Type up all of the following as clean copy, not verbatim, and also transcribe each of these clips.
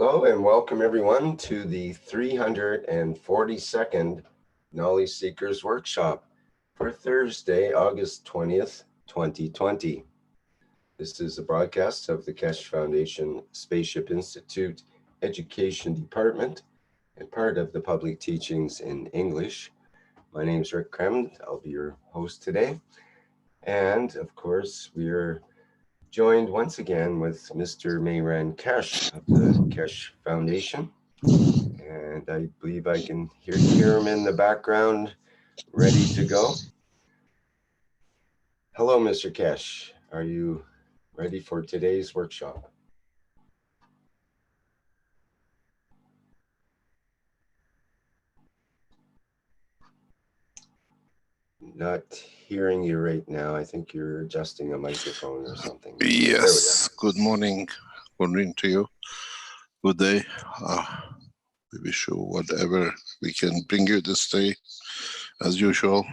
Hello and welcome everyone to the 342nd Knowledge Seekers Workshop for Thursday, August 20th, 2020. This is a broadcast of the Keshe Foundation Spaceship Institute Education Department and part of the Public Teachings in English. My name is Rick Kremd. I'll be your host today. And of course, we are joined once again with Mr. Mehran Keshe of the Keshe Foundation. And I believe I can hear him in the background, ready to go. Hello, Mr. Keshe. Are you ready for today's workshop? Not hearing you right now. I think you're adjusting a microphone or something. Yes, good morning. Good morning to you. Good day. We wish you whatever we can bring you this day, as usual.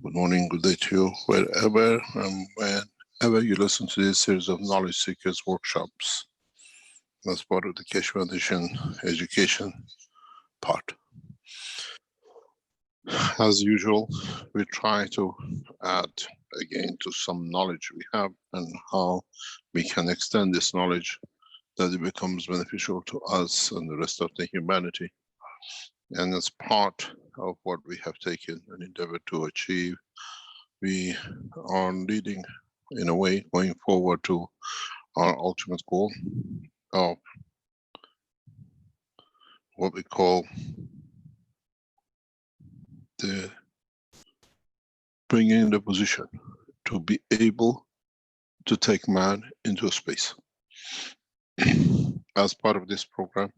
Good morning, good day to you, wherever and whenever you listen to this series of Knowledge Seekers workshops as part of the Keshe Foundation education part. As usual, we try to add again to some knowledge we have and how we can extend this knowledge that it becomes beneficial to us and the rest of the humanity. And as part of what we have taken and endeavored to achieve, we are leading in a way going forward to our ultimate goal of what we call the bringing the position to be able to take man into space. As part of this program,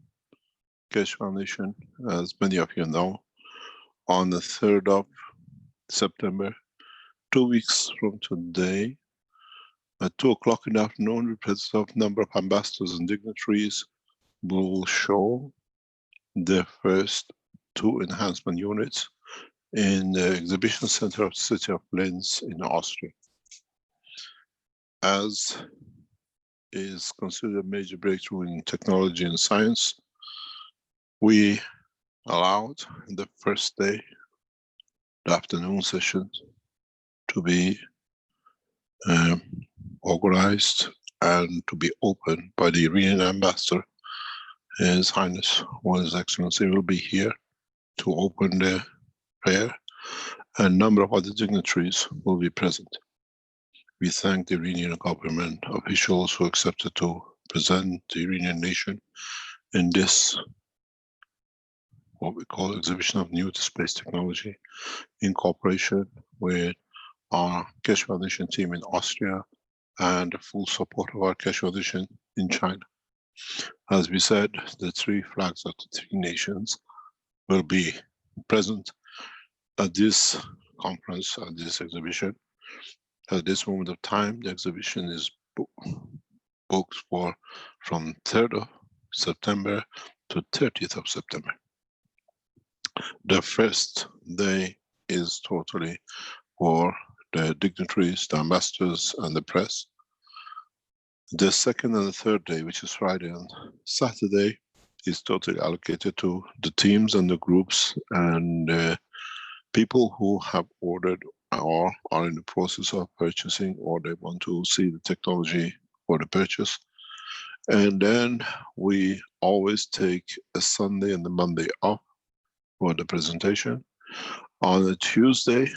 Keshe Foundation, as many of you know, on the 3rd of September, 2 weeks from today, at 2 o'clock in the afternoon, representative number of ambassadors and dignitaries will show the first 2 enhancement units in the exhibition center of the city of Linz in Austria. As is considered a major breakthrough in technology and science, we allowed the first day, the afternoon session, to be organized and to be opened by the Iranian ambassador. His Highness, His Excellency, will be here to open the prayer, and a number of other dignitaries will be present. We thank the Iranian government officials who accepted to present the Iranian nation in this, what we call exhibition of new space technology, in cooperation with our Keshe Foundation team in Austria and the full support of our Keshe Foundation in China. As we said, the 3 flags of the 3 nations will be present at this conference, at this exhibition. At this moment of time, the exhibition is booked for from 3rd of September to 30th of September. The first day is totally for the dignitaries, the ambassadors, and the press. The 2nd and the 3rd day, which is Friday and Saturday, is totally allocated to the teams and the groups and people who have ordered or are in the process of purchasing, or they want to see the technology for the purchase. And then we always take a Sunday and the Monday off for the presentation. On a Tuesday,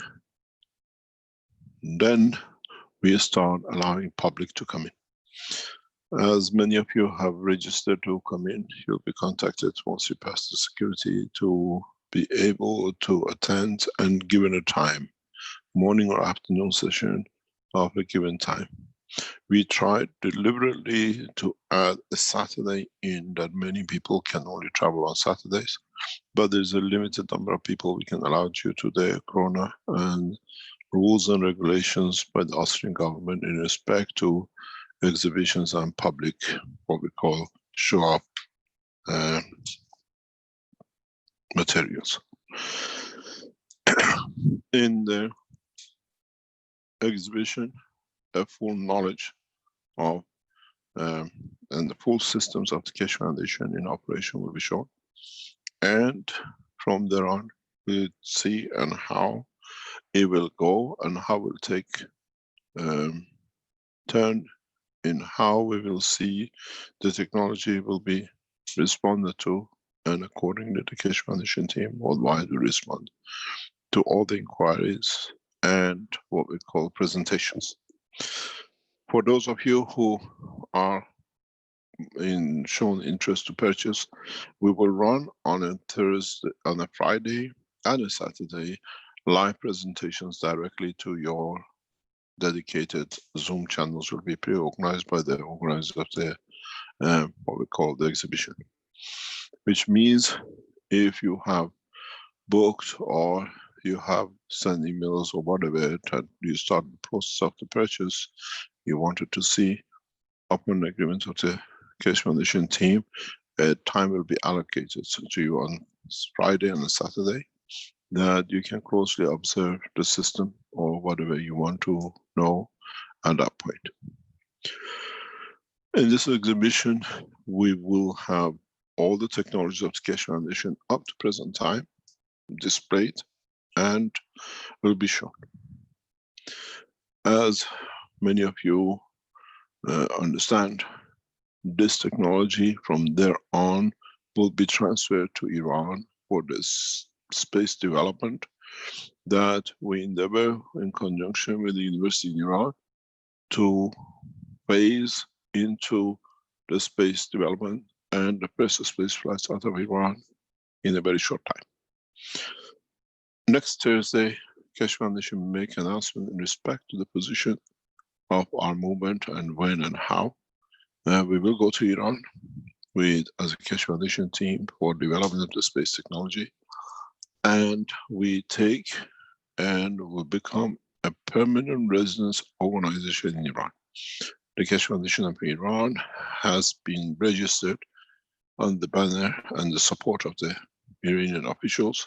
then we start allowing public to come in. As many of you have registered to come in, you'll be contacted once you pass the security to be able to attend and given a time, morning or afternoon session of a given time. We tried deliberately to add a Saturday in that many people can only travel on Saturdays, but there's a limited number of people we can allow due to the corona and rules and regulations by the Austrian government in respect to exhibitions and public, what we call show-off materials. In the exhibition, a full knowledge of and the full systems of the Keshe Foundation in operation will be shown. And from there on, we'll see and how it will go and how we'll take turn in how we will see the technology will be responded to, and accordingly the Keshe Foundation team worldwide will respond to all the inquiries and what we call presentations. For those of you who are shown interest to purchase, we will run on a Thursday, on a Friday and a Saturday live presentations directly to your dedicated Zoom channels. Will be pre-organized by the organizers of the what we call the exhibition, which means if you have booked or you have sent emails or whatever and you start the process of the purchase, you wanted to see, upon agreement of the Keshe Foundation team, time will be allocated to you on Friday and Saturday, that you can closely observe the system or whatever you want to know at that point. In this exhibition, we will have all the technologies of the Keshe Foundation up to present time displayed and will be shown. As many of you understand, this technology from there on will be transferred to Iran for this space development that we endeavor in conjunction with the University in Iran to phase into the space development and the first space flights out of Iran in a very short time. Next Thursday, Keshe Foundation will make an announcement in respect to the position of our movement and when and how. We will go to Iran with, as a Keshe Foundation team, for development of the space technology, and we take and will become a permanent residence organization in Iran. The Keshe Foundation of Iran has been registered on the banner and the support of the Iranian officials,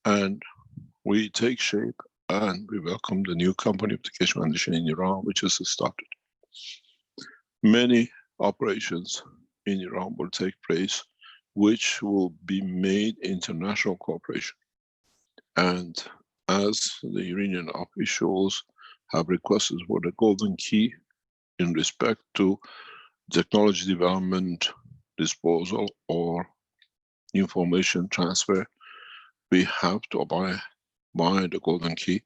and we take shape and we welcome the new company of the Keshe Foundation in Iran, which has started. Many operations in Iran will take place, which will be made international cooperation. And as the Iranian officials have requested for the golden key in respect to technology development, disposal, or information transfer, we have to abide by the golden key,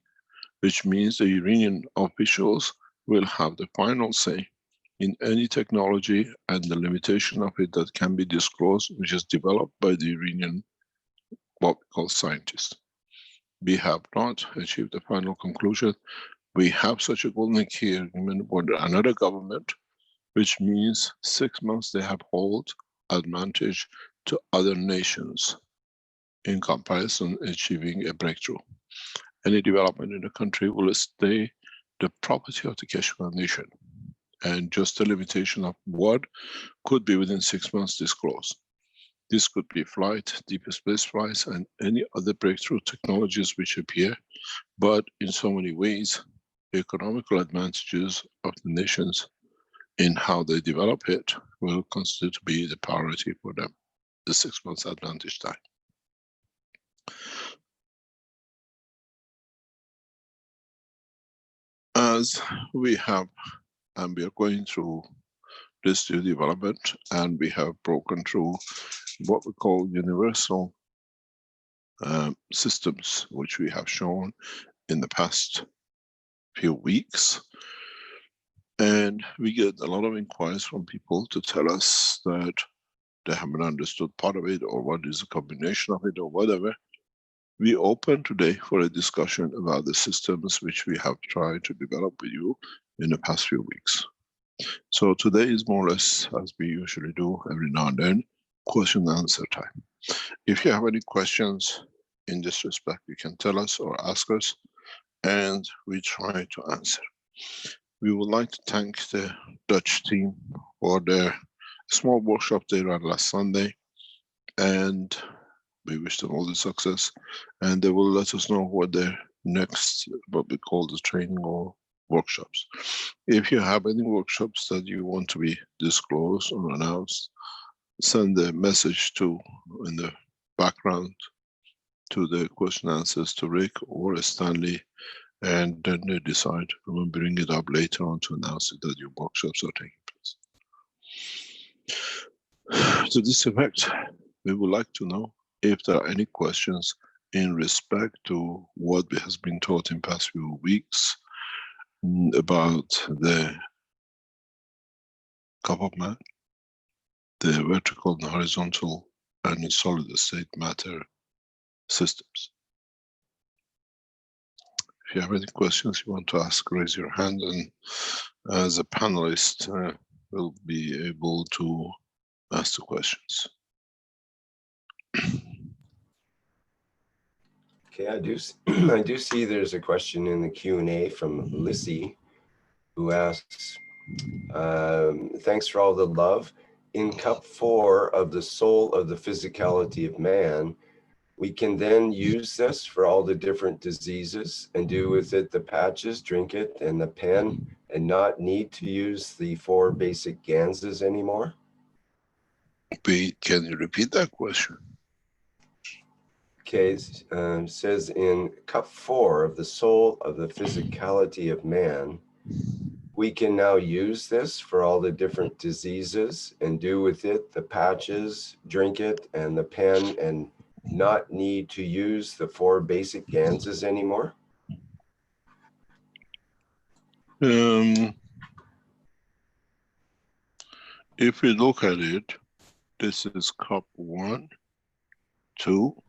which means the Iranian officials will have the final say in any technology and the limitation of it that can be disclosed, which is developed by the Iranian, what we call scientists. We have not achieved the final conclusion. We have such a golden key agreement with another government, which means 6 months they have hold advantage to other nations in comparison achieving a breakthrough. Any development in the country will stay the property of the Keshe Foundation, and just the limitation of what could be within 6 months disclosed. This could be flight, deep space flights, and any other breakthrough technologies which appear, but in so many ways, the economical advantages of the nations in how they develop it will constitute to be the priority for them, the 6 months advantage time. As we have, and we are going through this new development, and we have broken through what we call universal systems, which we have shown in the past few weeks. And we get a lot of inquiries from people to tell us that they haven't understood part of it, or what is a combination of it, or whatever. We open today for a discussion about the systems which we have tried to develop with you in the past few weeks. So today is more or less, as we usually do every now and then, question and answer time. If you have any questions in this respect, you can tell us or ask us, and we try to answer. We would like to thank the Dutch team for their small workshop they ran last Sunday, and we wish them all the success, and they will let us know what their next, what we call the training or workshops. If you have any workshops that you want to be disclosed or announced, send a message to in the background to the question answers to Rick or Stanley, and then they decide we'll bring it up later on to announce it that your workshops are taking place. To this effect, we would like to know if there are any questions in respect to what has been taught in past few weeks about the cup of man, the vertical and horizontal and solid state matter systems. If you have any questions you want to ask, raise your hand, and as a panelist, we'll be able to ask the questions. Okay, I do see there's a question in the Q&A from Lissy, who asks, thanks for all the love. In cup 4 of the soul of the physicality of man, we can then use this for all the different diseases and do with it the patches, drink it, and the pen, and not need to use the 4 basic ganses anymore? Can you repeat that question? Okay, says in cup 4 of the soul of the physicality of man, we can now use this for all the different diseases and do with it the patches, drink it, and the pen, and not need to use the 4 basic ganses anymore? If we look at it, this is cup 1, 2,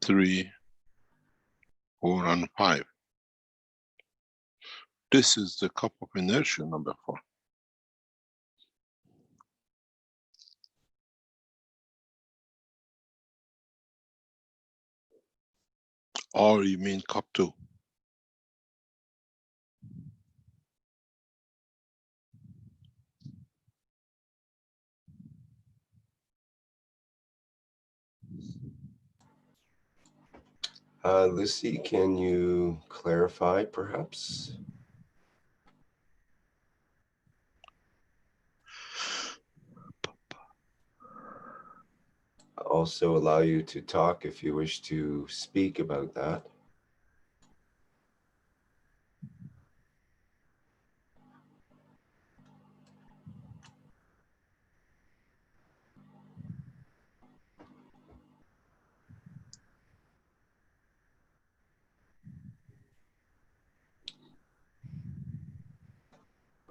3, 4, and 5. This is the cup of inertia number 4. Or you mean cup 2? Lucy, can you clarify perhaps? I'll also allow you to talk if you wish to speak about that.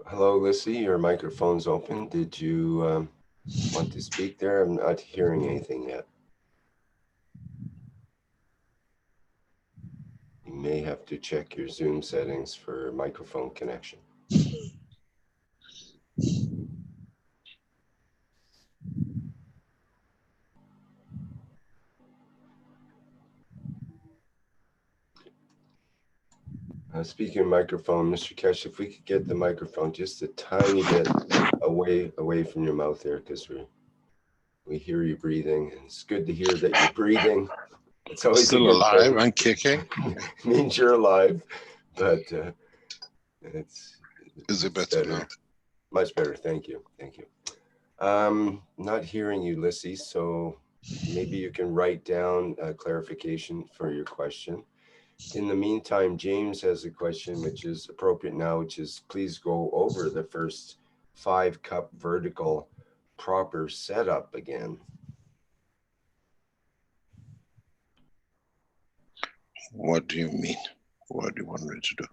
Hello, Lissy, your microphone's open. Did you want to speak there? I'm not hearing anything yet. You may have to check your Zoom settings for microphone connection. Speaking of microphone, Mr. Keshe, if we could get the microphone just a tiny bit away from your mouth there, because we hear you breathing. It's good to hear that you're breathing. It's always still a good alive thing. and kicking. It means you're alive, but Is it better now? Much better. Thank you. Thank you. Not hearing you, Lissy, so maybe you can write down a clarification for your question. In the meantime, James has a question which is appropriate now, which is please go over the first 5 cup vertical proper setup again. What do you mean? What do you want me to do?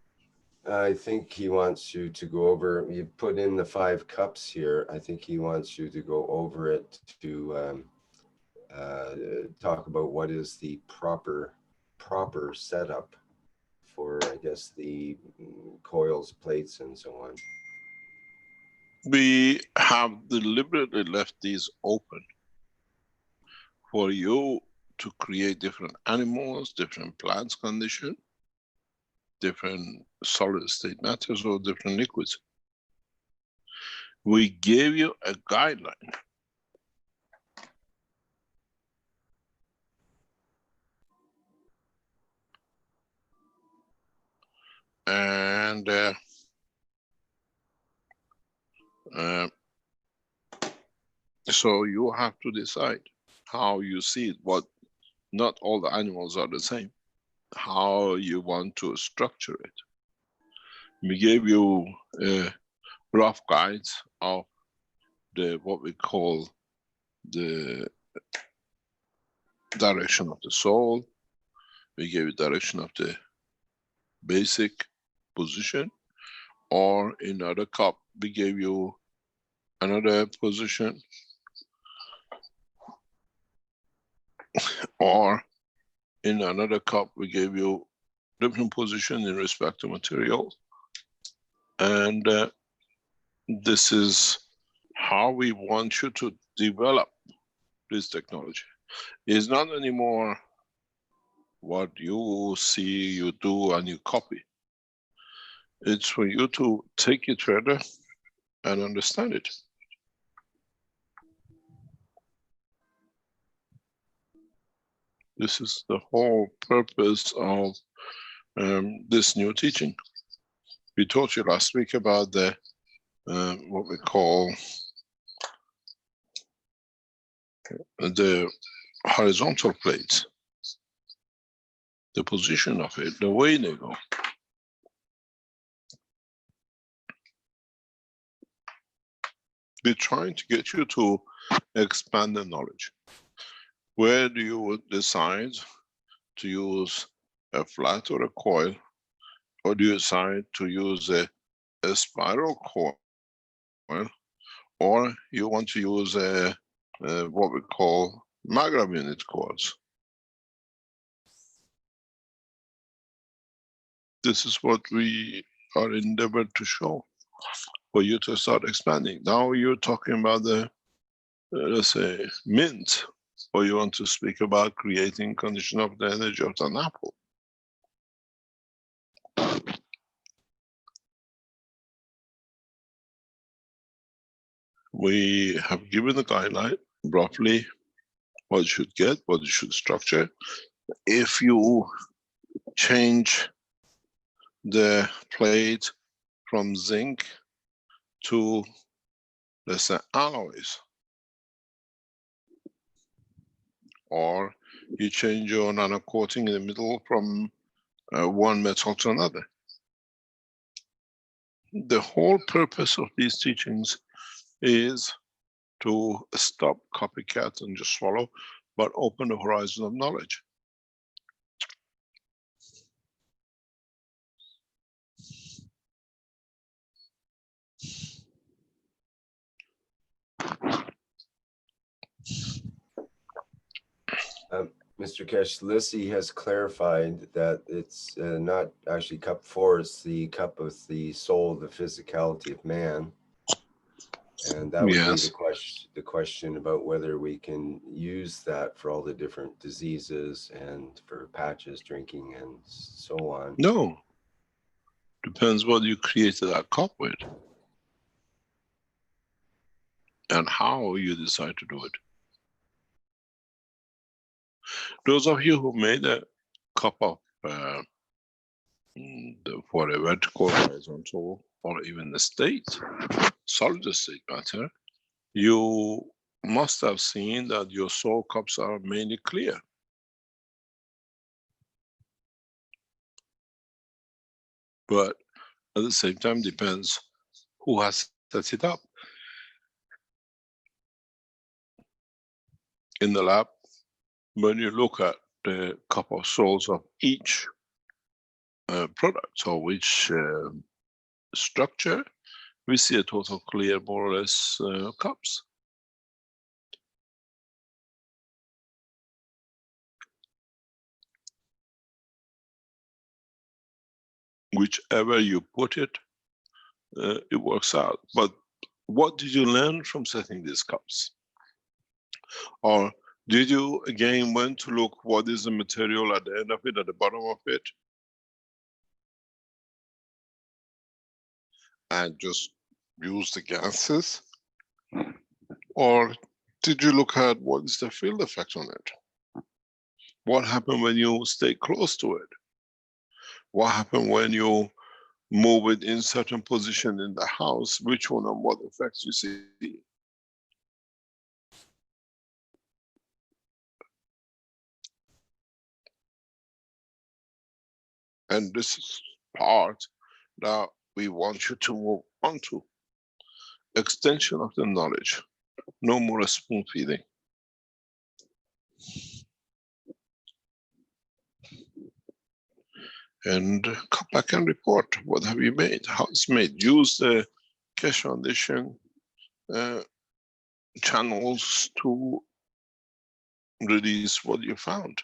I think he wants you to go over, you put in the 5 cups here. I think he wants you to go over it to talk about what is the proper setup for, I guess, the coils, plates, and so on. We have deliberately left these open for you to create different animals, different plants condition, different solid state matters, or different liquids. We gave you a guideline. And so you have to decide how you see it. What, not all the animals are the same. How you want to structure it. We gave you rough guides of the what we call the direction of the soul. We gave you direction of the basic position, or in other cup we gave you another position, or in another cup we gave you different position in respect to material. And this is how we want you to develop this technology. It's not anymore what you see, you do, and you copy. It's for you to take it further and understand it. This is the whole purpose of this new teaching. We taught you last week about the what we call the horizontal plates, the position of it, the way they go. We're trying to get you to expand the knowledge. Where do you decide to use a flat or a coil, or do you decide to use a spiral coil, or you want to use a what we call magram unit coils? This is what we are endeavored to show for you to start expanding. Now you're talking about the let's say mint, or you want to speak about creating condition of the energy of an apple. We have given a guideline, roughly what you should get, what you should structure. If you change the plate from zinc to, let's say, alloys, or you change your nano coating in the middle from one metal to another. The whole purpose of these teachings is to stop copycat and just swallow, but open the horizon of knowledge. Mr. Keshe, Lissy has clarified that it's not actually cup 4, it's the cup of the soul, the physicality of man. And that would Yes. be the question about whether we can use that for all the different diseases and for patches, drinking, and so on. No. Depends what you created that cup with. And how you decide to do it. Those of you who made a cup of for a vertical, horizontal, or even the state, solid state matter, you must have seen that your soul cups are mainly clear. But at the same time, depends who has set it up. In the lab, when you look at the cup of souls of each product or each structure, we see a total clear, more or less, cups. Whichever you put it, it works out. But what did you learn from setting these cups? Or did you again went to look what is the material at the end of it, at the bottom of it? And just use the gases? Or did you look at what is the field effect on it? What happened when you stay close to it? What happened when you move it in certain position in the house, which one and what effects you see. And this is part that we want you to move on to. Extension of the knowledge. No more spoon feeding. And come back and report. What have you made? How it's made? Use the Keshe Foundation channels to release what you found.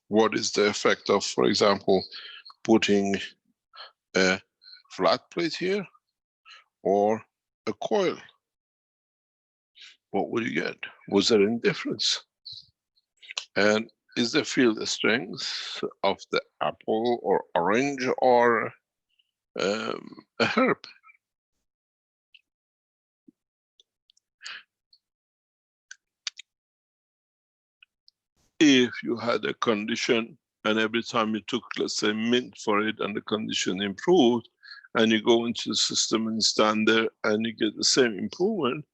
What is the effect of, for example, putting a flat plate here or a coil? What will you get? Was there any difference? And is the field strength of the apple or orange or a herb? If you had a condition and every time you took, let's say, mint for it and the condition improved, and you go into the system and stand there and you get the same improvement,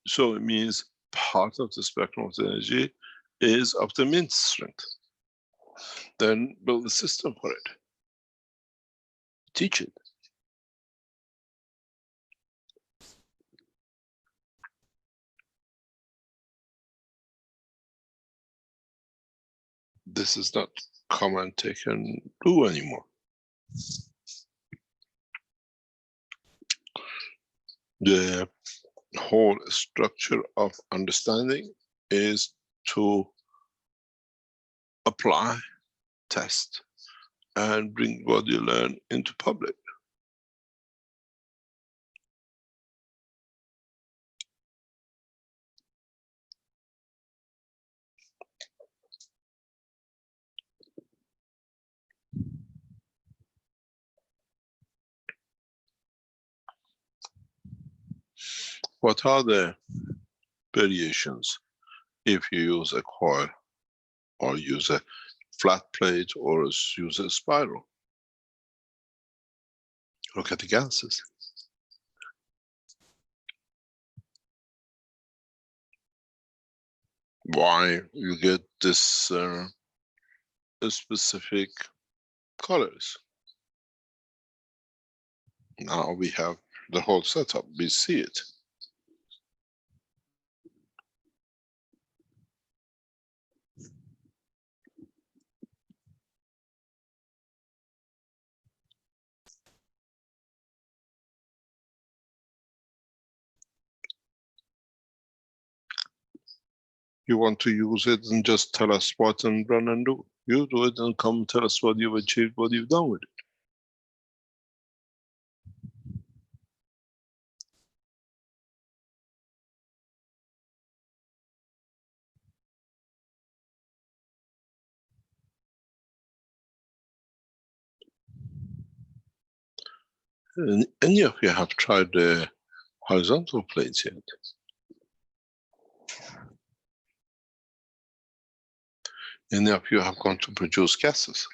so it means part of the spectrum of the energy is of the mint strength. Then build a system for it. Teach it. This is not come and take and do anymore. The whole structure of understanding is to apply, test, and bring what you learn into public. What are the variations if you use a coil or use a flat plate or use a spiral? Look at the gases. Why you get this specific colors? Now we have the whole setup, we see it. You want to use it and just tell us what and run and do. You do it and come tell us what you've achieved, what you've done with it. And any of you have tried the horizontal plates yet? Any of you have gone to produce gases?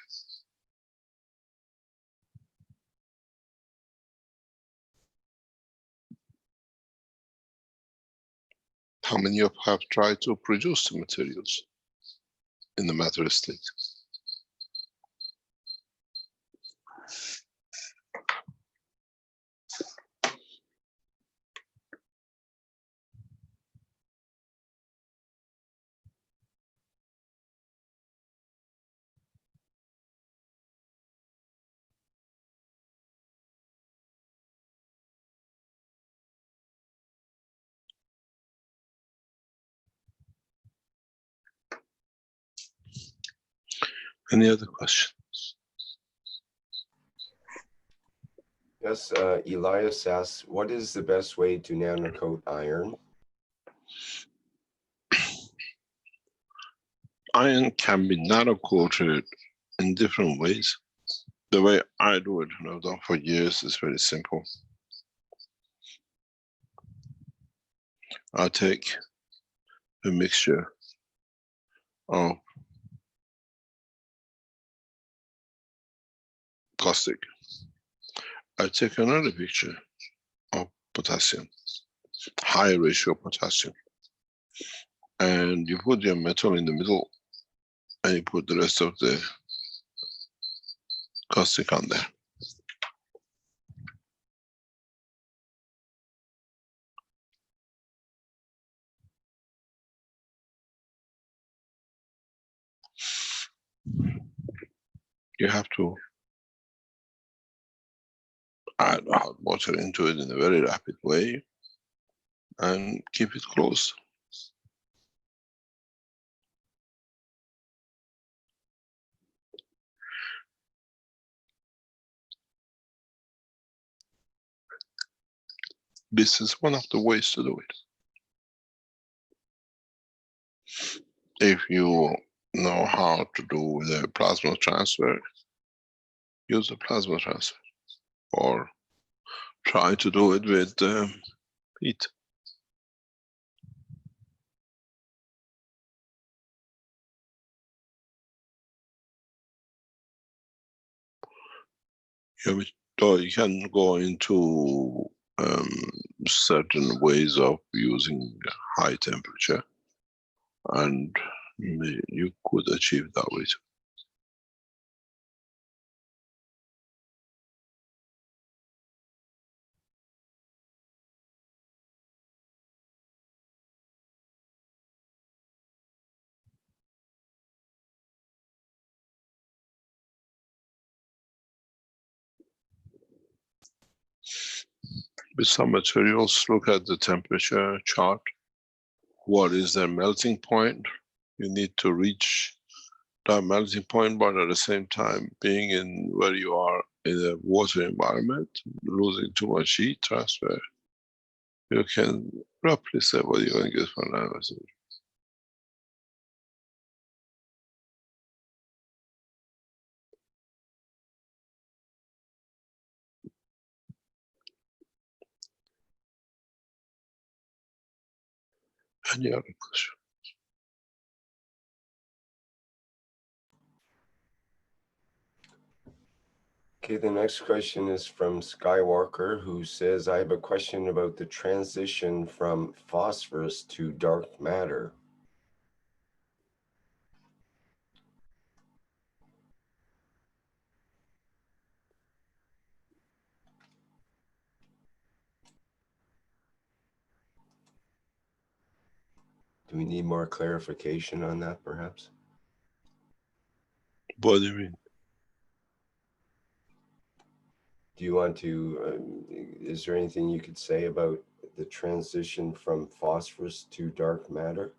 How many of you have tried to produce the materials in the matter state? Any other questions? Yes, Elias asks, what is the best way to nanocoat iron? Iron can be nano-coated in different ways. The way I do it, and I've done for years, is very simple. I take a mixture of caustic. I take another picture of potassium, high ratio potassium, and you put your metal in the middle and you put the rest of the caustic on there. You have to add hot water into it in a very rapid way and keep it closed. This is one of the ways to do it. If you know how to do the plasma transfer, use the plasma transfer, or try to do it with heat. You can go into certain ways of using high temperature, and you could achieve that way too. With some materials, look at the temperature chart. What is their melting point? You need to reach that melting point, but at the same time, being in where you are in a water environment, losing too much heat transfer, you can roughly say what you're going to get from nanomaterial. Any other question? Okay, the next question is from Skywalker, who says, I have a question about the transition from phosphorus to dark matter. Do we need more clarification on that, perhaps? What do you mean? Do you want to, is there anything you could say about the transition from phosphorus to dark matter?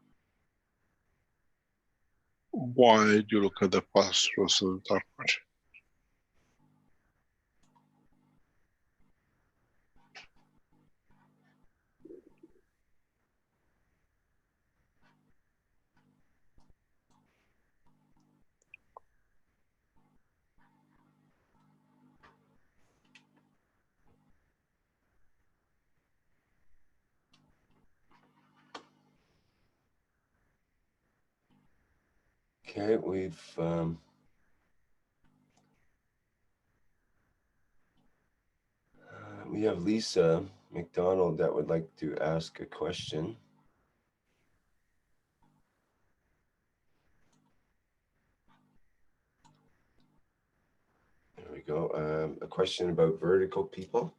Why do you look at the phosphorus of the dark matter? Okay, we have Lisa McDonald that would like to ask a question. There we go. A question about vertical people.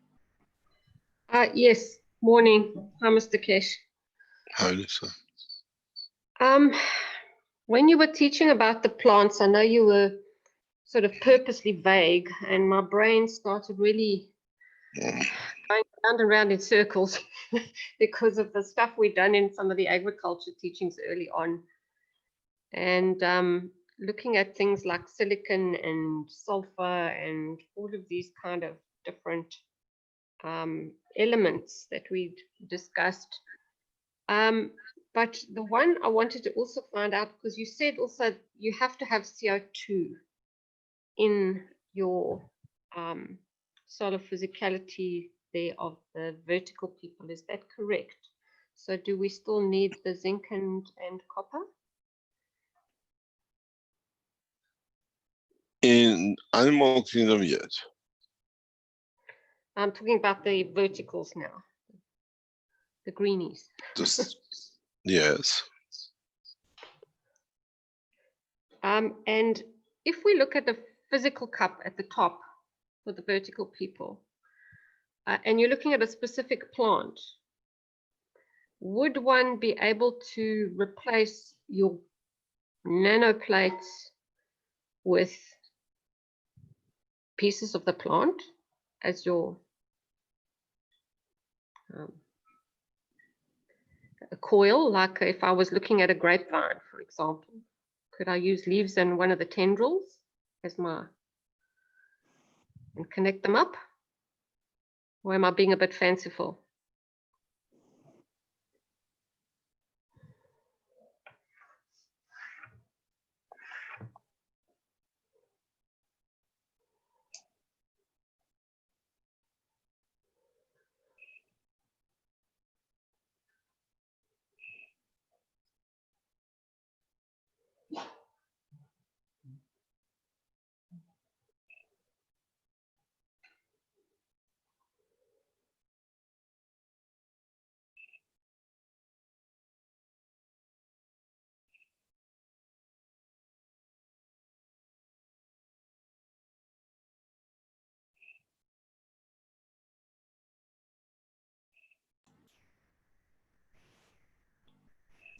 Yes, morning. Hi, Mr. Keshe. Hi, Lisa. When you were teaching about the plants, I know you were sort of purposely vague, and my brain started really going round and round in circles because of the stuff we've done in some of the agriculture teachings early on. And looking at things like silicon and sulfur and all of these kind of different elements that we discussed. But the one I wanted to also find out, because you said also you have to have CO2 in your solar physicality there of the vertical people. Is that correct? So do we still need the zinc and copper? In animal kingdom, yes. I'm talking about the verticals now, the greenies. Just, yes. And if we look at the physical cup at the top for the vertical people, and you're looking at a specific plant, would one be able to replace your nanoplates with pieces of the plant as your a coil? Like if I was looking at a grapevine, for example, could I use leaves and one of the tendrils as my, and connect them up? Or am I being a bit fanciful?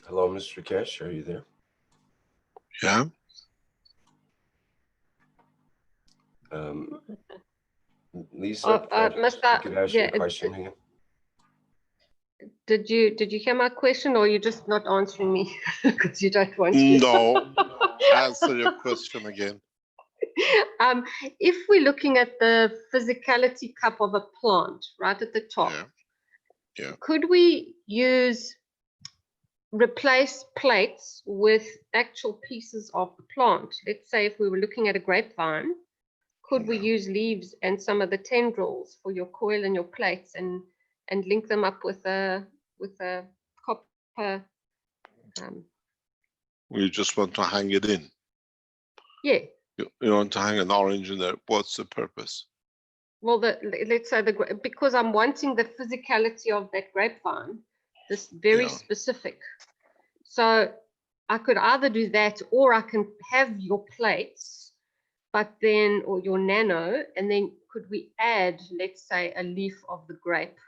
Hello, Mr. Keshe, are you there? Yeah. Lisa, could ask you a question again? Did you hear my question, or you're just not answering me because you don't want to? No. Answer your question again. If we're looking at the physicality cup of a plant right at the top, Yeah. could we replace plates with actual pieces of the plant? Let's say if we were looking at a grapevine, could we use leaves and some of the tendrils for your coil and your plates and link them up with a copper? We just want to hang it in. Yeah. You want to hang an orange in there. What's the purpose? Well, let's say because I'm wanting the physicality of that grapevine, this very specific. So I could either do that, or I can have your plates, but then, or your nano, and then could we add, let's say, a leaf of the grape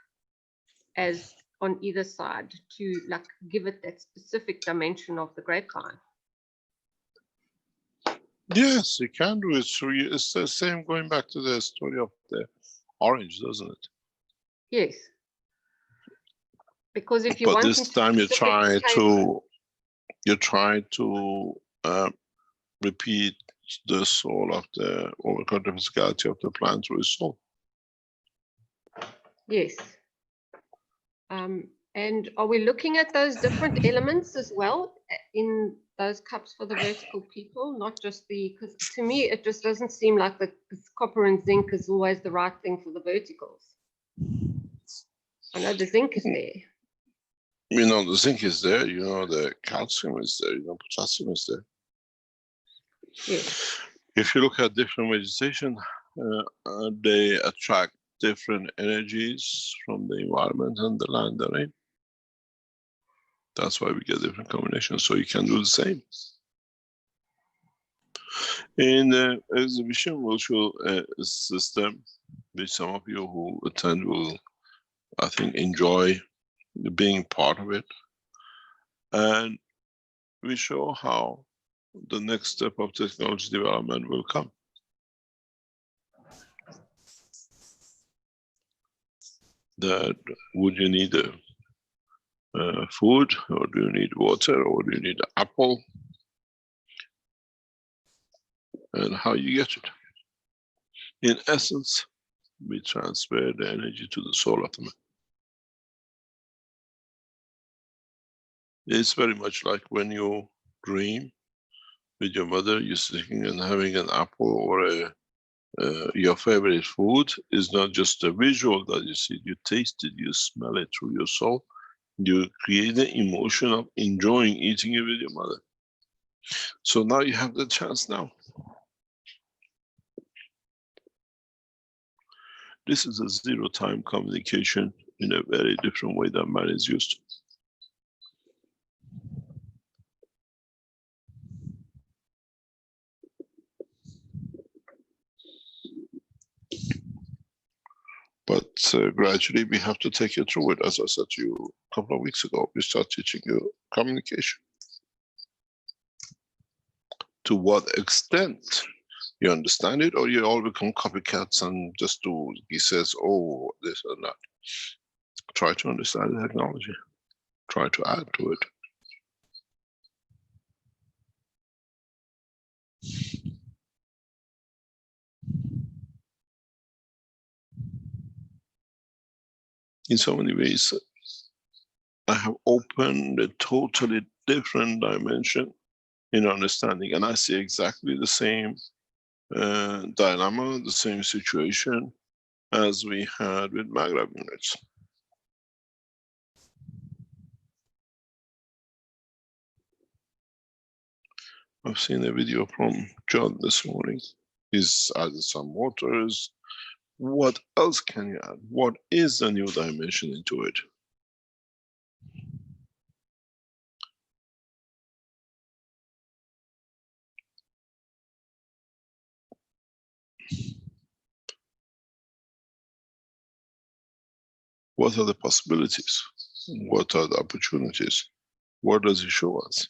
as on either side to like give it that specific dimension of the grapevine? Yes, you can do it. So it's the same, going back to the story of the orange, doesn't it? Yes. Because if you want, but this time you try to repeat the soul of the overcome the physicality of the plant through its soul. Yes. And are we looking at those different elements as well in those cups for the vertical people? Not just because to me, it just doesn't seem like the copper and zinc is always the right thing for the verticals. I know the zinc is there. You know, the zinc is there, you know, the calcium is there, you know, potassium is there. Yes. If you look at different vegetation, they attract different energies from the environment and the land they're in. That's why we get different combinations, so you can do the same. In the exhibition, we'll show a system which some of you who attend will, I think, enjoy being part of it. And we show how the next step of technology development will come. That would you need food, or do you need water, or do you need an apple, and how you get it. In essence, we transfer the energy to the soul of the man. It's very much like when you dream with your mother, you're sitting and having an apple or your favorite food. Is not just a visual that you see, you taste it, you smell it through your soul. You create the emotion of enjoying eating it with your mother. So now you have the chance now. This is a zero-time communication in a very different way than man is used to. But gradually we have to take you through it. As I said to you a couple of weeks ago, we start teaching you communication. To what extent you understand it, or you all become copycats and just do, he says, oh, this and that. Try to understand the technology. Try to add to it. In so many ways, I have opened a totally different dimension in understanding, and I see exactly the same dilemma, the same situation as we had with maglev units. I've seen a video from John this morning. He's added some motors. What else can you add? What is the new dimension into it? What are the possibilities? What are the opportunities? What does it show us?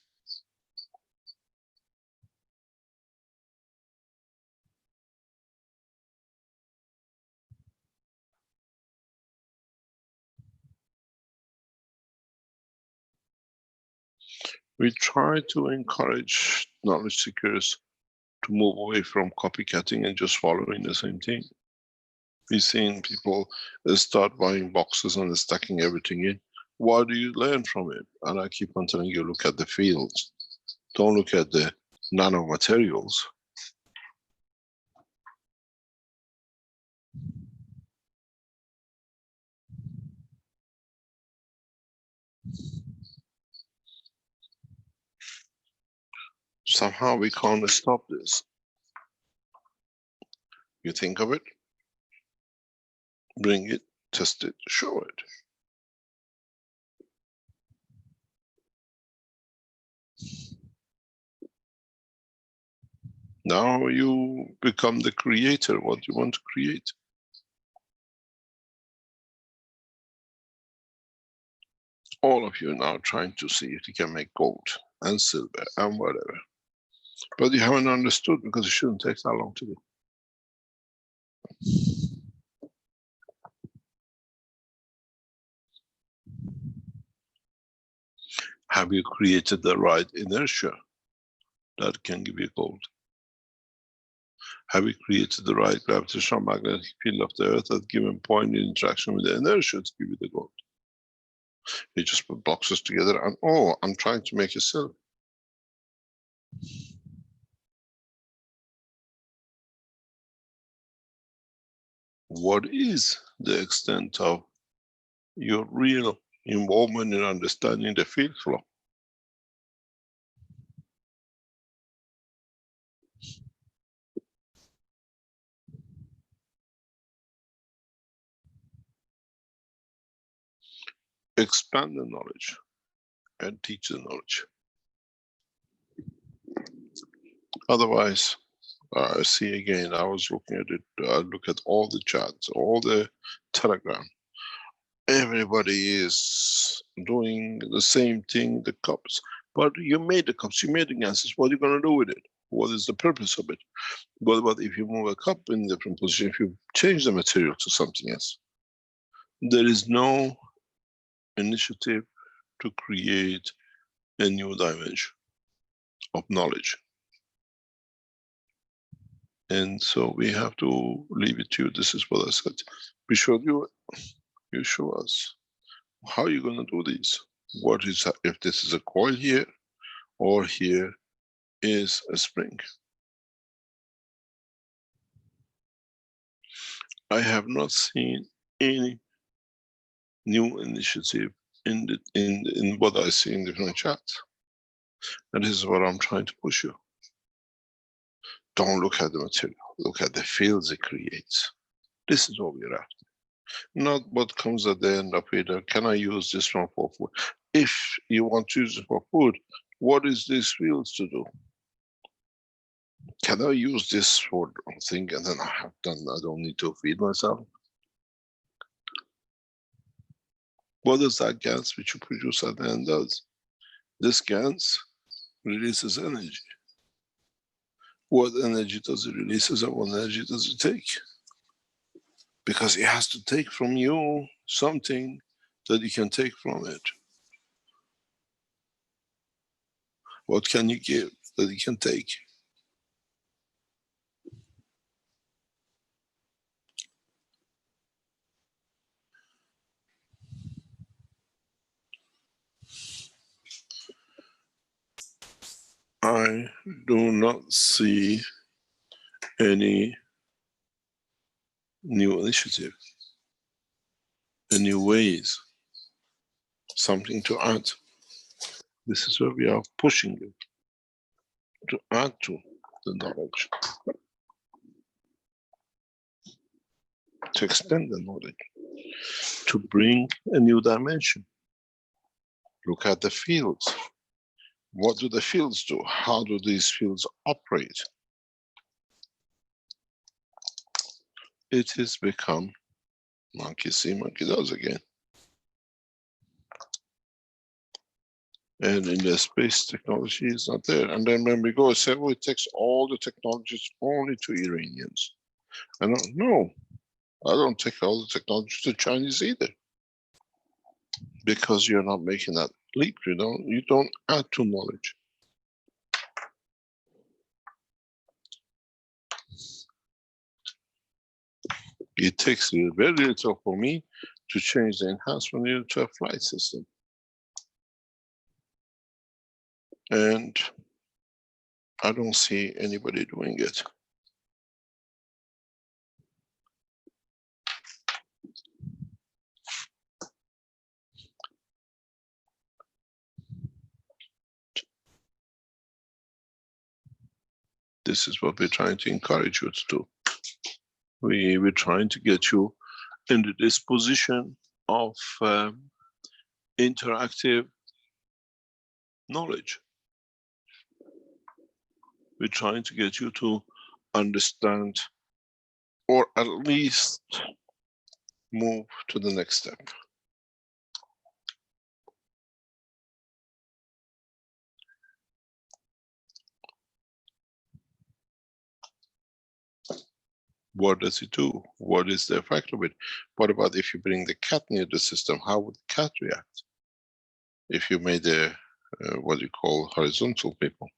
We try to encourage knowledge seekers to move away from copycatting and just following the same thing. We've seen people start buying boxes and stacking everything in. What do you learn from it? And I keep on telling you, look at the fields. Don't look at the nanomaterials. Somehow we can't stop this. You think of it, bring it, test it, show it. Now you become the creator, what you want to create. All of you are now trying to see if you can make gold and silver and whatever. But you haven't understood because it shouldn't take that long to do. Have you created the right inertia that can give you gold? Have you created the right gravitational magnetic field of the Earth at given point in interaction with the inertia to give you the gold? You just put boxes together and, oh, I'm trying to make a silver. What is the extent of your real involvement in understanding the field flow? Expand the knowledge and teach the knowledge. Otherwise, see again, I was looking at it, look at all the chats, all the Telegram. Everybody is doing the same thing, the cups. But you made the cups, you made the gases, what are you going to do with it? What is the purpose of it? What about if you move a cup in a different position, if you change the material to something else? There is no initiative to create a new dimension of knowledge. And so we have to leave it to you. This is what I said. We showed you, you show us. How are you going to do these? What is, if this is a coil here, or here is a spring? I have not seen any new initiative in what I see in different chats. And this is what I'm trying to push you. Don't look at the material, look at the fields it creates. This is what we're after. Not what comes at the end of it. Can I use this one for food? If you want to use it for food, what is these fields to do? Can I use this for thing and then I don't need to feed myself? What does that gas which you produce at the end does? This gas releases energy. What energy does it release and what energy does it take? Because it has to take from you something that you can take from it. What can you give that you can take? I do not see any new initiative, any ways, something to add. This is where we are pushing it, to add to the knowledge, to extend the knowledge, to bring a new dimension. Look at the fields. What do the fields do? How do these fields operate? It has become monkey see, monkey does again. And in the space, technology is not there. And then when we go and say, oh, it takes all the technologies only to Iranians. I don't know. I don't take all the technology to Chinese either. Because you're not making that leap. You don't add to knowledge. It takes very little for me to change the enhancement unit to a flight system. And I don't see anybody doing it. This is what we're trying to encourage you to do. We're trying to get you into this position of interactive knowledge. We're trying to get you to understand, or at least move to the next step. What does it do? What is the effect of it? What about if you bring the cat near the system? How would the cat react? If you made a, what you call horizontal people.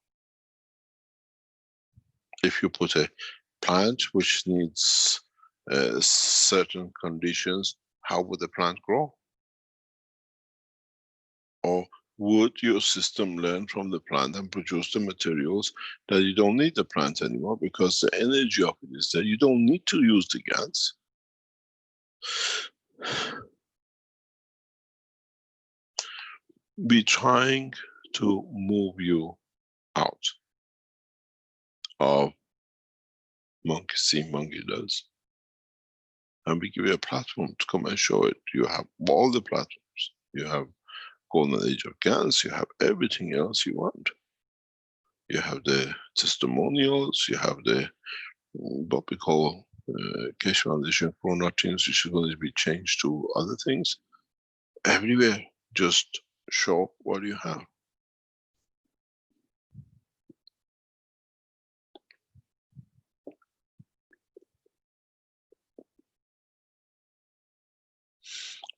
If you put a plant which needs certain conditions, how would the plant grow? Or would your system learn from the plant and produce the materials that you don't need the plant anymore because the energy of it is there? You don't need to use the gas. We're trying to move you out of monkey see, monkey does. And we give you a platform to come and show it. You have all the platforms. You have golden age of gas, you have everything else you want. You have the testimonials, you have the what we call Keshe Foundation for nothings, which is going to be changed to other things. Everywhere, just show what you have.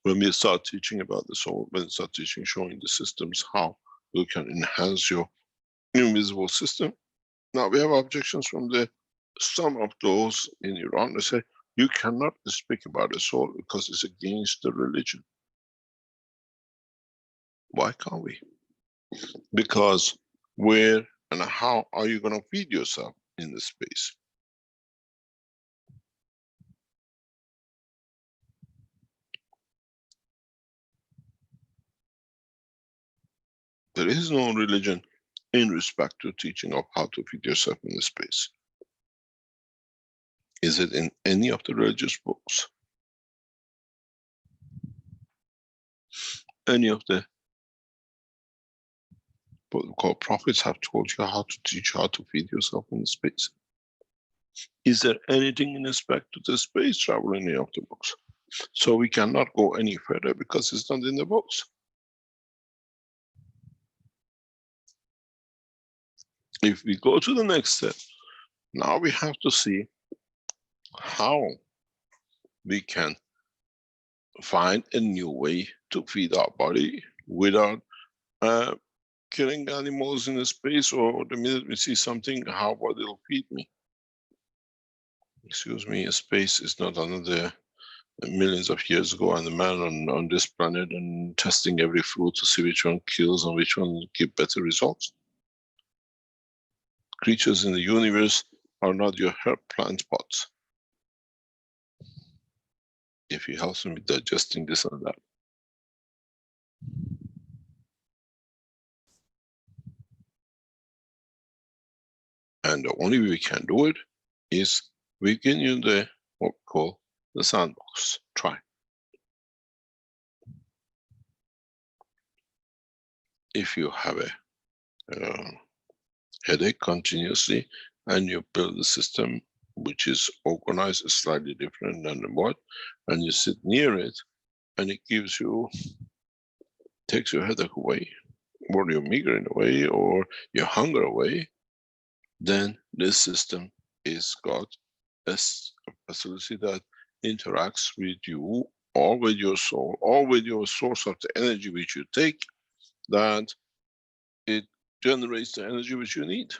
When we start teaching about the soul, when we start teaching, showing the systems how you can enhance your invisible system. Now we have objections from some of those in Iran. They say, you cannot speak about the soul because it's against the religion. Why can't we? Because where and how are you going to feed yourself in this space? There is no religion in respect to teaching of how to feed yourself in this space. Is it in any of the religious books? Any of the what we call prophets have told you how to teach how to feed yourself in space? Is there anything in respect to the space travel in any of the books? So we cannot go any further because it's not in the books. If we go to the next step, now we have to see how we can find a new way to feed our body without killing animals in the space, or the minute we see something, how body will feed me. Excuse me, space is not another millions of years ago and the man on this planet and testing every fruit to see which one kills and which one give better results. Creatures in the universe are not your herb plant pots. If you help them with digesting this and that. And the only way we can do it is we can use the what we call the sandbox. Try. If you have a headache continuously and you build a system which is organized slightly different than the what, and you sit near it and it gives you, takes your headache away, or your migraine away, or your hunger away, then this system is got a facility that interacts with you or with your soul or with your source of the energy which you take, that it generates the energy which you need.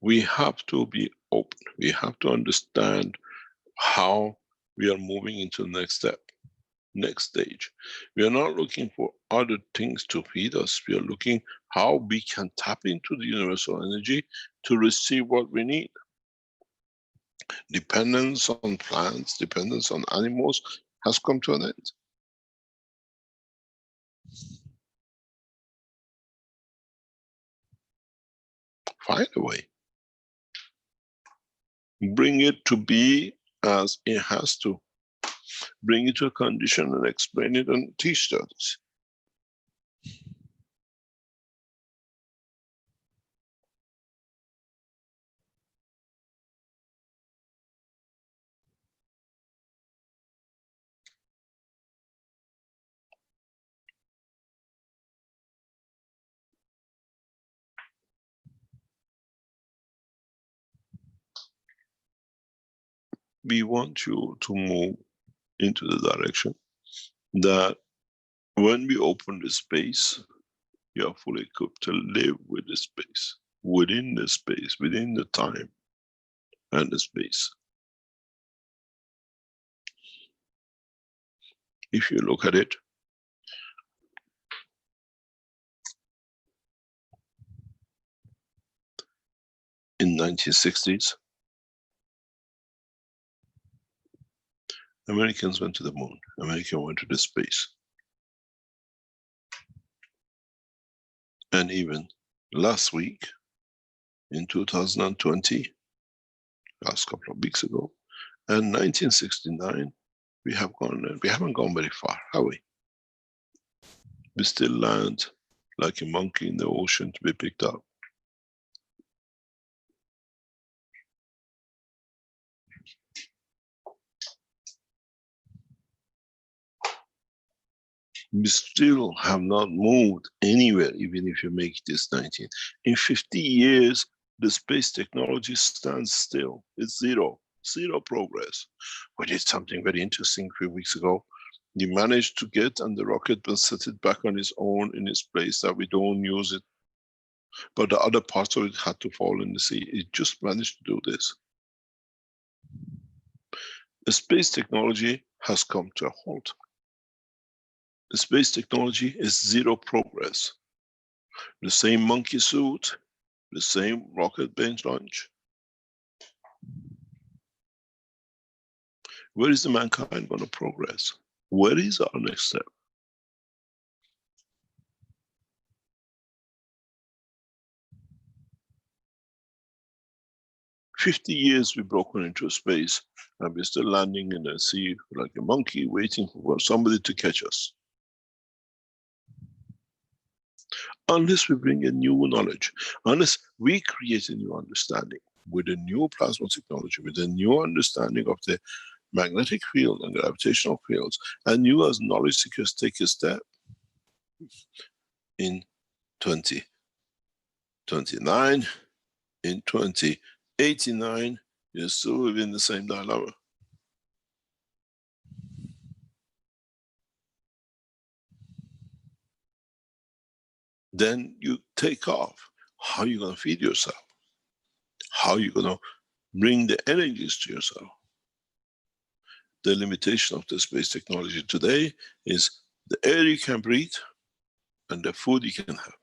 We have to be open. We have to understand how we are moving into the next step, next stage. We are not looking for other things to feed us. We are looking how we can tap into the universal energy to receive what we need. Dependence on plants, dependence on animals has come to an end. Find a way. Bring it to be as it has to. Bring it to a condition and explain it and teach others. We want you to move into the direction that when we open the space, you are fully equipped to live with the space, within the space, within the time and the space. If you look at it, in 1960s, Americans went to the moon, America went to the space. And even last week, in 2020, last couple of weeks ago, and 1969, we haven't gone very far, have we? We still land like a monkey in the ocean to be picked up. We still have not moved anywhere, even if you make this 19. In 50 years, the space technology stands still. It's zero progress. We did something very interesting a few weeks ago. We managed to get on the rocket and set it back on its own in its place, that we don't use it. But the other parts of it had to fall in the sea. It just managed to do this. The space technology has come to a halt. The space technology is zero progress. The same monkey suit, the same rocket bench launch. Where is the mankind going to progress? Where is our next step? 50 years we've broken into space, and we're still landing in the sea like a monkey, waiting for somebody to catch us. Unless we bring a new knowledge, unless we create a new understanding with a new plasma technology, with a new understanding of the magnetic field and gravitational fields, and you as knowledge seekers take a step in 2029, in 2089, you're still within the same dilemma. Then you take off. How are you going to feed yourself? How are you going to bring the energies to yourself? The limitation of the space technology today is the air you can breathe and the food you can have.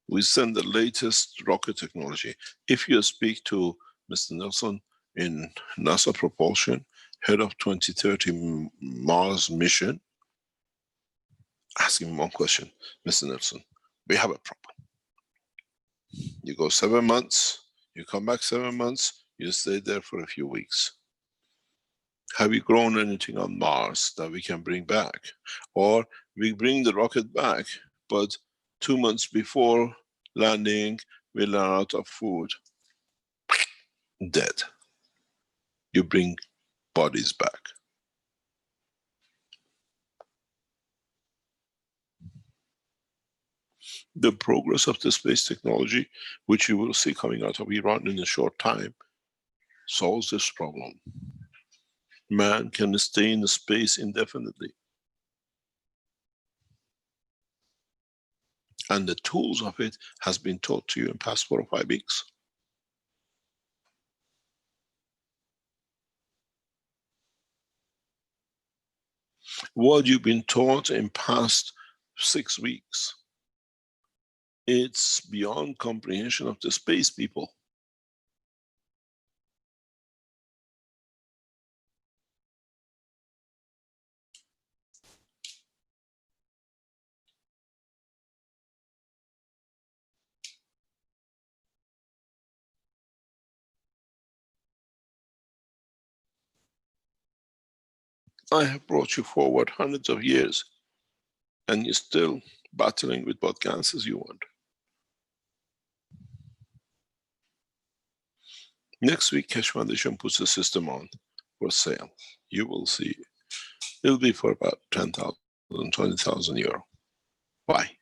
We send the latest rocket technology. If you speak to Mr. Nelson in NASA Propulsion, head of 2030 Mars mission, ask him one question. Mr. Nelson, we have a problem. You go 7 months, you come back 7 months, you stay there for a few weeks. Have you grown anything on Mars that we can bring back? Or we bring the rocket back, but 2 months before landing, we run out of food. Dead. You bring bodies back. The progress of the space technology, which you will see coming out of Iran in a short time, solves this problem. Man can stay in space indefinitely. And the tools of it has been taught to you in past 4 or 5 weeks. What you've been taught in past 6 weeks, it's beyond comprehension of the space people. I have brought you forward hundreds of years, and you're still battling with what cancers you want. Next week, Keshe Foundation puts a system on for sale. You will see. It'll be for about 10,000, 20,000 euro. Why?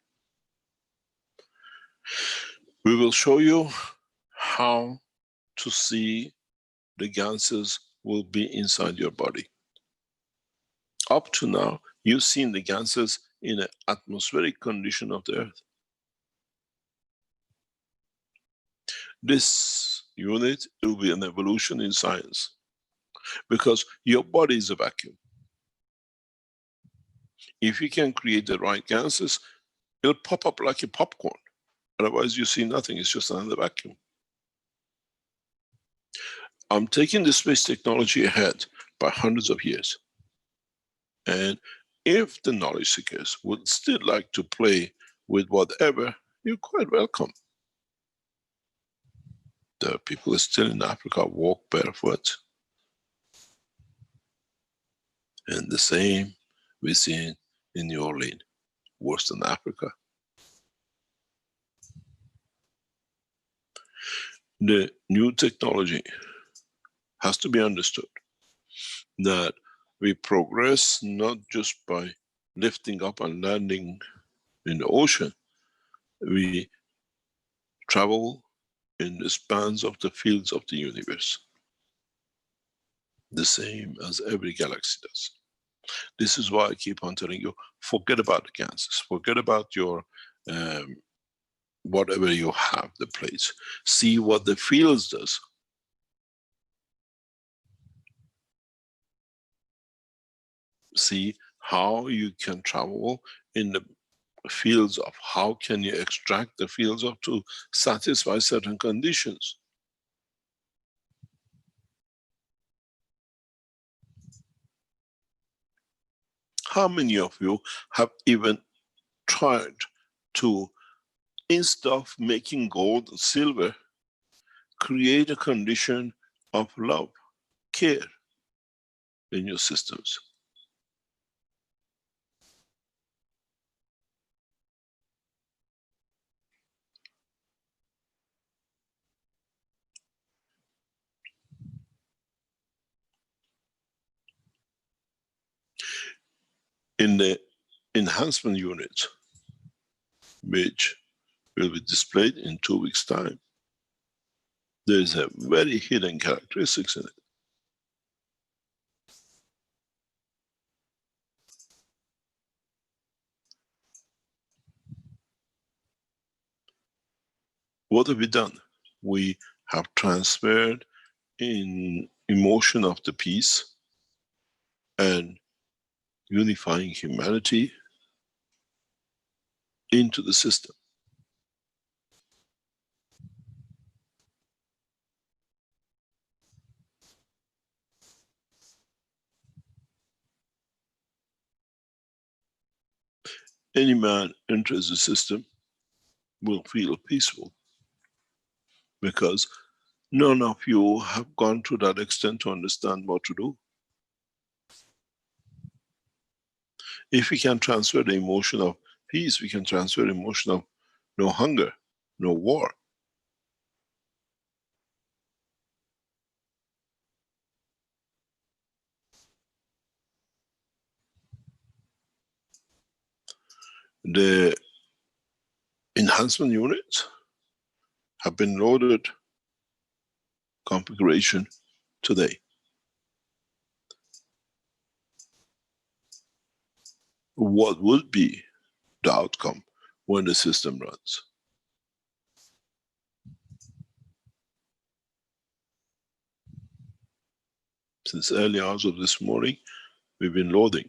We will show you how to see the ganses will be inside your body. Up to now, you've seen the ganses in an atmospheric condition of the Earth. This unit will be an evolution in science, because your body is a vacuum. If you can create the right ganses, it'll pop up like a popcorn. Otherwise you see nothing, it's just another vacuum. I'm taking the space technology ahead by hundreds of years. And if the knowledge seekers would still like to play with whatever, you're quite welcome. There are people still in Africa walk barefoot. And the same we see in New Orleans, worse than Africa. The new technology has to be understood that we progress not just by lifting up and landing in the ocean. We travel in the spans of the fields of the universe, the same as every galaxy does. This is why I keep on telling you, forget about the ganses, forget about your whatever you have, the plates. See what the fields does. See how you can travel in the fields of, how can you extract the fields of to satisfy certain conditions. How many of you have even tried to, instead of making gold and silver, create a condition of love, care in your systems. In the enhancement unit, which will be displayed in 2 weeks' time, there is a very hidden characteristics in it. What have we done? We have transferred in emotion of the peace and unifying humanity into the system. Any man enters the system will feel peaceful, because none of you have gone to that extent to understand what to do. If we can transfer the emotion of peace, we can transfer the emotion of no hunger, no war. The enhancement units have been loaded configuration today. What would be the outcome when the system runs? Since early hours of this morning, we've been loading,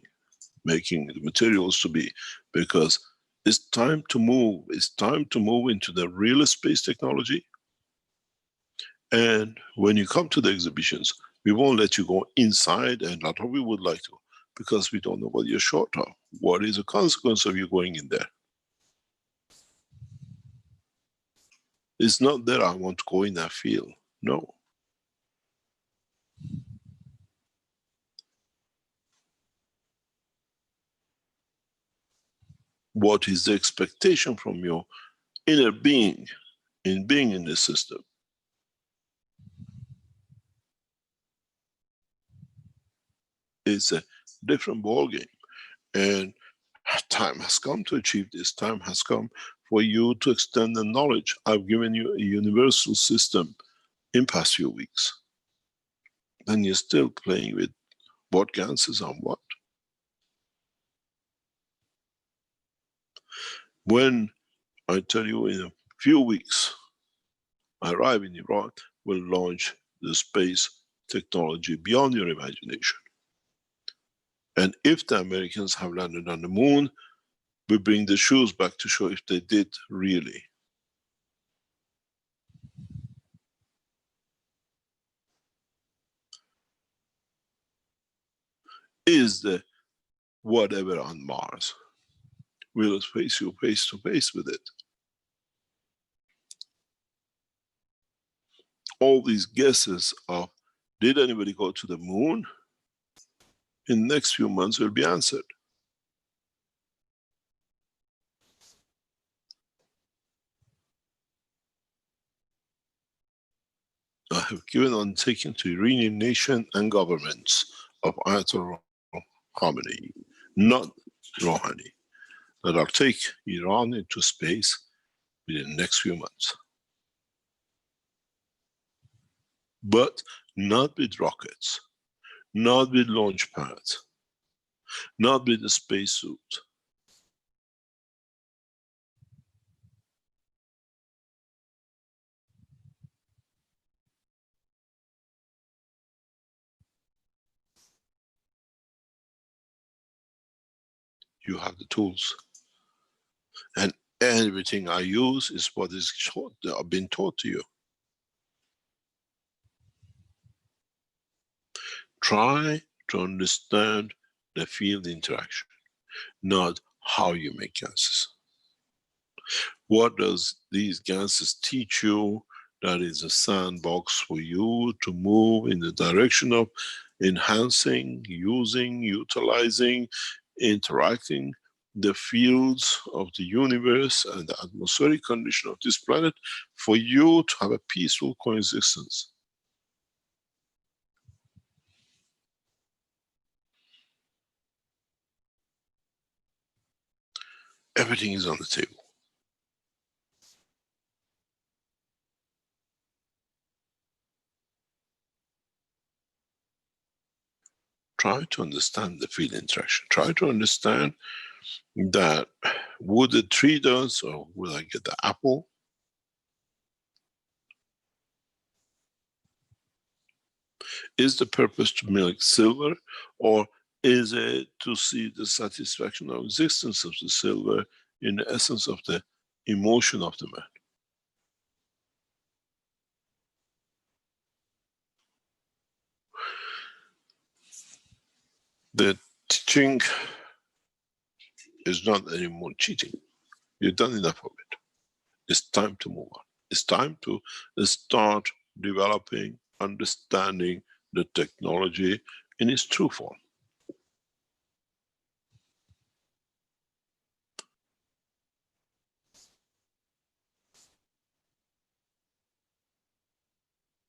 making the materials to be, because it's time to move. It's time to move into the real space technology. And when you come to the exhibitions, we won't let you go inside, and not what we would like to, because we don't know what you're short of. What is the consequence of you going in there? It's not that I want to go in that field. No. What is the expectation from your inner being in being in this system? It's a different ballgame. And time has come to achieve this. Time has come for you to extend the knowledge. I've given you a universal system in past few weeks. And you're still playing with what ganses on what. When I tell you in a few weeks, I arrive in Iran, we'll launch the space technology beyond your imagination. And if the Americans have landed on the moon, we bring the shoes back to show if they did really. Is the whatever on Mars? We'll face you face to face with it. All these guesses of, did anybody go to the moon? In the next few months will be answered. I have given undertaking to Iranian nation and governments of Ayatollah Khamenei, not Rouhani, that I'll take Iran into space within the next few months. But not with rockets, not with launch pads, not with a spacesuit. You have the tools. And everything I use is what is been taught to you. Try to understand the field interaction, not how you make gases. What does these gases teach you That is a sandbox for you to move in the direction of enhancing, using, utilizing, interacting the fields of the universe and the atmospheric condition of this planet for you to have a peaceful coexistence. Everything is on the table. Try to understand the field interaction. Try to understand that would the tree does, or will I get the apple? Is the purpose to make silver, or is it to see the satisfaction of existence of the silver in the essence of the emotion of the man? The teaching is not anymore cheating. You've done enough of it. It's time to move on. It's time to start developing, understanding the technology in its true form.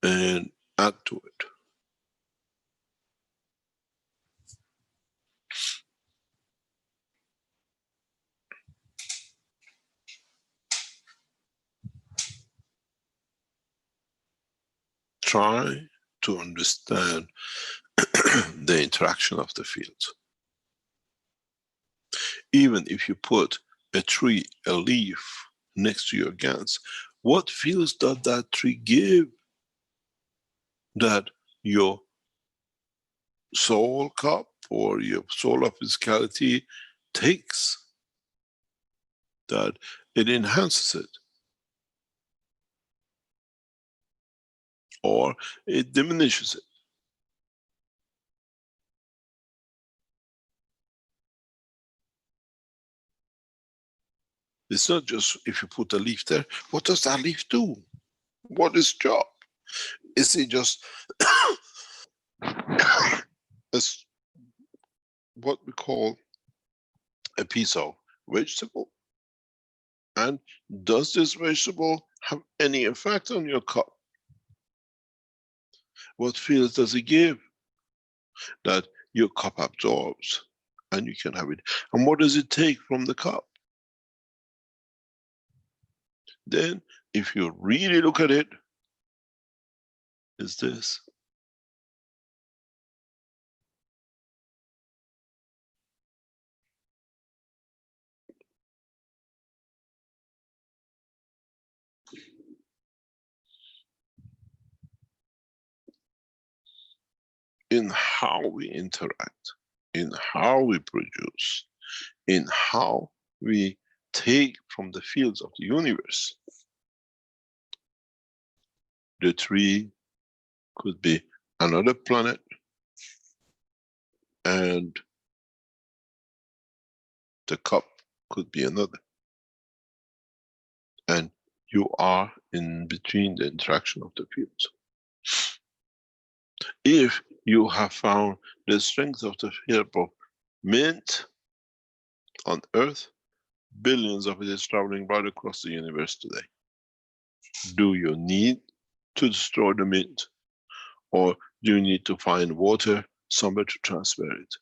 And add to it. Try to understand the interaction of the fields. Even if you put a tree, a leaf next to your gans, what feels does that tree give that your soul cup or your soul of physicality takes? That it enhances it, or it diminishes it. It's not just if you put a leaf there, what does that leaf do? What is its job? Is it just as what we call a piece of vegetable? And does this vegetable have any effect on your cup? What feels does it give that your cup absorbs and you can have it? And what does it take from the cup? Then, if you really look at it, is this. In how we interact, in how we produce, in how we take from the fields of the universe. The tree could be another planet, and the cup could be another. And you are in between the interaction of the fields. If you have found the strength of the field of mint on Earth, billions of it is traveling right across the universe today. Do you need to destroy the mint? Or do you need to find water somewhere to transfer it?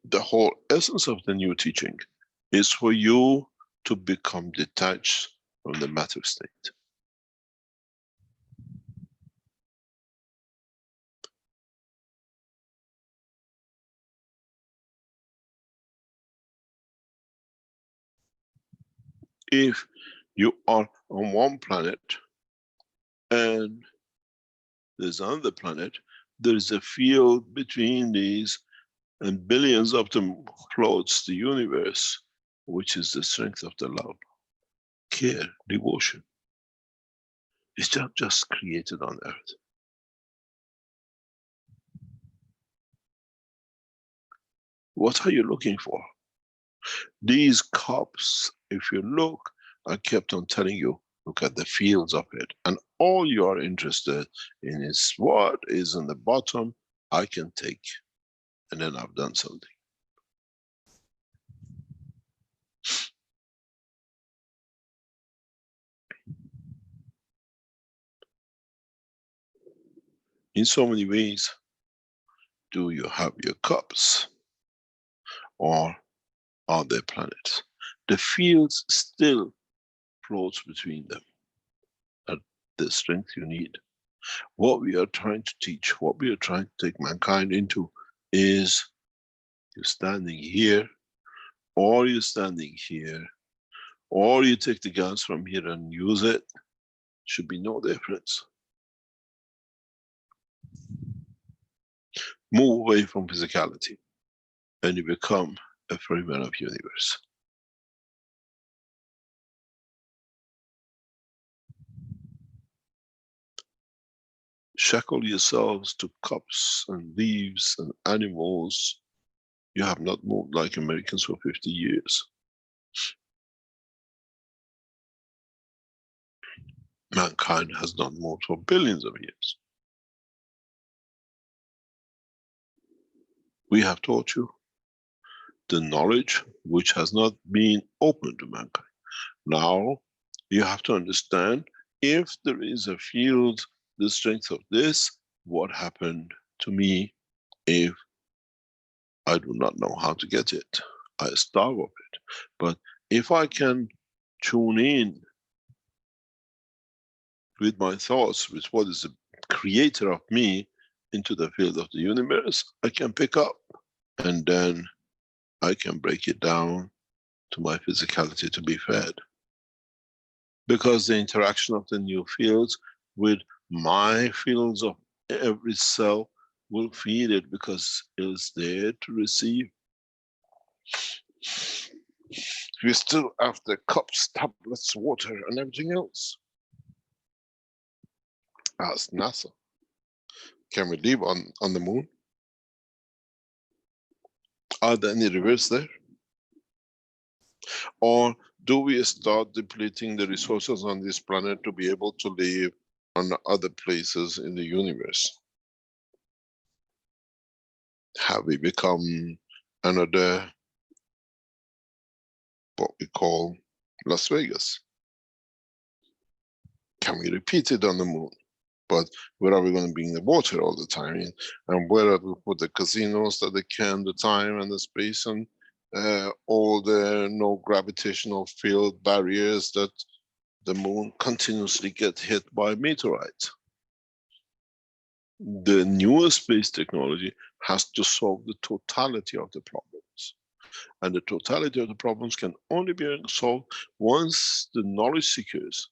The whole essence of the new teaching is for you to become detached from the matter state. If you are on one planet and there's another planet, there's a field between these, and billions of them clothes the universe, which is the strength of the love, care, devotion. It's not just created on Earth. What are you looking for? These cups, if you look, I kept on telling you, Look at the fields of it. And all you are interested in is what is in the bottom I can take. And then I've done something. In so many ways, do you have your cups? Or are they planets? The fields still floats between them at the strength you need. What we are trying to teach, what we are trying to take mankind into is you're standing here, or you're standing here, or you take the gas from here and use it. Should be no difference. Move away from physicality and you become a free man of universe. Shackle yourselves to cups and leaves and animals. You have not moved like Americans for 50 years. Mankind has not moved for billions of years. We have taught you the knowledge which has not been open to mankind. Now you have to understand, if there is a field, the strength of this, what happened to me if I do not know how to get it? I starve of it. But if I can tune in with my thoughts, with what is the creator of me, into the field of the universe, I can pick up, and then I can break it down to my physicality to be fed. Because the interaction of the new fields with my fields of every cell will feed it, because it is there to receive. We're still after cups, tablets, water, and everything else. Ask NASA. Can we live on the moon? Are there any rivers there? Or do we start depleting the resources on this planet to be able to live on other places in the universe? Have we become another, what we call Las Vegas? Can we repeat it on the moon? But where are we going to be in the water all the time? And where are we put the casinos that they can, the time and the space, and all the no gravitational field barriers that the moon continuously get hit by meteorites? The newest space technology has to solve the totality of the problems. And the totality of the problems can only be solved once the knowledge seekers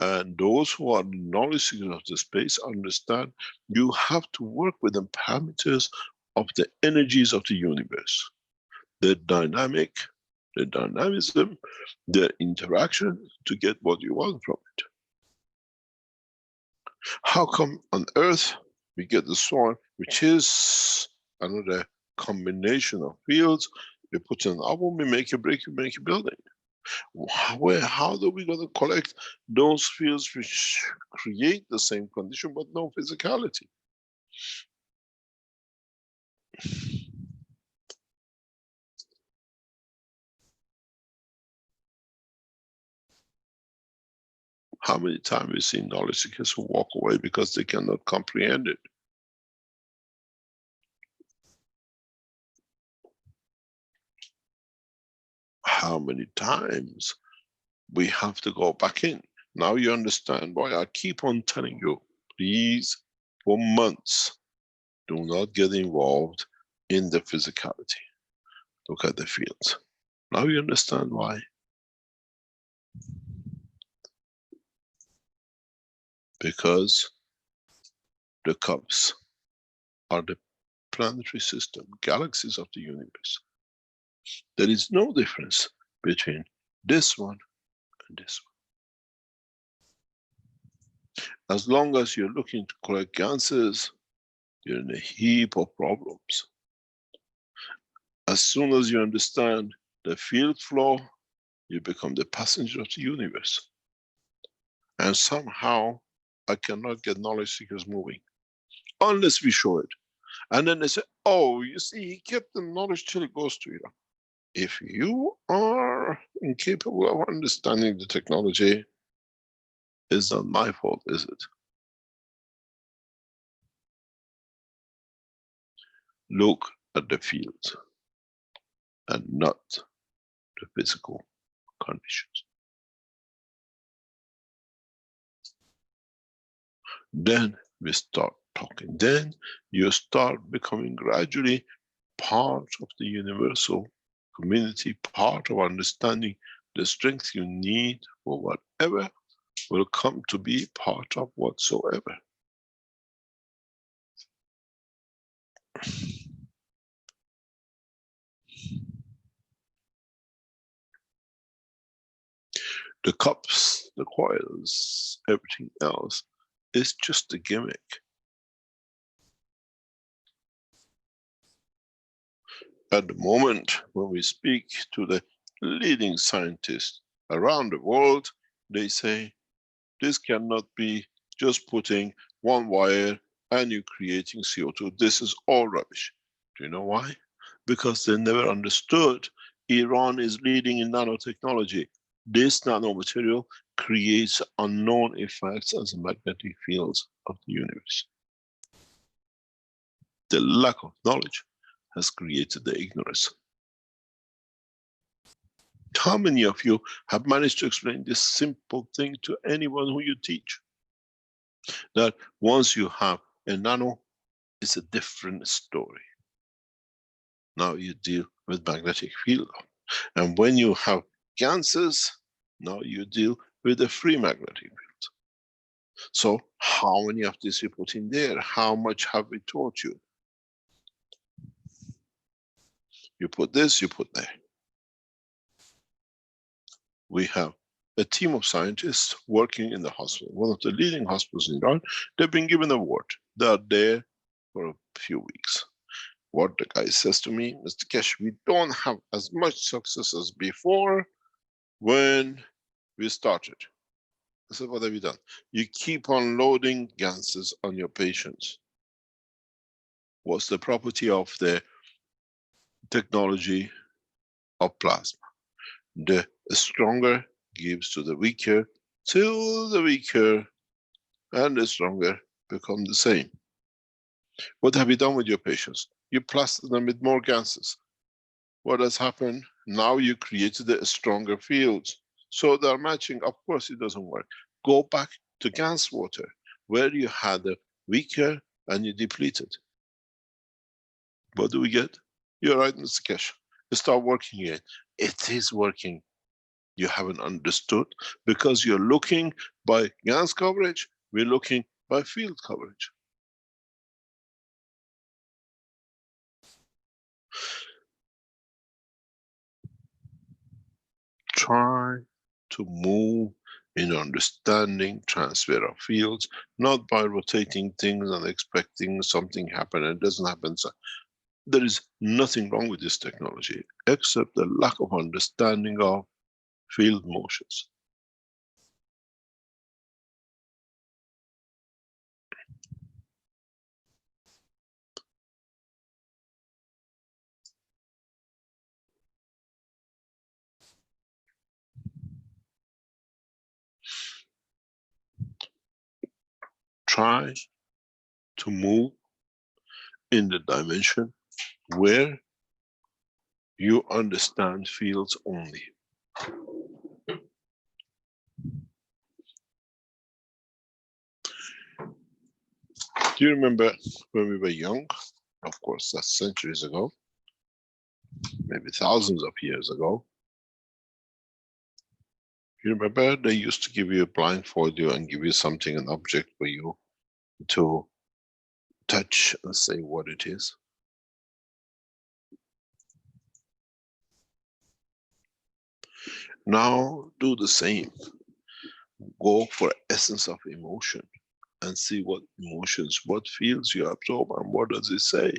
and those who are knowledge seekers of the space understand you have to work with the parameters of the energies of the universe. The dynamic, the dynamism, the interaction to get what you want from it. How come on Earth we get the soil, which is another combination of fields? We put an oven, we make a brick, we make a building. How do we going to collect those fields which create the same condition but no physicality? How many times we've seen knowledge seekers who walk away because they cannot comprehend it? How many times we have to go back in? Now you understand why I keep on telling you, please, for months, do not get involved in the physicality. Look at the fields. Now you understand why. Because the cups are the planetary system, galaxies of the universe. There is no difference between this one and this one. As long as you're looking to collect answers, you're in a heap of problems. As soon as you understand the field flow, you become the passenger of the universe. And somehow I cannot get knowledge seekers moving unless we show it. And then they say, oh, you see, he kept the knowledge till it goes to Iran. If you are incapable of understanding the technology, it's not my fault, is it? Look at the field and not the physical conditions. Then we start talking. Then you start becoming gradually part of the universal community, part of understanding the strength you need for whatever will come to be part of whatsoever. The cups, the coils, everything else is just a gimmick. At the moment when we speak to the leading scientists around the world, they say, this cannot be just putting one wire and you creating CO2. This is all rubbish. Do you know why? Because they never understood Iran is leading in nanotechnology. This nanomaterial creates unknown effects as magnetic fields of the universe. The lack of knowledge has created the ignorance. How many of you have managed to explain this simple thing to anyone who you teach? That once you have a nano, it's a different story. Now you deal with magnetic field. And when you have ganses, now you deal with a free magnetic field. So how many of this you put in there? How much have we taught you? You put this, you put there. We have a team of scientists working in the hospital, one of the leading hospitals in Iran. They've been given an award. They are there for a few weeks. What the guy says to me, Mr. Keshe, we don't have as much success as before when we started. I said, what have you done? You keep on loading ganses on your patients. What's the property of the technology of plasma? The stronger gives to the weaker, till the weaker and the stronger become the same. What have you done with your patients? You plaster them with more ganses. What has happened? Now you created a stronger field. So they're matching. Of course it doesn't work. Go back to gas water, where you had a weaker and you depleted. What do we get? You're right, Mr. Keshe. Start working again. It is working. You haven't understood because you're looking by gas coverage, we're looking by field coverage. Try to move in understanding transfer of fields, not by rotating things and expecting something happen and it doesn't happen. So there is nothing wrong with this technology except the lack of understanding of field motions. Try to move in the dimension where you understand fields only. Do you remember when we were young? Of course, that's centuries ago, maybe thousands of years ago. You remember they used to give you a blindfold you and give you something, an object for you to touch and say what it is. Now do the same. Go for essence of emotion and see what emotions, what feels you absorb and what does it say.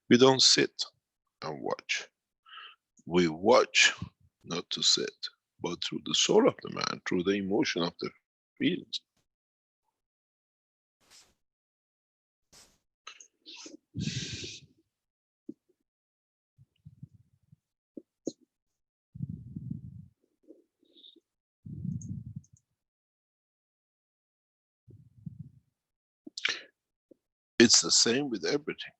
We don't sit and watch. We watch not to sit, but through the soul of the man, through the emotion of the feelings. It's the same with everything.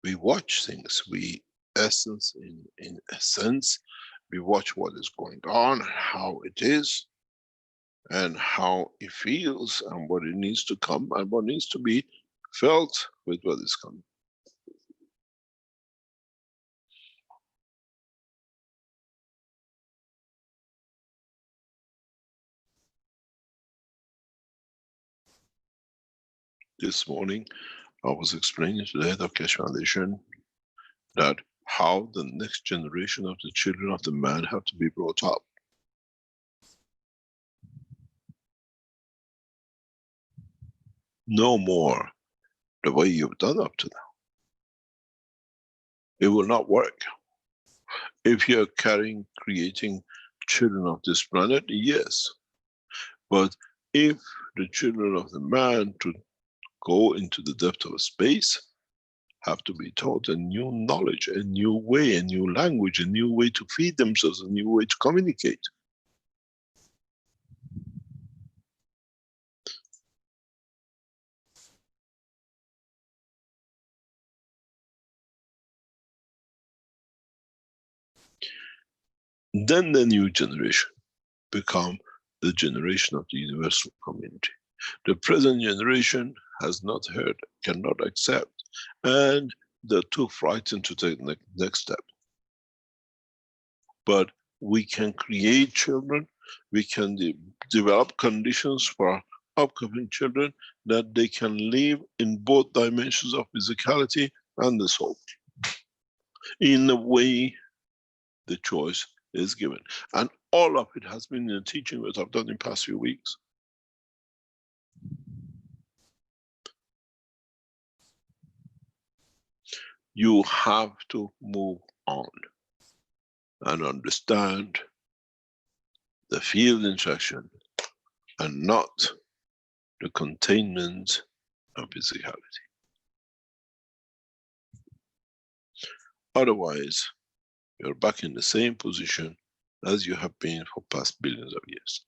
We watch things, we essence, in essence, we watch what is going on, how it is, and how it feels, and what it needs to come, and what needs to be felt with what is coming. This morning, I was explaining to the head of Keshe Foundation that how the next generation of the children of the man have to be brought up. No more the way you've done up to now. It will not work. If you're creating children of this planet, yes. But if the children of the man to go into the depth of space have to be taught a new knowledge, a new way, a new language, a new way to feed themselves, a new way to communicate. Then the new generation become the generation of the universal community. The present generation has not heard, cannot accept, and they're too frightened to take the next step. But we can create children, we can develop conditions for upcoming children that they can live in both dimensions of physicality and the soul. In a way, the choice is given. And all of it has been in the teaching that I've done in the past few weeks. You have to move on and understand the field interaction and not the containment of physicality. Otherwise, you're back in the same position as you have been for past billions of years.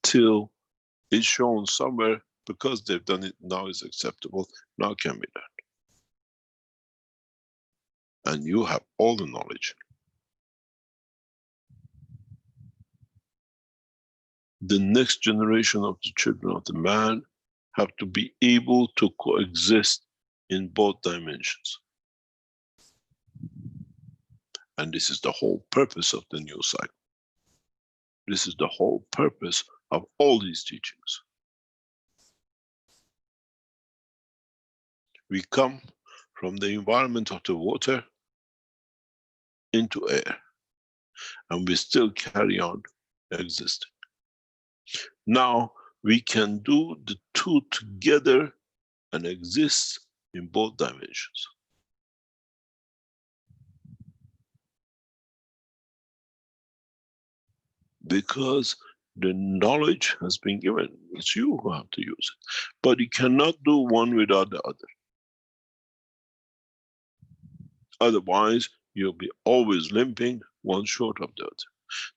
Till it's shown somewhere, because they've done it, now is acceptable, now can be done. And you have all the knowledge. The next generation of the children of the man have to be able to coexist in both dimensions. And this is the whole purpose of the new cycle. This is the whole purpose of all these teachings. We come from the environment of the water into air, and we still carry on existing. Now we can do the two together and exist in both dimensions. Because the knowledge has been given. It's you who have to use it. But you cannot do one without the other. Otherwise, you'll be always limping one short of the other.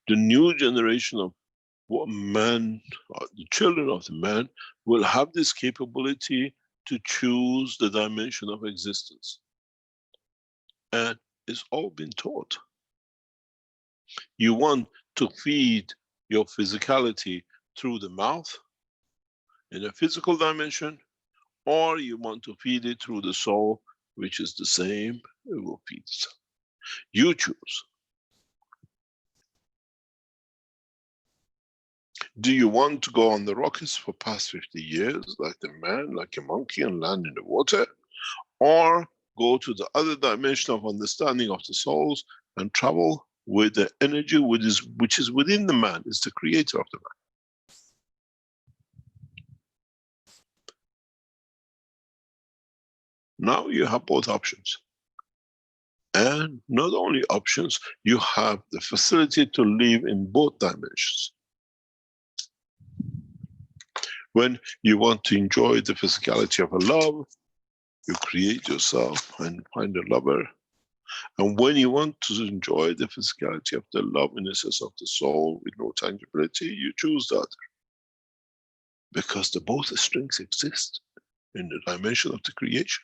The new generation of man, the children of the man, will have this capability to choose the dimension of existence. And it's all been taught. You want to feed your physicality through the mouth in a physical dimension, or you want to feed it through the soul, which is the same, it will feed itself. You choose. Do you want to go on the rockets for past 50 years, like the man, like a monkey, and land in the water? Or go to the other dimension of understanding of the souls and travel with the energy which is within the man, is the creator of the man. Now you have both options. And not only options, you have the facility to live in both dimensions. When you want to enjoy the physicality of a love, you create yourself and find a lover. And when you want to enjoy the physicality of the love in the sense of the soul with no tangibility, you choose the other. Because the both strengths exist in the dimension of the creation.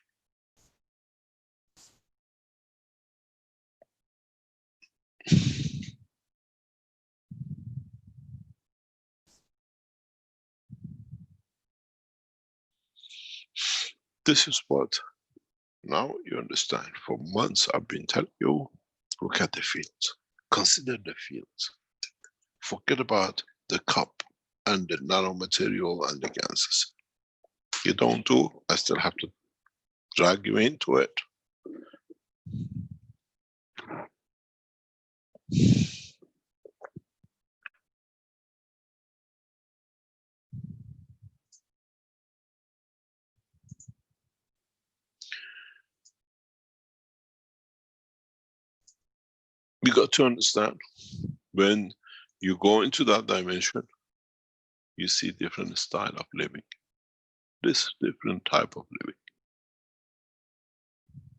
This is what now you understand. For months I've been telling you, look at the fields. Consider the fields. Forget about the cup and the nanomaterial and the gases. You don't do, I still have to drag you into it. You got to understand, when you go into that dimension, you see different style of living. This different type of living.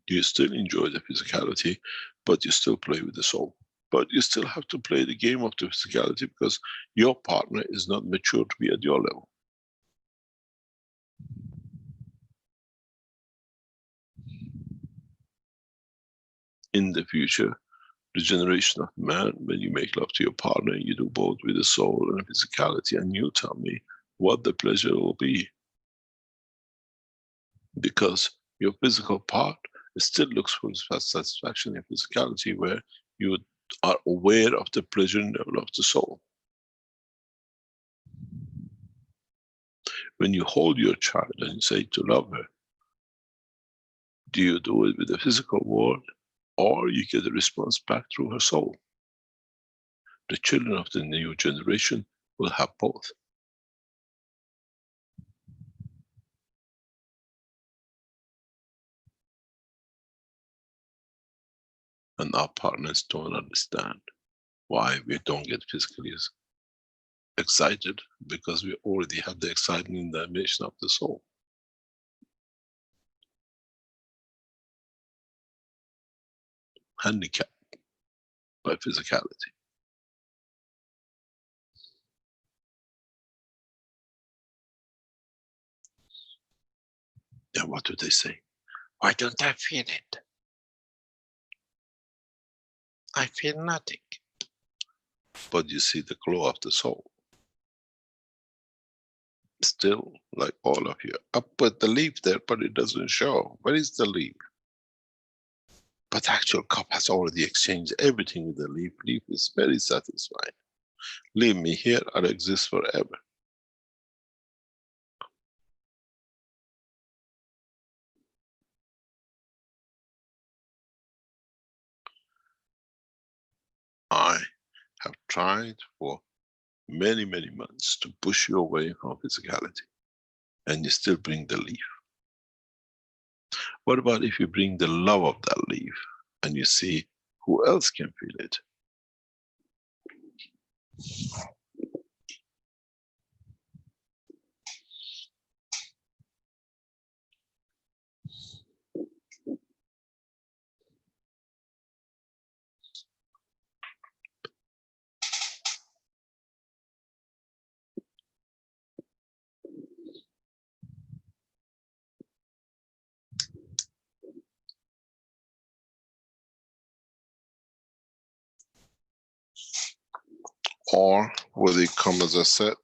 You still enjoy the physicality, but you still play with the soul. But you still have to play the game of the physicality because your partner is not mature to be at your level. In the future, the generation of man, when you make love to your partner, you do both with the soul and the physicality, and you tell me what the pleasure will be. Because your physical part still looks for satisfaction in physicality, where you are aware of the pleasure level of the soul. When you hold your child and you say to love her, do you do it with the physical world, or you get a response back through her soul? The children of the new generation will have both. And our partners don't understand why we don't get physically excited, because we already have the exciting dimension of the soul. Handicapped by physicality. And what do they say? Why don't I feel it? I feel nothing. But you see the glow of the soul. Still, like all of you, I put the leaf there, but it doesn't show. Where is the leaf? But the actual cup has already exchanged everything with the leaf. Leaf is very satisfied. Leave me here, I'll exist forever. I have tried for many, many months to push you away from physicality, and you still bring the leaf. What about if you bring the love of that leaf and you see who else can feel it? Or will it come as a set?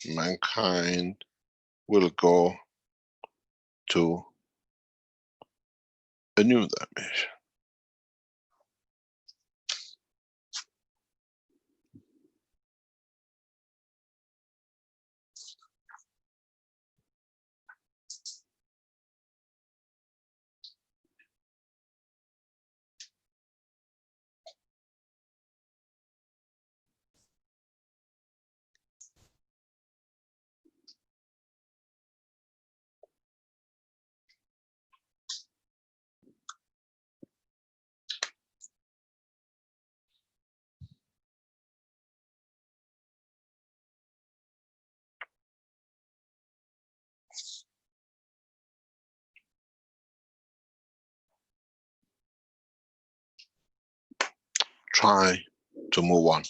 Mankind will go to a new dimension. try to move on.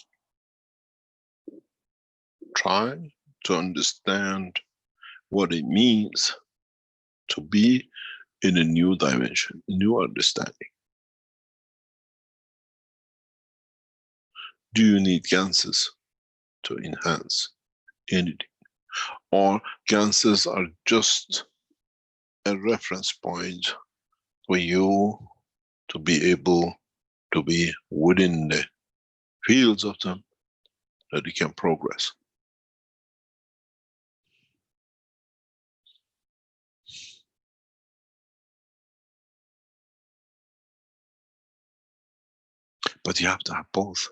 Try to understand what it means to be in a new dimension, a new understanding. Do you need ganses to enhance anything? Or ganses are just a reference point for you to be able to be within the fields of them that you can progress? But you have to have both.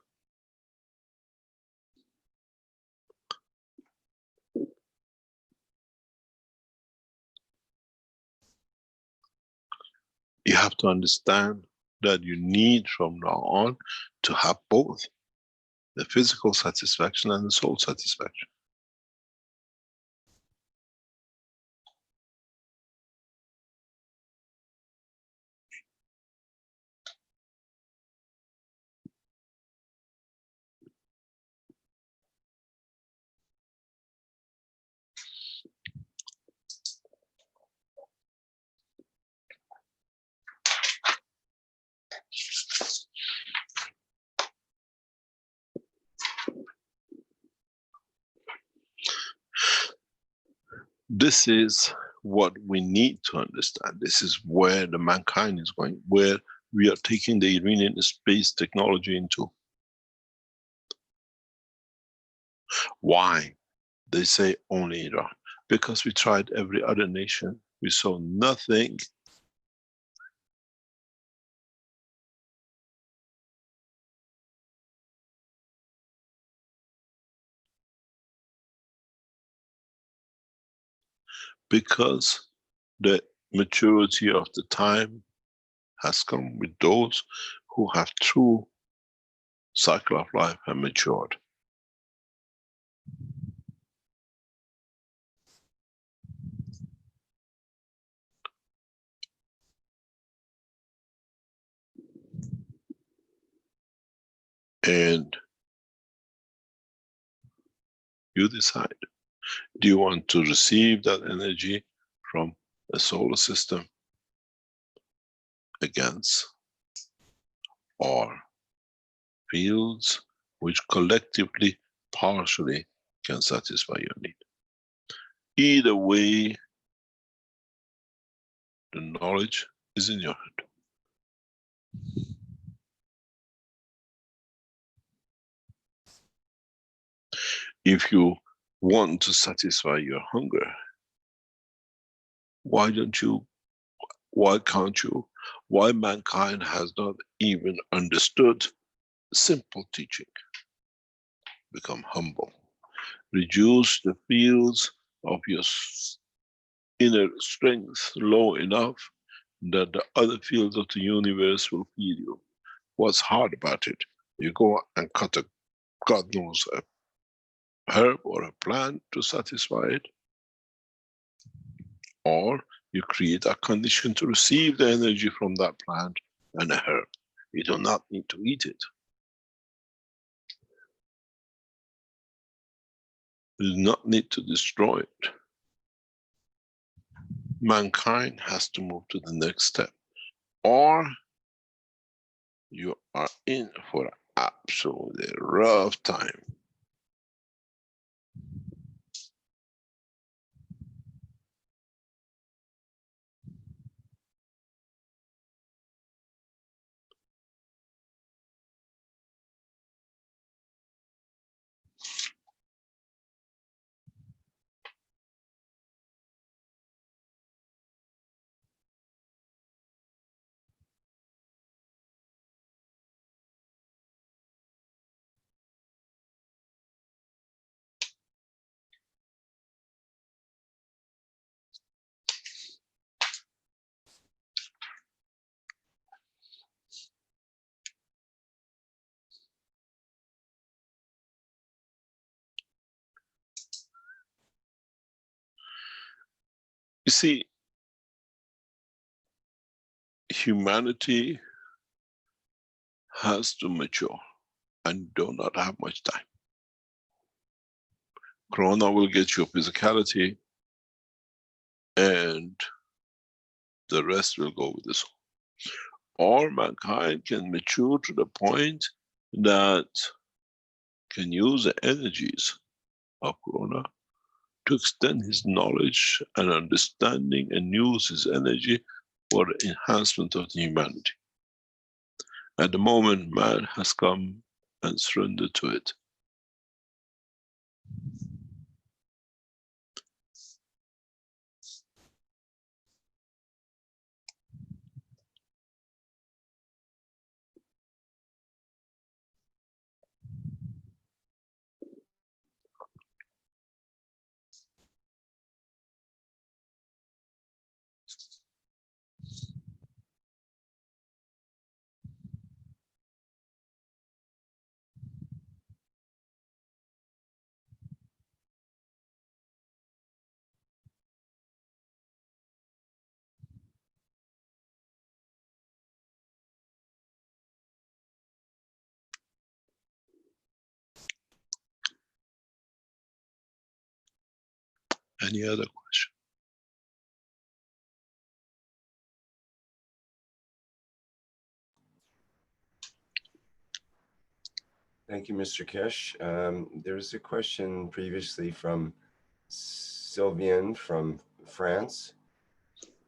You have to understand that you need from now on to have both the physical satisfaction and the soul satisfaction. This is what we need to understand. This is where the mankind is going, where we are taking the Iranian space technology into. Why? They say only Iran. Because we tried every other nation, we saw nothing. Because the maturity of the time has come with those who have true cycle of life and matured. And you decide, do you want to receive that energy from a solar system against, or fields which collectively, partially can satisfy your need? Either way, the knowledge is in your hand. If you want to satisfy your hunger, why can't you? Why mankind has not even understood simple teaching? Become humble. Reduce the fields of your inner strength low enough that the other fields of the universe will feed you. What's hard about it? You go and cut a, God knows, a herb or a plant to satisfy it, or you create a condition to receive the energy from that plant and a herb. You do not need to eat it. You do not need to destroy it. Mankind has to move to the next step, or you are in for an absolutely rough time. You see, humanity has to mature and do not have much time. Corona will get your physicality and the rest will go with the soul. Or mankind can mature to the point that can use the energies of Corona to extend his knowledge and understanding and use his energy for the enhancement of the humanity. At the moment, man has come and surrendered to it. Any other question? Thank you, Mr. Keshe. There was a question previously from Sylvian from France.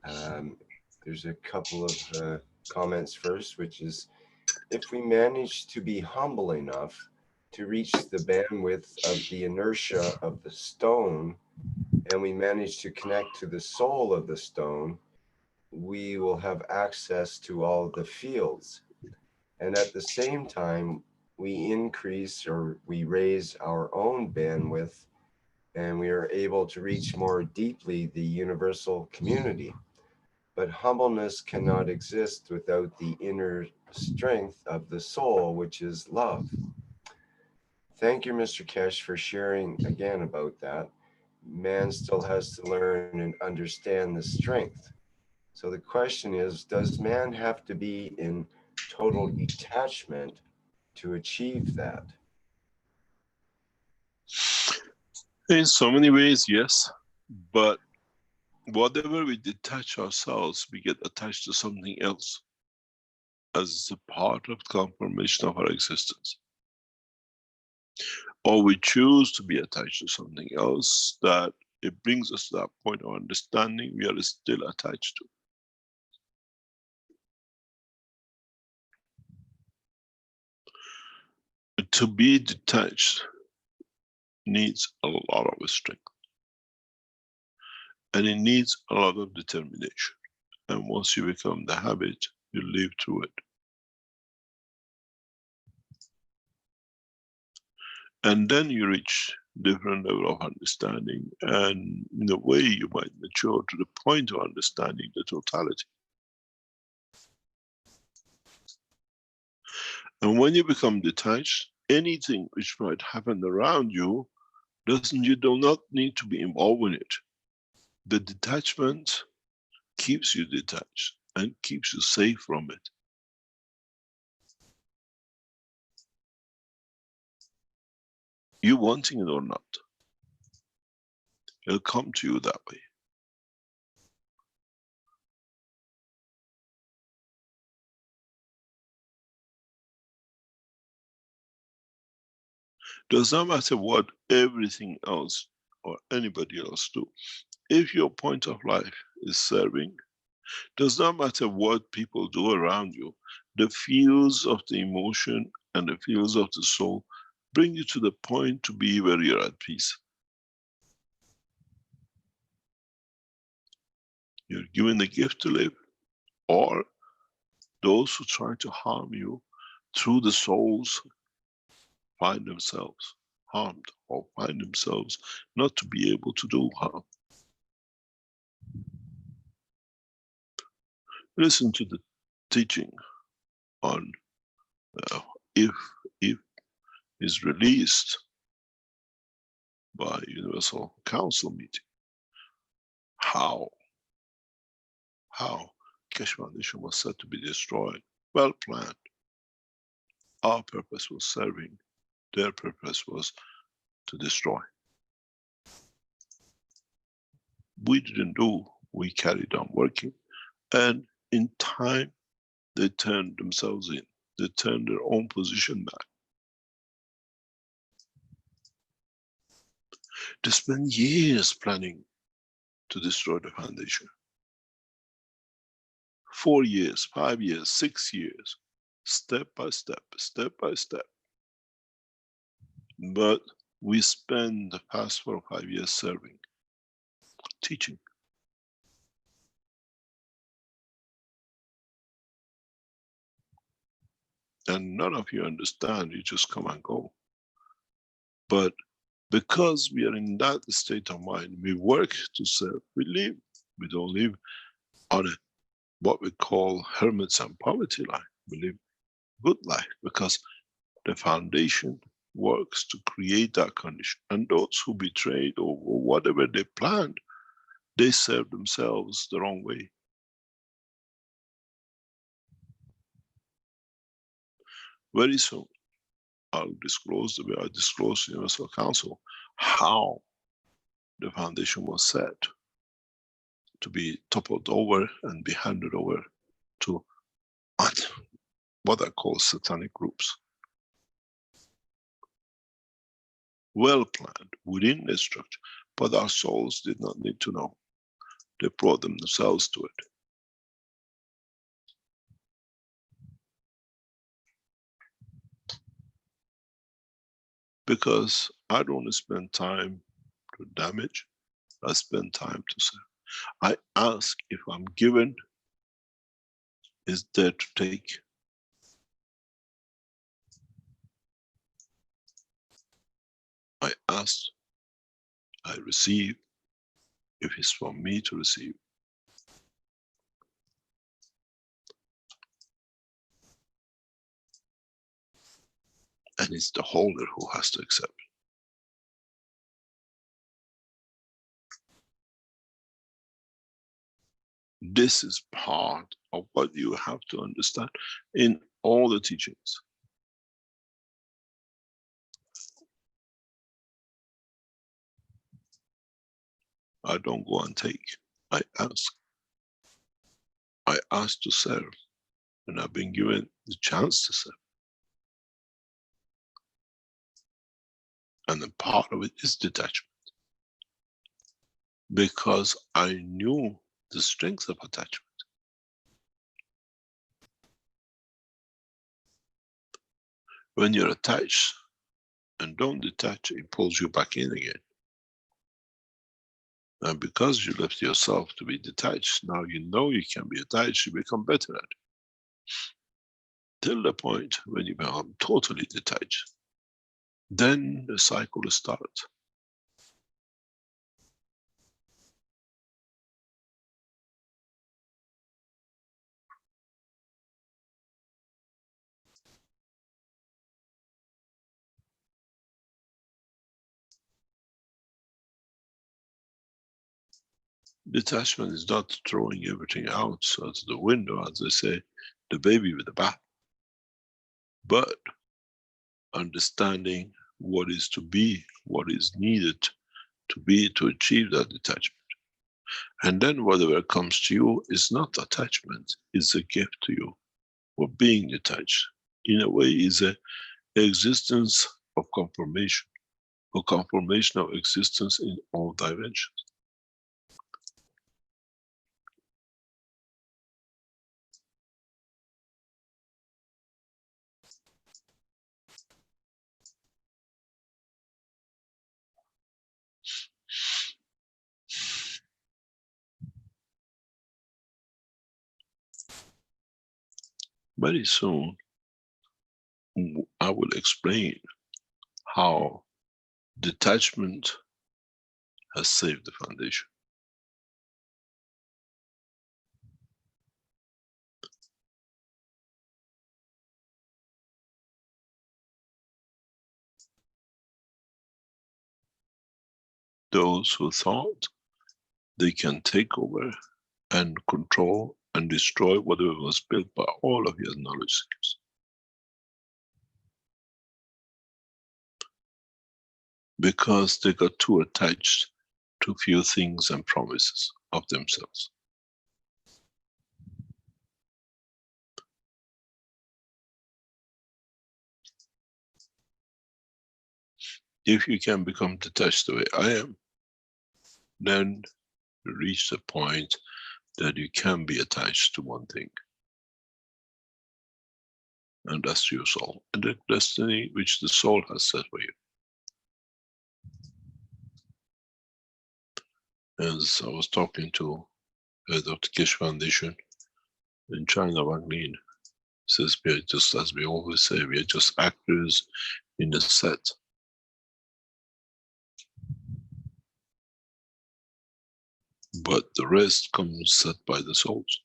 There's a couple of comments first, which is, if we manage to be humble enough to reach the bandwidth of the inertia of the stone, and we manage to connect to the soul of the stone, we will have access to all the fields. And at the same time, we increase or we raise our own bandwidth, and we are able to reach more deeply the universal community. But humbleness cannot exist without the inner strength of the soul, which is love. Thank you, Mr. Keshe, for sharing again about that. Man still has to learn and understand the strength. So the question is, does man have to be in total detachment to achieve that? In so many ways, yes. But whatever we detach ourselves, we get attached to something else as a part of the confirmation of our existence. Or we choose to be attached to something else that it brings us to that point of understanding we are still attached to. To be detached needs a lot of strength. And it needs a lot of determination. And once you become the habit, you live through it. And then you reach different level of understanding, and in a way you might mature to the point of understanding the totality. And when you become detached, anything which might happen around you, you do not need to be involved in it. The detachment keeps you detached and keeps you safe from it. You wanting it or not, it'll come to you that way. Does not matter what everything else or anybody else do. If your point of life is serving, does not matter what people do around you, the fields of the emotion and the fields of the soul bring you to the point to be where you're at peace. You're given the gift to live, or those who try to harm you through the souls find themselves harmed or find themselves not to be able to do harm. Listen to the teaching on if is released by Universal Council meeting. How Keshe Foundation was said to be destroyed. Well planned. Our purpose was serving, their purpose was to destroy. We didn't do, we carried on working, and in time they turned themselves in. They turned their own position back. They spent years planning to destroy the foundation. 4 years, 5 years, 6 years, step by step, step by step. But we spent the past 4 or 5 years serving, teaching. And none of you understand, you just come and go. But because we are in that state of mind, we work to serve, we live. We don't live on a, what we call hermits and poverty life. We live good life because the foundation works to create that condition. And those who betrayed or whatever they planned, they serve themselves the wrong way. Very soon, I'll disclose the way I disclosed to Universal Council how the foundation was set to be toppled over and be handed over to what I call satanic groups. Well planned within the structure, but our souls did not need to know. They brought themselves to it. Because I don't spend time to damage, I spend time to serve. I ask if I'm given, is there to take. I ask, I receive, if it's for me to receive. And it's the holder who has to accept. This is part of what you have to understand in all the teachings. I don't go and take, I ask. I ask to serve, and I've been given the chance to serve. And then part of it is detachment. Because I knew the strength of attachment. When you're attached and don't detach, it pulls you back in again. And because you left yourself to be detached, now you know you can be attached, you become better at it. Till the point when you become totally detached. Then the cycle starts. Detachment is not throwing everything out the window, as they say, the baby with the bath. But understanding what is to be, what is needed to be to achieve that detachment. And then whatever comes to you is not attachment, it's a gift to you for being detached. In a way, is an existence of confirmation, a confirmation of existence in all dimensions. Very soon, I will explain how detachment has saved the foundation. Those who thought they can take over and control and destroy whatever was built by all of your knowledge seekers. because they got too attached to few things and promises of themselves. If you can become detached the way I am, then you reach the point that you can be attached to one thing. And that's your soul, and the destiny which the soul has set for you. As I was talking to Dr. Keshe Foundation in China, Wang Lin says, we are just, as we always say, we are just actors in the set. But the rest comes set by the souls.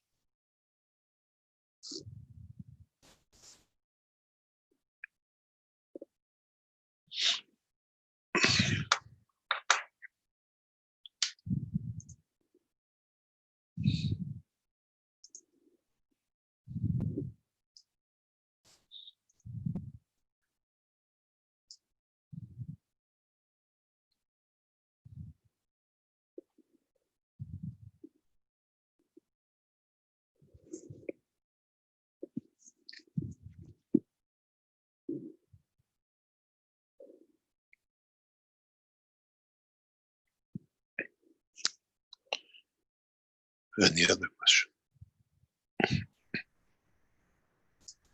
Any other question?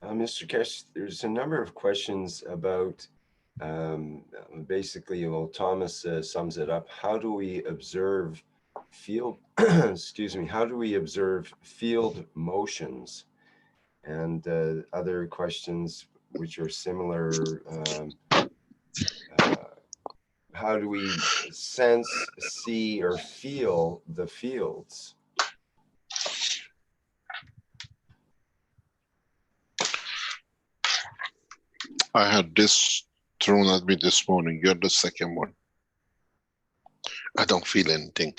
Mr. Keshe, there's a number of questions about basically, well, Thomas sums it up. How do we observe field, excuse me, how do we observe field motions? And other questions which are similar. How do we sense, see, or feel the fields? I had this thrown at me this morning. You're the second one. I don't feel anything.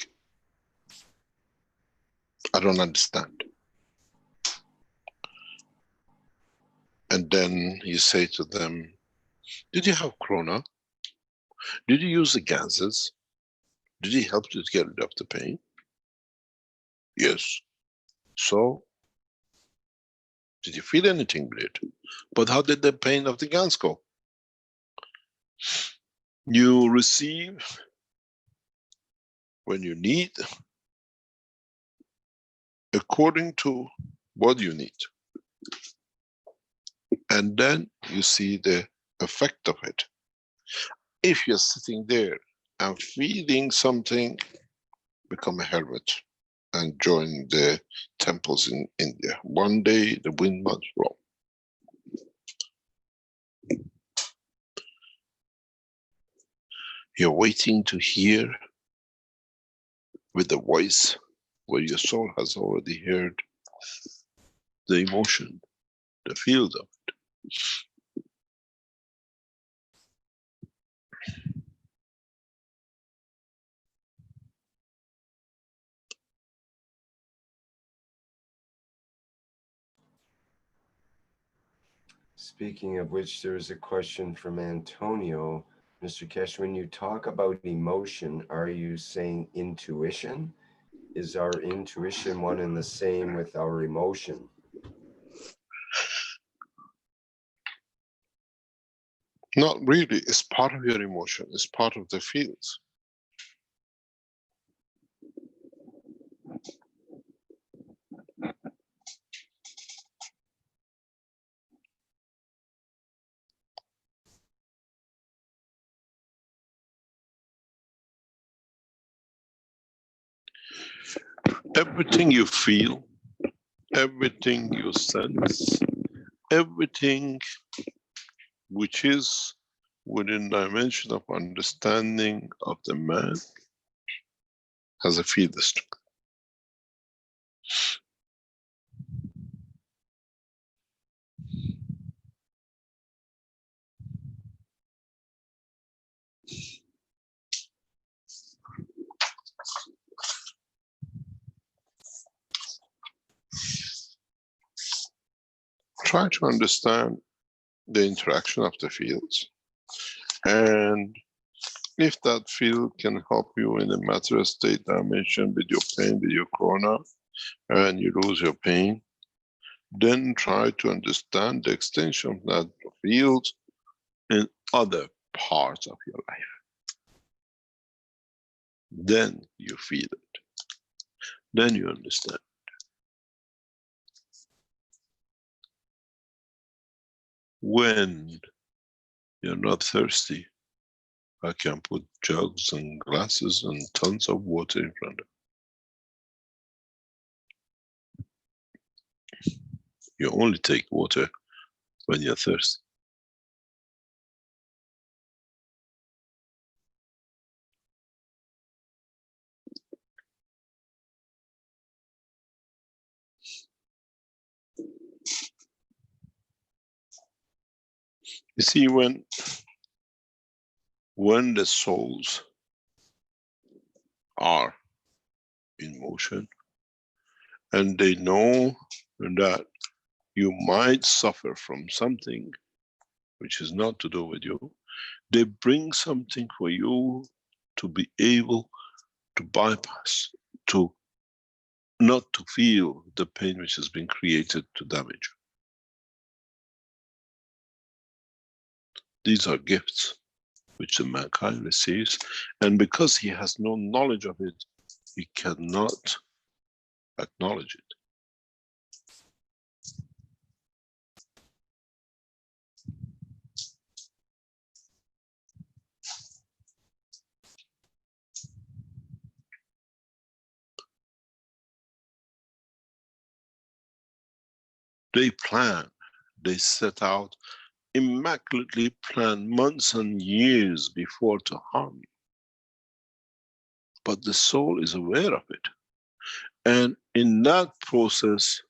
I don't understand. And then you say to them, did you have corona? Did you use the gases? Did it help you to get rid of the pain? Yes. So, did you feel anything with it? But how did the pain of the gans go? You receive when you need, according to what you need. And then you see the effect of it. If you're sitting there and feeling something, become a hermit and join the temples in India. One day the wind must blow. You're waiting to hear with the voice where your soul has already heard the emotion, the field of it. Speaking of which, there's a question from Antonio. Mr. Keshe, when you talk about emotion, are you saying intuition? Is our intuition one and the same with our emotion? Not really, it's part of your emotion, it's part of the fields. Everything you feel, everything you sense, everything which is within dimension of understanding of the man has a field strength. Try to understand the interaction of the fields and If that field can help you in the material state dimension with your pain, with your corona, and you lose your pain, then try to understand the extension of that field in other parts of your life. Then you feel it. Then you understand. When you're not thirsty, I can put jugs and glasses and tons of water in front of you. You only take water when you're thirsty. You see, when the souls are in motion and they know that you might suffer from something which is not to do with you, they bring something for you to be able to bypass, to not to feel the pain which has been created to damage you. These are gifts which the mankind receives, and because he has no knowledge of it, he cannot acknowledge it. They plan, they set out, immaculately plan months and years before to harm you. But the soul is aware of it. And in that process,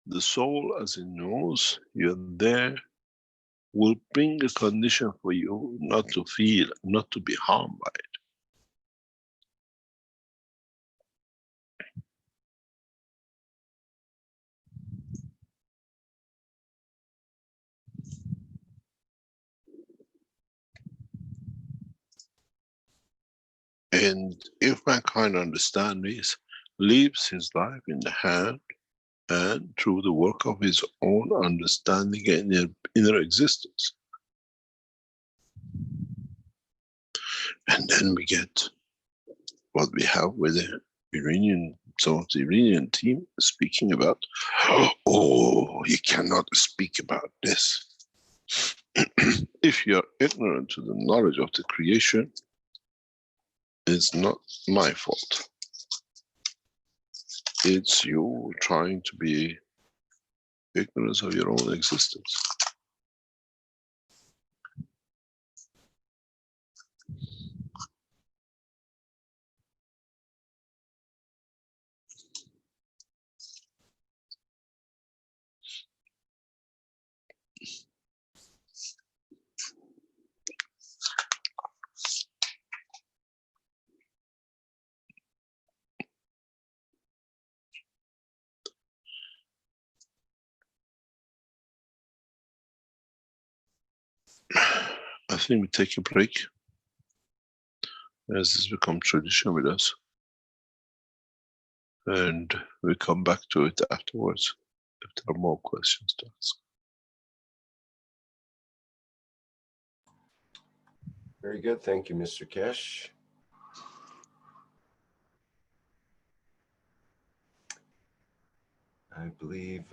the soul, as it knows you're there, will bring a condition for you not to feel, not to be harmed by it. And if mankind understands this, lives his life in the hand and through the work of his own understanding and inner existence. And then we get what we have with the Iranian, some of the Iranian team speaking about, oh, you cannot speak about this. If you're ignorant to the knowledge of the creation, it's not my fault. It's you trying to be ignorant of your own existence. I think we take a break, as this becomes tradition with us. And we come back to it afterwards, if there are more questions to ask. Very good. Thank you, Mr. Keshe. I believe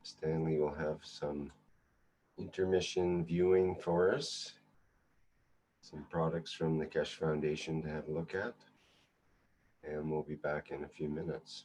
Stanley will have some intermission viewing for us. Some products from the Keshe Foundation to have a look at. And we'll be back in a few minutes.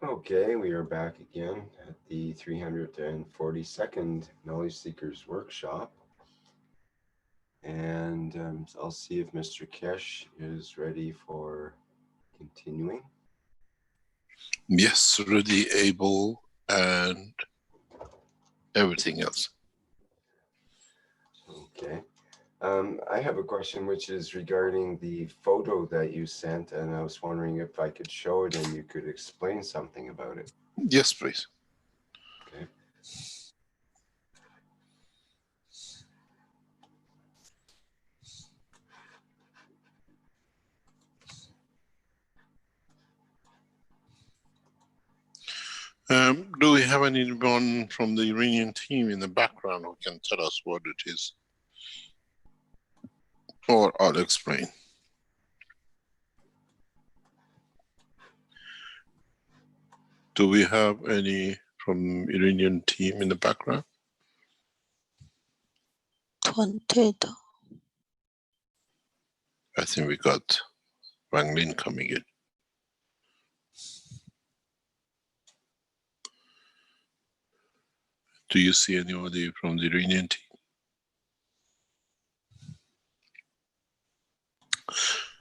Okay, we are back again at the 342nd Knowledge Seekers Workshop. And I'll see if Mr. Keshe is ready for continuing. Yes, ready, able, and everything else. Okay. I have a question which is regarding the photo that you sent, and I was wondering if I could show it and you could explain something about it. Yes, please. Okay. Do we have anyone from the Iranian team in the background who can tell us what it is? Or I'll explain. Do we have any from Iranian team in the background? I think we got Wang Lin coming in. Do you see anybody from the Iranian team?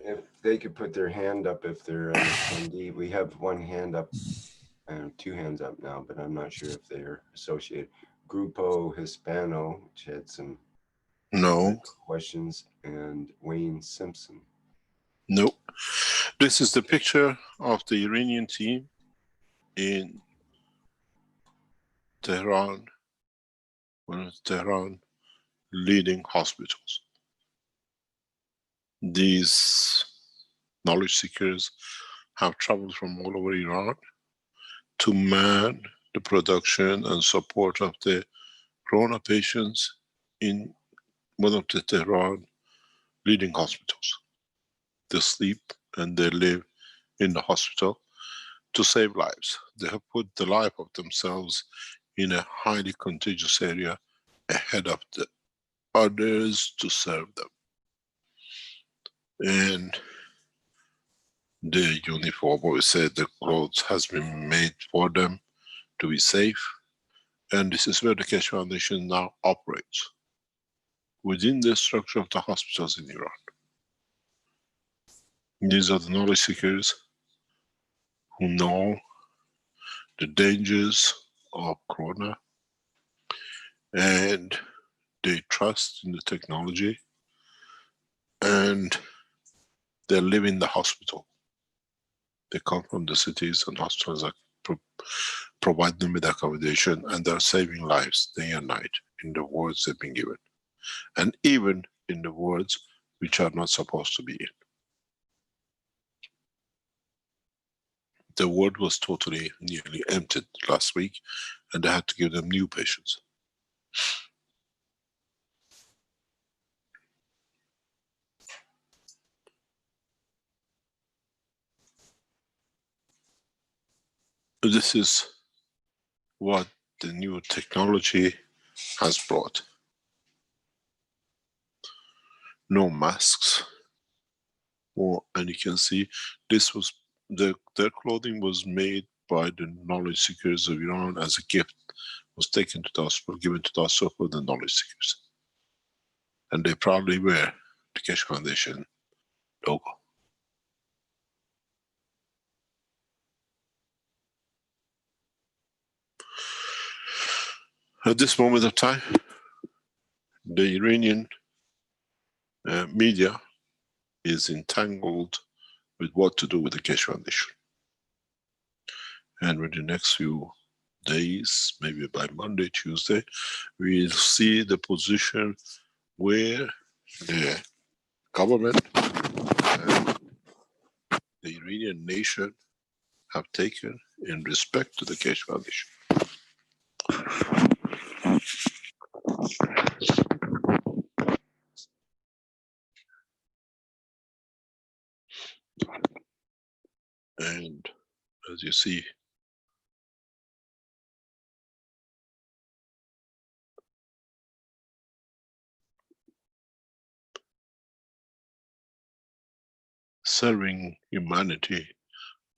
If they could put their hand up if they're an attendee. We have one hand up and two hands up now, but I'm not sure if they're associated. Grupo Hispano, which had some No. questions, and Wayne Simpson. No. This is the picture of the Iranian team in Tehran, one of Tehran leading hospitals. These knowledge seekers have traveled from all over Iran to man the production and support of the corona patients in one of the Tehran leading hospitals. They sleep and they live in the hospital to save lives. They have put the life of themselves in a highly contagious area ahead of the others to serve them. And the uniform, or we said the clothes has been made for them to be safe. And this is where the Keshe Foundation now operates, within the structure of the hospitals in Iran. These are the knowledge seekers who know the dangers of corona, and they trust in the technology, and they live in the hospital. They come from the cities, and hospitals that provide them with accommodation, and they're saving lives day and night in the wards they've been given, and even in the wards which are not supposed to be in. The ward was totally, nearly emptied last week, and they had to give them new patients. This is what the new technology has brought. No masks, and you can see this was their clothing was made by the knowledge seekers of Iran as a gift, was taken to the hospital, given to the hospital for the knowledge seekers, and they proudly wear the Keshe Foundation logo. At this moment of time, the Iranian media is entangled with what to do with the Keshe Foundation. And within the next few days, maybe by Monday, Tuesday, we'll see the position where the government and the Iranian nation have taken in respect to the Keshe Foundation. And as you see, serving humanity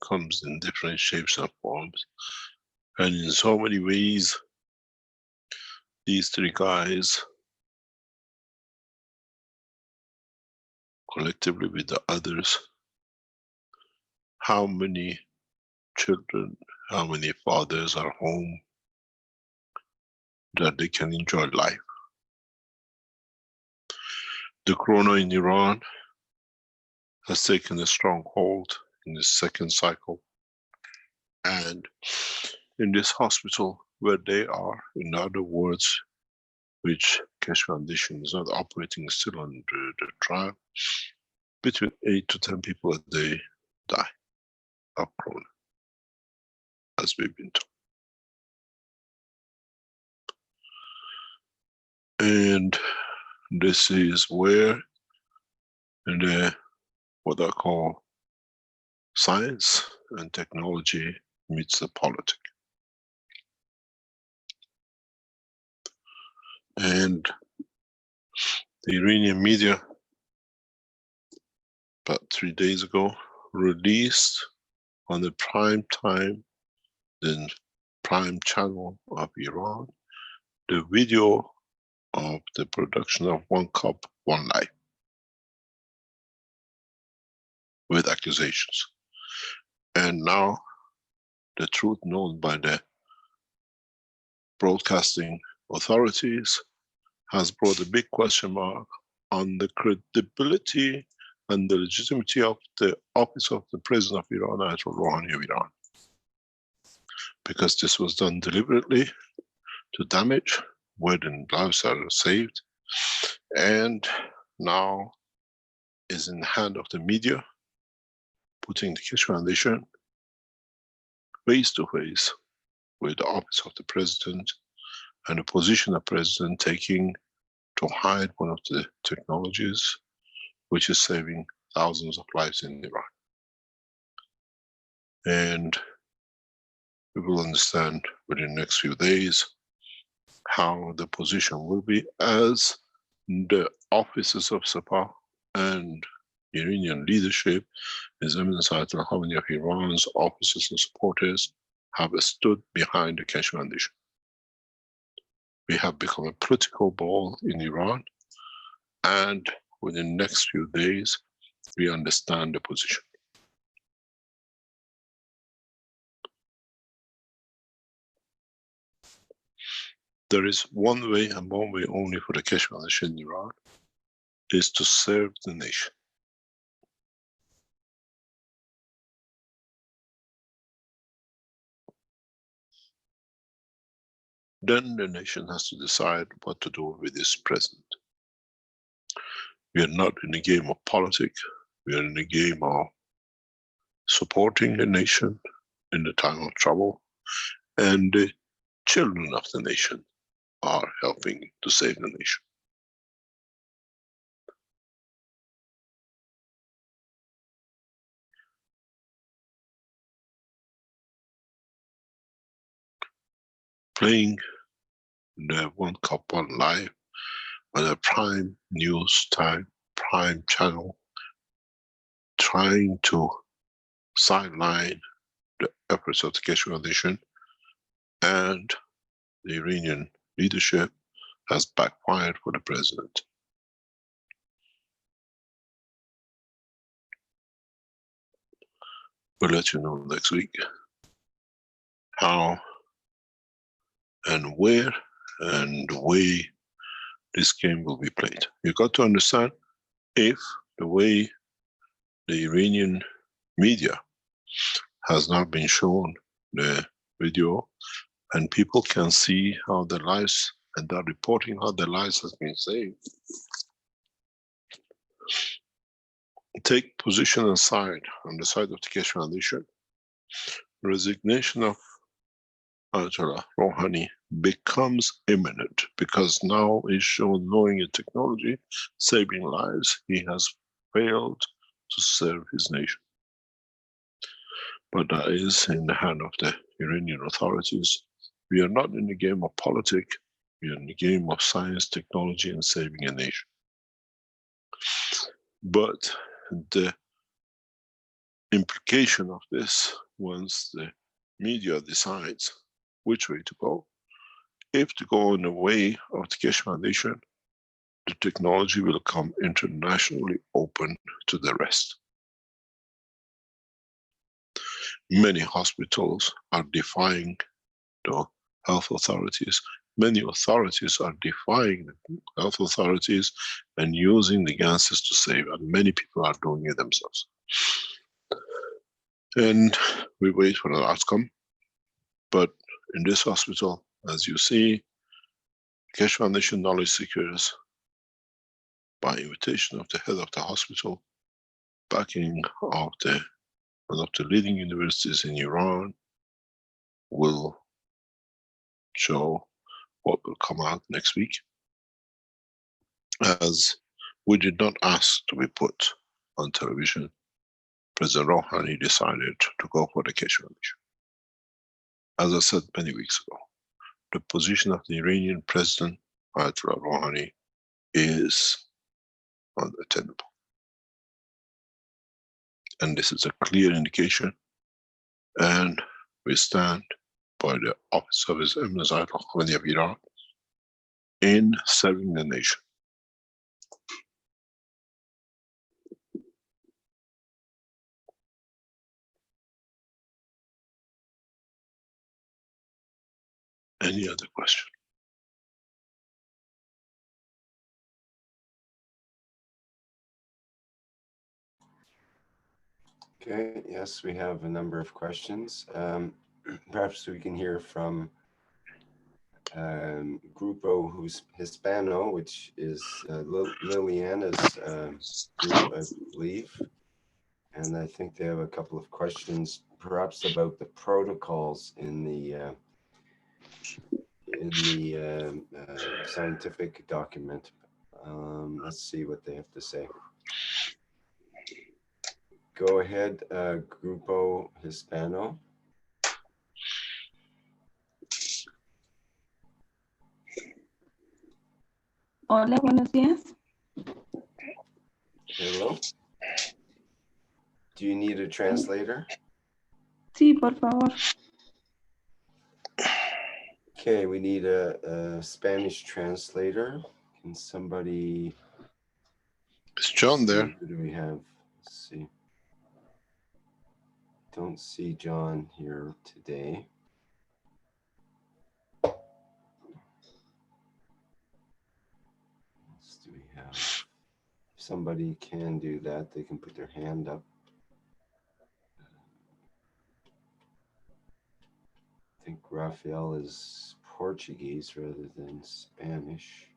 comes in different shapes and forms. And in so many ways, these three guys, collectively with the others, how many children, how many fathers are home that they can enjoy life. The corona in Iran has taken a strong hold in the second cycle. And in this hospital where they are, in other words, which Keshe Foundation is not operating still under the trial, between 8 to 10 people a day die of corona, as we've been told. And this is where the, what I call science and technology meets the politics. And the Iranian media, about 3 days ago, released on the prime time, the prime channel of Iran, the video of the production of 1 cup, 1 life, with accusations. And now the truth known by the broadcasting authorities has brought a big question mark on the credibility and the legitimacy of the office of the President of Iran, Ayatollah Rouhani of Iran. Because this was done deliberately to damage where the lives are saved, and now is in the hand of the media, putting the Keshe Foundation face to face with the office of the President and the position of President taking to hide one of the technologies which is saving thousands of lives in Iran. And we will understand within the next few days how the position will be, as the offices of Sepah and Iranian leadership, His Eminence Ayatollah Khamenei of Iran's officers and supporters, have stood behind the Keshe Foundation. We have become a political ball in Iran, and within the next few days, we understand the position. There is one way and one way only for the Keshe Foundation in Iran, is to serve the nation. Then the nation has to decide what to do with this president. We are not in the game of politics, we are in the game of supporting the nation in the time of trouble, and the children of the nation are helping to save the nation. Playing the 1 cup 1 life on a prime news time, prime channel, trying to sideline the efforts of the Keshe Foundation, and the Iranian leadership has backfired for the president. We'll let you know next week how and where and the way this game will be played. You got to understand, if the way the Iranian media has not been shown the video, and people can see how their lives, and they're reporting how their lives has been saved, take position aside on the side of the Keshe Foundation. Resignation of Ayatollah Rouhani becomes imminent, because now he's shown, knowing in technology, saving lives, he has failed to serve his nation. But that is in the hand of the Iranian authorities. We are not in the game of politics, we are in the game of science, technology, and saving a nation. But the implication of this, once the media decides which way to go, if to go in the way of the Keshe Foundation, the technology will come internationally open to the rest. Many hospitals are defying the health authorities. Many authorities are defying the health authorities and using the gases to save, and many people are doing it themselves. And we wait for an outcome. But in this hospital, as you see, Keshe Foundation knowledge seekers, by invitation of the head of the hospital, backing of one of the leading universities in Iran, will show what will come out next week. As we did not ask to be put on television, President Rouhani decided to go for the Keshe Foundation. As I said many weeks ago, the position of the Iranian President, Ayatollah Rouhani, is unattainable. And this is a clear indication, and we stand by the office of His Eminence Ayatollah Khamenei of Iran in serving the nation. Any other question? Okay, yes, we have a number of questions. Perhaps we can hear from Grupo Hispano, which is Liliana's group, I believe. And I think they have a couple of questions, perhaps about the protocols in the scientific document. Let's see what they have to say. Go ahead, Grupo Hispano. Hola, buenos días. Hello. Do you need a translator? Sí, por favor. Okay, we need a Spanish translator. Can somebody... Is John there? Who do we have? Let's see. Don't see John here today. What else do we have? If somebody can do that, they can put their hand up. I think Rafael is Portuguese rather than Spanish.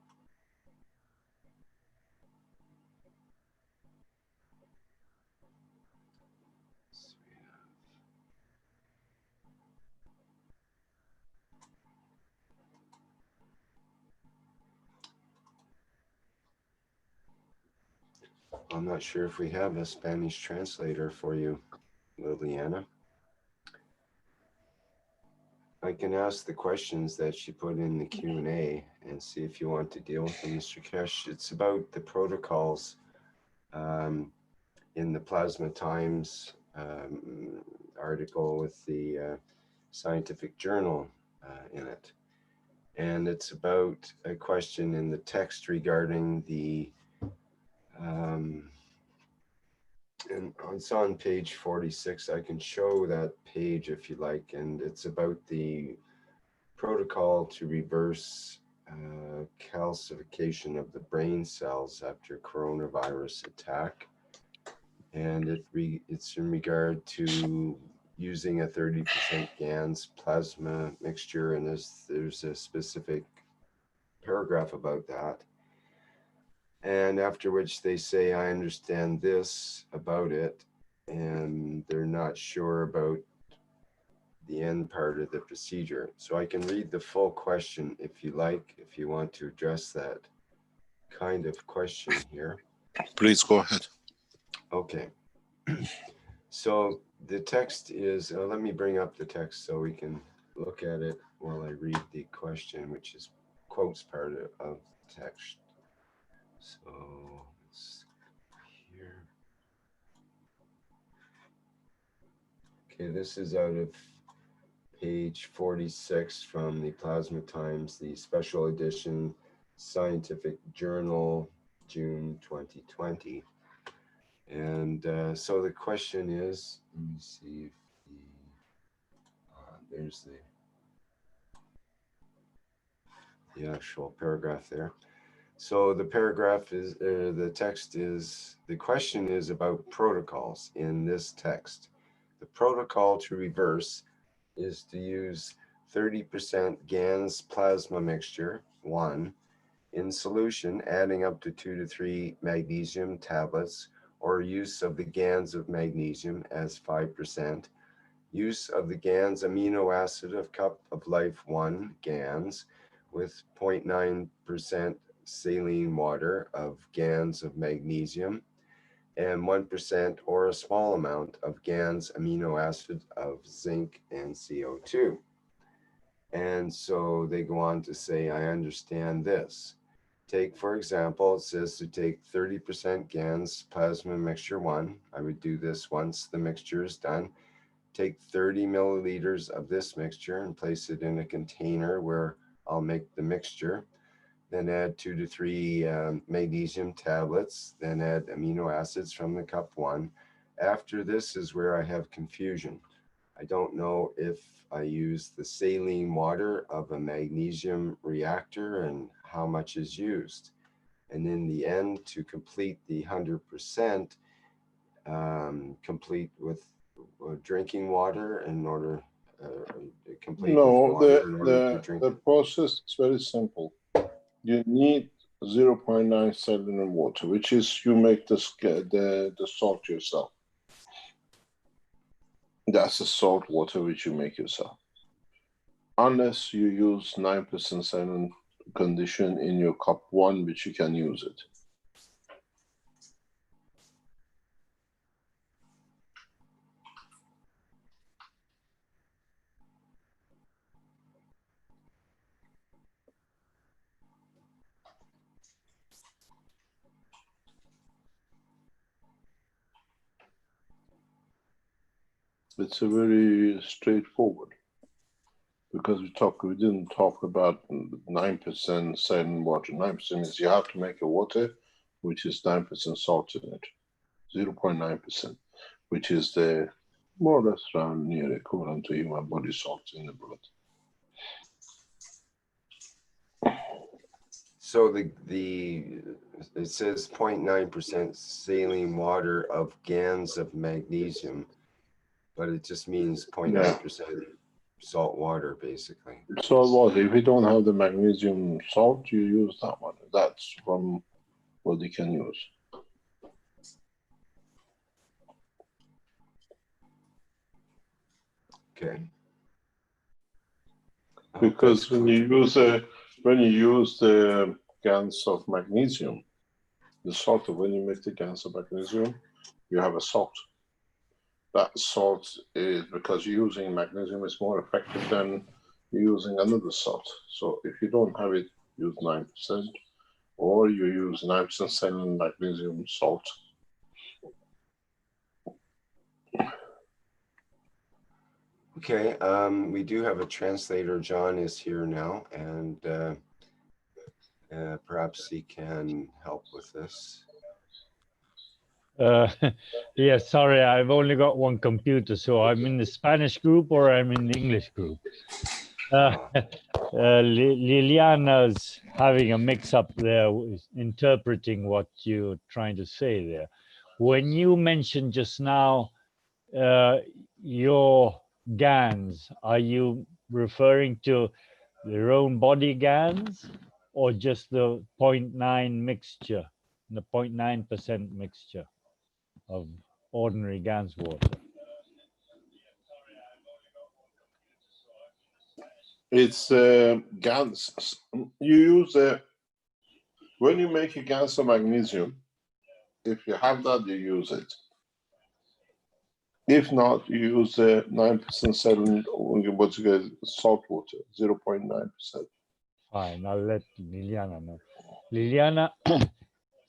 I'm not sure if we have a Spanish translator for you, Liliana. I can ask the questions that she put in the Q&A and see if you want to deal with them, Mr. Keshe. It's about the protocols in the Plasma Times article with the scientific journal in it. And it's about a question in the text regarding the, and it's on page 46. I can show that page if you like, and it's about the protocol to reverse calcification of the brain cells after coronavirus attack. And it's in regard to using a 30% GANS plasma mixture, and there's a specific paragraph about that. And after which they say, I understand this about it, and they're not sure about the end part of the procedure. So I can read the full question if you like, if you want to address that kind of question here. Please go ahead. Okay. So the text is, let me bring up the text so we can look at it while I read the question, which is quotes part of the text. So let's here. Okay, this is out of page 46 from the Plasma Times, the special edition scientific journal, June 2020. And so the question is, let me see if there's the actual paragraph there. So the paragraph is, the text is, the question is about protocols in this text. The protocol to reverse is to use 30% GANS plasma mixture, 1, in solution, adding up to 2 to 3 magnesium tablets, or use of the GANS of magnesium as 5%, use of the GANS amino acid of cup of life 1 GANS with 0.9% saline water of GANS of magnesium, and 1% or a small amount of GANS amino acid of zinc and CO2. And so they go on to say, I understand this. Take, for example, it says to take 30% GANS plasma mixture 1. I would do this once the mixture is done. Take 30 milliliters of this mixture and place it in a container where I'll make the mixture. Then add 2 to 3 magnesium tablets, then add amino acids from the cup 1. After this is where I have confusion. I don't know if I use the saline water of a magnesium reactor and how much is used. And in the end, to complete the 100%, complete with drinking water in order complete with water in order to drink. The process is very simple. You need 0.9 saline water, which is you make the salt yourself. That's the salt water which you make yourself. Unless you use 9% saline condition in your cup 1, which you can use it. It's a very straightforward, because we didn't talk about 9% saline water. 9% is you have to make a water which is 9% salt in it, 0.9%, which is the more or less around near equivalent to human body salt in the blood. So it says 0.9% saline water of GANS of magnesium, but it just means 0.9% salt water, basically. Salt water. If you don't have the magnesium salt, you use that one. That's from what you can use. Okay. Because when you use the GANS of magnesium, the salt, when you make the GANS of magnesium, you have a salt. That salt is, because you're using magnesium, is more effective than using another salt. So if you don't have it, use 9%, or you use 9% saline magnesium salt. Okay, we do have a translator. John is here now, and perhaps he can help with this. Yeah, sorry, I've only got one computer, so I'm in the Spanish group or I'm in the English group. Liliana's having a mix-up there, interpreting what you're trying to say there. When you mentioned just now your GANs, are you referring to their own body GANs or just the 0.9 mixture, the 0.9% mixture of ordinary GANS water? It's GANS. You use when you make a GANS of magnesium, if you have that, you use it. If not, you use 9% saline, what's it, salt water, 0.9%. Fine, I'll let Liliana know. Liliana,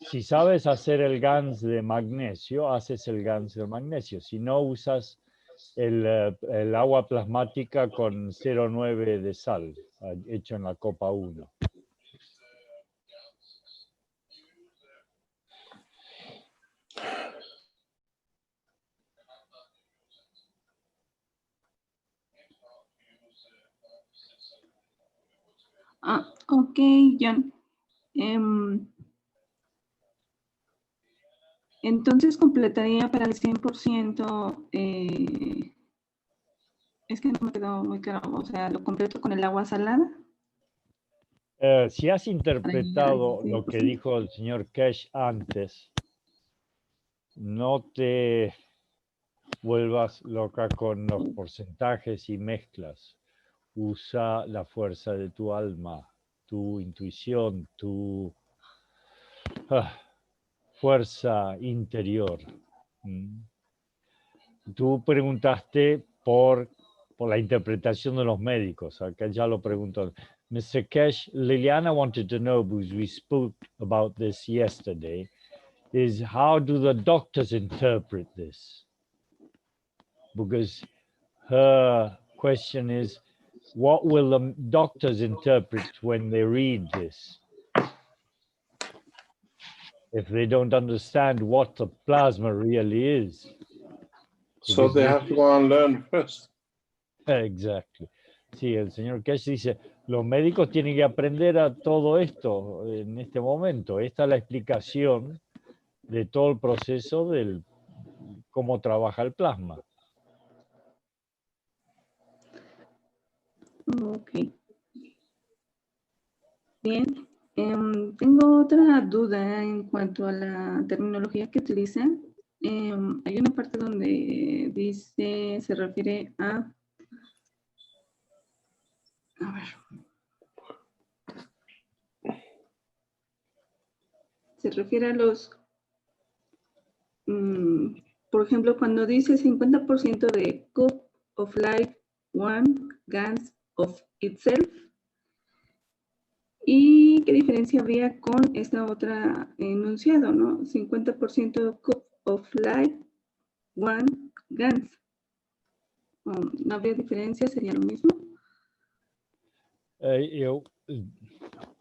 si sabes hacer el GANS de magnesio, haces el GANS de magnesio. Si no usas el agua plasmática con 0,9 de sal, hecho en la copa 1. Ok, John. Entonces completaría para el 100%, es que no me quedó muy claro, o sea, lo completo con el agua salada. Si has interpretado Para lo que dijo el señor Keshe antes, no te vuelvas loca con los porcentajes y mezclas. Usa la fuerza de tu alma, tu intuición, tu fuerza interior. Tú preguntaste por la interpretación de los médicos. Acá ya lo preguntó. Mr. Keshe, Liliana wanted to know, because we spoke about this yesterday, is how do the doctors interpret this? Because her question is, what will the doctors interpret when they read this? If they don't understand what the plasma really is. So they have to go and learn first. Exactly. Sí, el señor Keshe dice, los médicos tienen que aprender a todo esto en este momento. Esta es la explicación de todo el proceso del cómo trabaja el plasma. Ok. Bien. Tengo otra duda en cuanto a la terminología que utilizan. Hay una parte donde dice, se refiere a ver. Se refiere a los, por ejemplo, cuando dice 50% de cup of life, one GANs of itself. ¿Y qué diferencia habría con esta otra enunciado, no? 50% cup of life, one GANs. ¿No habría diferencia? ¿Sería lo mismo?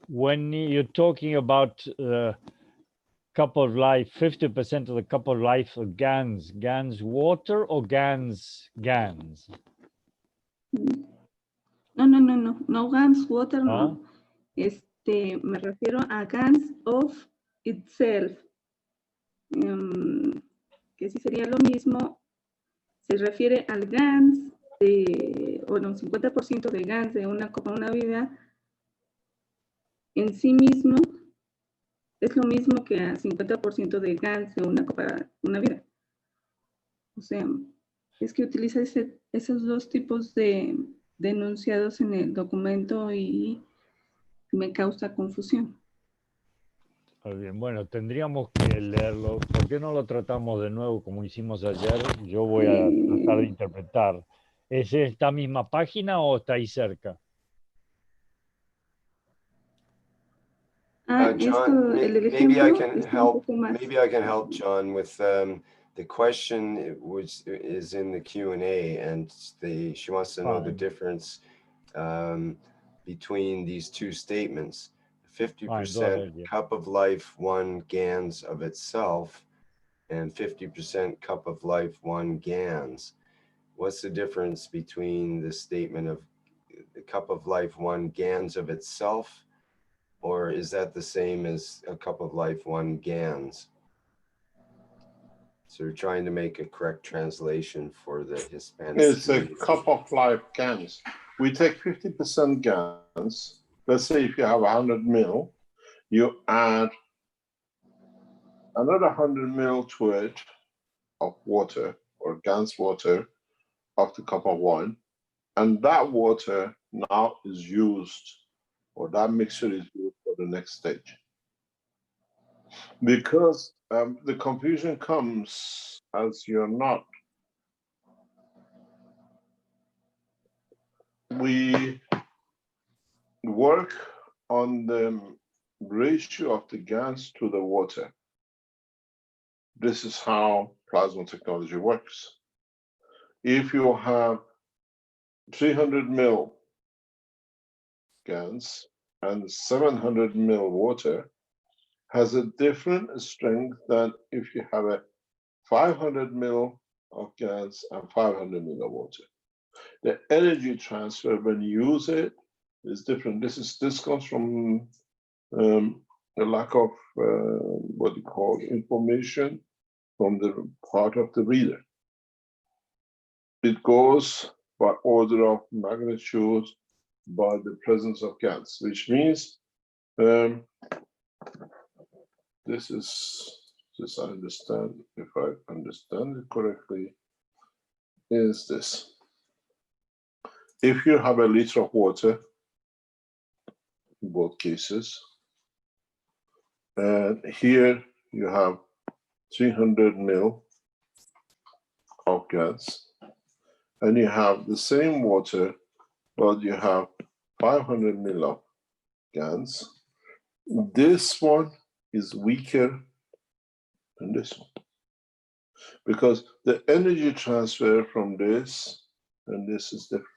When you're talking about cup of life, 50% of the cup of life of GANs water or GANs? No GANs water, no. Me refiero a GANs of itself. Que sí sería lo mismo, se refiere al GANs de, bueno, 50% de GANs de una copa, una vida, en sí mismo es lo mismo que a 50% de GANs de una copa, una vida. O sea, es que utiliza esos dos tipos de enunciados en el documento y me causa confusión. Muy bien, bueno, tendríamos que leerlo. ¿Por qué no lo tratamos de nuevo como hicimos ayer? Yo voy a tratar de interpretar. ¿Es esta misma página o está ahí cerca? John, maybe I can help. Maybe I can help John with the question, which is in the Q&A, and she wants to know the difference between these two statements. 50% cup of life, one GANs of itself, and 50% cup of life, one GANs. What's the difference between the statement of the cup of life, one GANs of itself, or is that the same as a cup of life, one GANs? So we're trying to make a correct translation for the Hispanic. It's a cup of life GANs. We take 50% GANs. Let's say if you have 100 mil, you add another 100 mil to it of water or GANs water of the cup of wine. And that water now is used, or that mixture is used for the next stage. Because the confusion comes as you're not. We work on the ratio of the GANs to the water. This is how plasma technology works. if you have 300 ml GANs and 700 ml water, has a different strength than if you have a 500 ml of GANs and 500 ml of water. The energy transfer when you use it is different. This comes from the lack of what you call information from the part of the reader. It goes by order of magnitude by the presence of GANs, which means this I understand, if I understand it correctly, is this. If you have a liter of water, in both cases, and here you have 300 ml of gas, and you have the same water, but you have 500 ml of gas, this one is weaker than this one, because the energy transfer from this and this is different.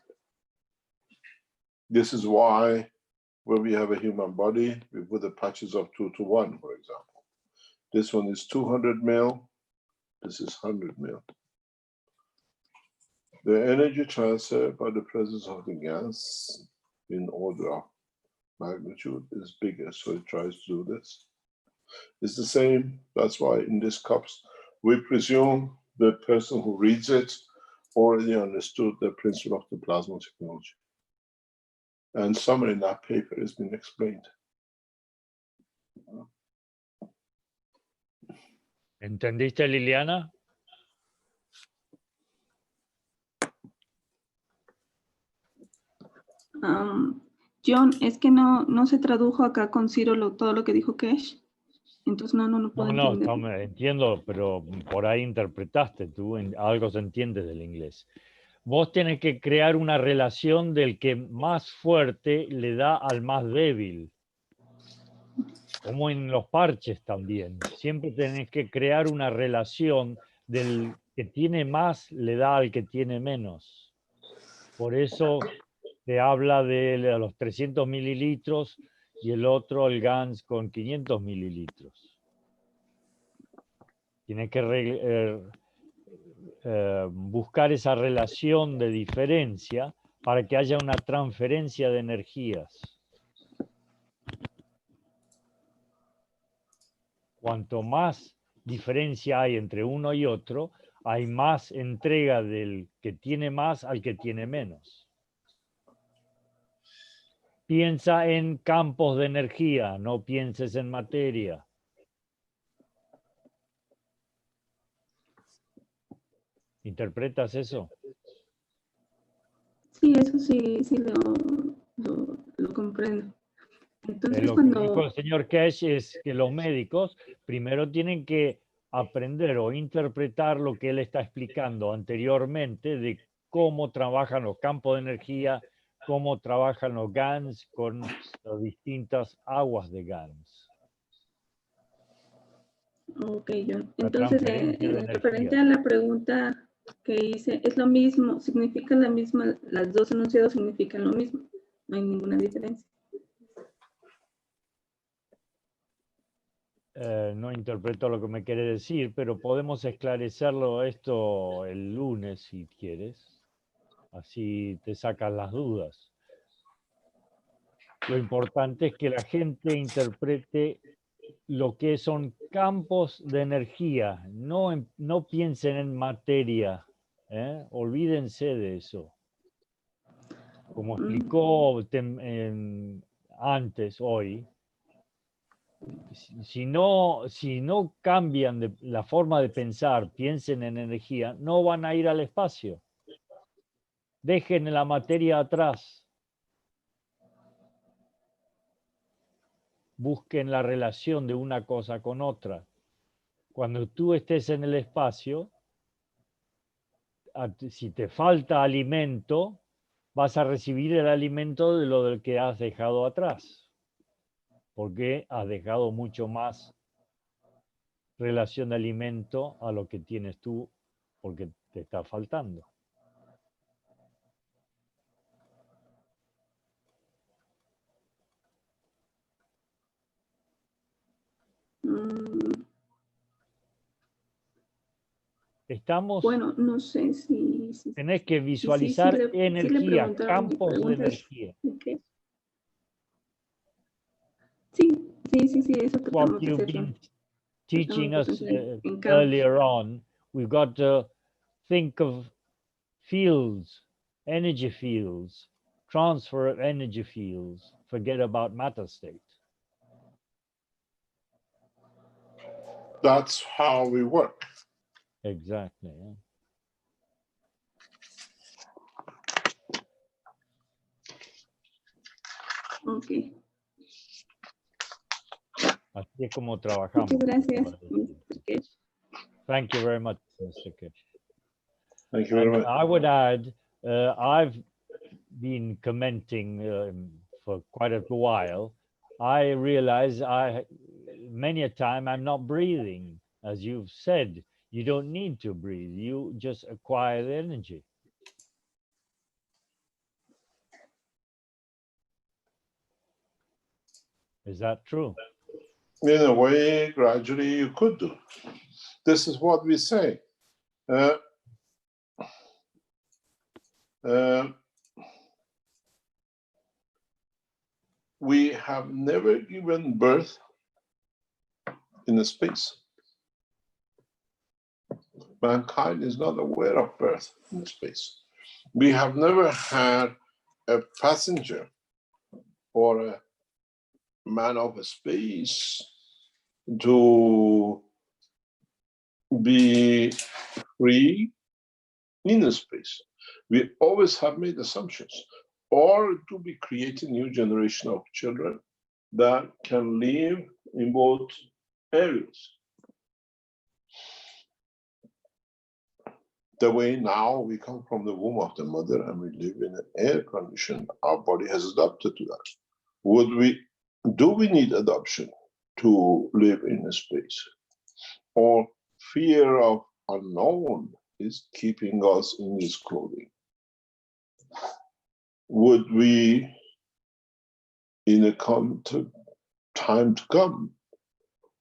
This is why when we have a human body, we put the patches of 2:1, for example. This one is 200 ml, this is 100 ml. The energy transfer by the presence of the gas in order of magnitude is bigger, so it tries to do this. It's the same, that's why in these cups, we presume the person who reads it already understood the principle of the plasma technology. And somewhere in that paper has been explained. ¿Entendiste, Liliana? John, es que no se tradujo acá con Ciro todo lo que dijo Keshe. Entonces no puedo entender. Entiendo, pero por ahí interpretaste tú, algo se entiende del inglés. Vos tenés que crear una relación del que más fuerte le da al más débil. Como en los parches también. Siempre tenés que crear una relación del que tiene más le da al que tiene menos. Por eso te habla de los 300 mililitros y el otro, el GANS, con 500 mililitros. Tienes que buscar esa relación de diferencia para que haya una transferencia de energías. Cuanto más diferencia hay entre uno y otro, hay más entrega del que tiene más al que tiene menos. Piensa en campos de energía, no pienses en materia. ¿Interpretas eso? Sí, eso sí lo comprendo. Entonces, Lo que dijo el señor Keshe es que los médicos primero tienen que aprender o interpretar lo que él está explicando anteriormente de cómo trabajan los campos de energía, cómo trabajan los GANs con las distintas aguas de GANs. Ok, John. Entonces, referente a la pregunta que hice, es lo mismo, significa la misma, las dos enunciados significan lo mismo, no hay ninguna diferencia. No interpreto lo que me quiere decir, pero podemos esclarecerlo esto el lunes si quieres. Así te sacas las dudas. Lo importante es que la gente interprete lo que son campos de energía. No piensen en materia. Olvídense de eso. Como explicó antes, hoy, si no cambian la forma de pensar, piensen en energía, no van a ir al espacio. Dejen la materia atrás. Busquen la relación de una cosa con otra. Cuando tú estés en el espacio, si te falta alimento, vas a recibir el alimento de lo del que has dejado atrás. Porque has dejado mucho más relación de alimento a lo que tienes tú porque te está faltando. Estamos, Bueno, no sé si tenés que sí visualizar le energía, preguntaron, mi campos de pregunta es, energía. ¿qué? Sí, eso What tratamos de you've hacerlo. been teaching Tratamos de us pensar en campos. earlier on, we've got to think of fields, energy fields, transfer of energy fields, forget about matter state. That's how we work. Exactly. Yeah. Ok. Así es como trabajamos. Muchas gracias, Mr. Keshe. Thank you very much, Mr. Keshe. Thank you very And much. I would add, I've been commenting for quite a while. I realize many a time I'm not breathing. As you've said, you don't need to breathe. You just acquire the energy. Is that true? In a way, gradually you could do. This is what we say. We have never given birth in a space. Mankind is not aware of birth in space. We have never had a passenger or a man of space to be free in space. We always have made assumptions, or to be creating new generation of children that can live in both areas. The way now we come from the womb of the mother and we live in an air condition, our body has adapted to that. Do we need adoption to live in a space? Or fear of unknown is keeping us in this clothing? Would we, in a time to come,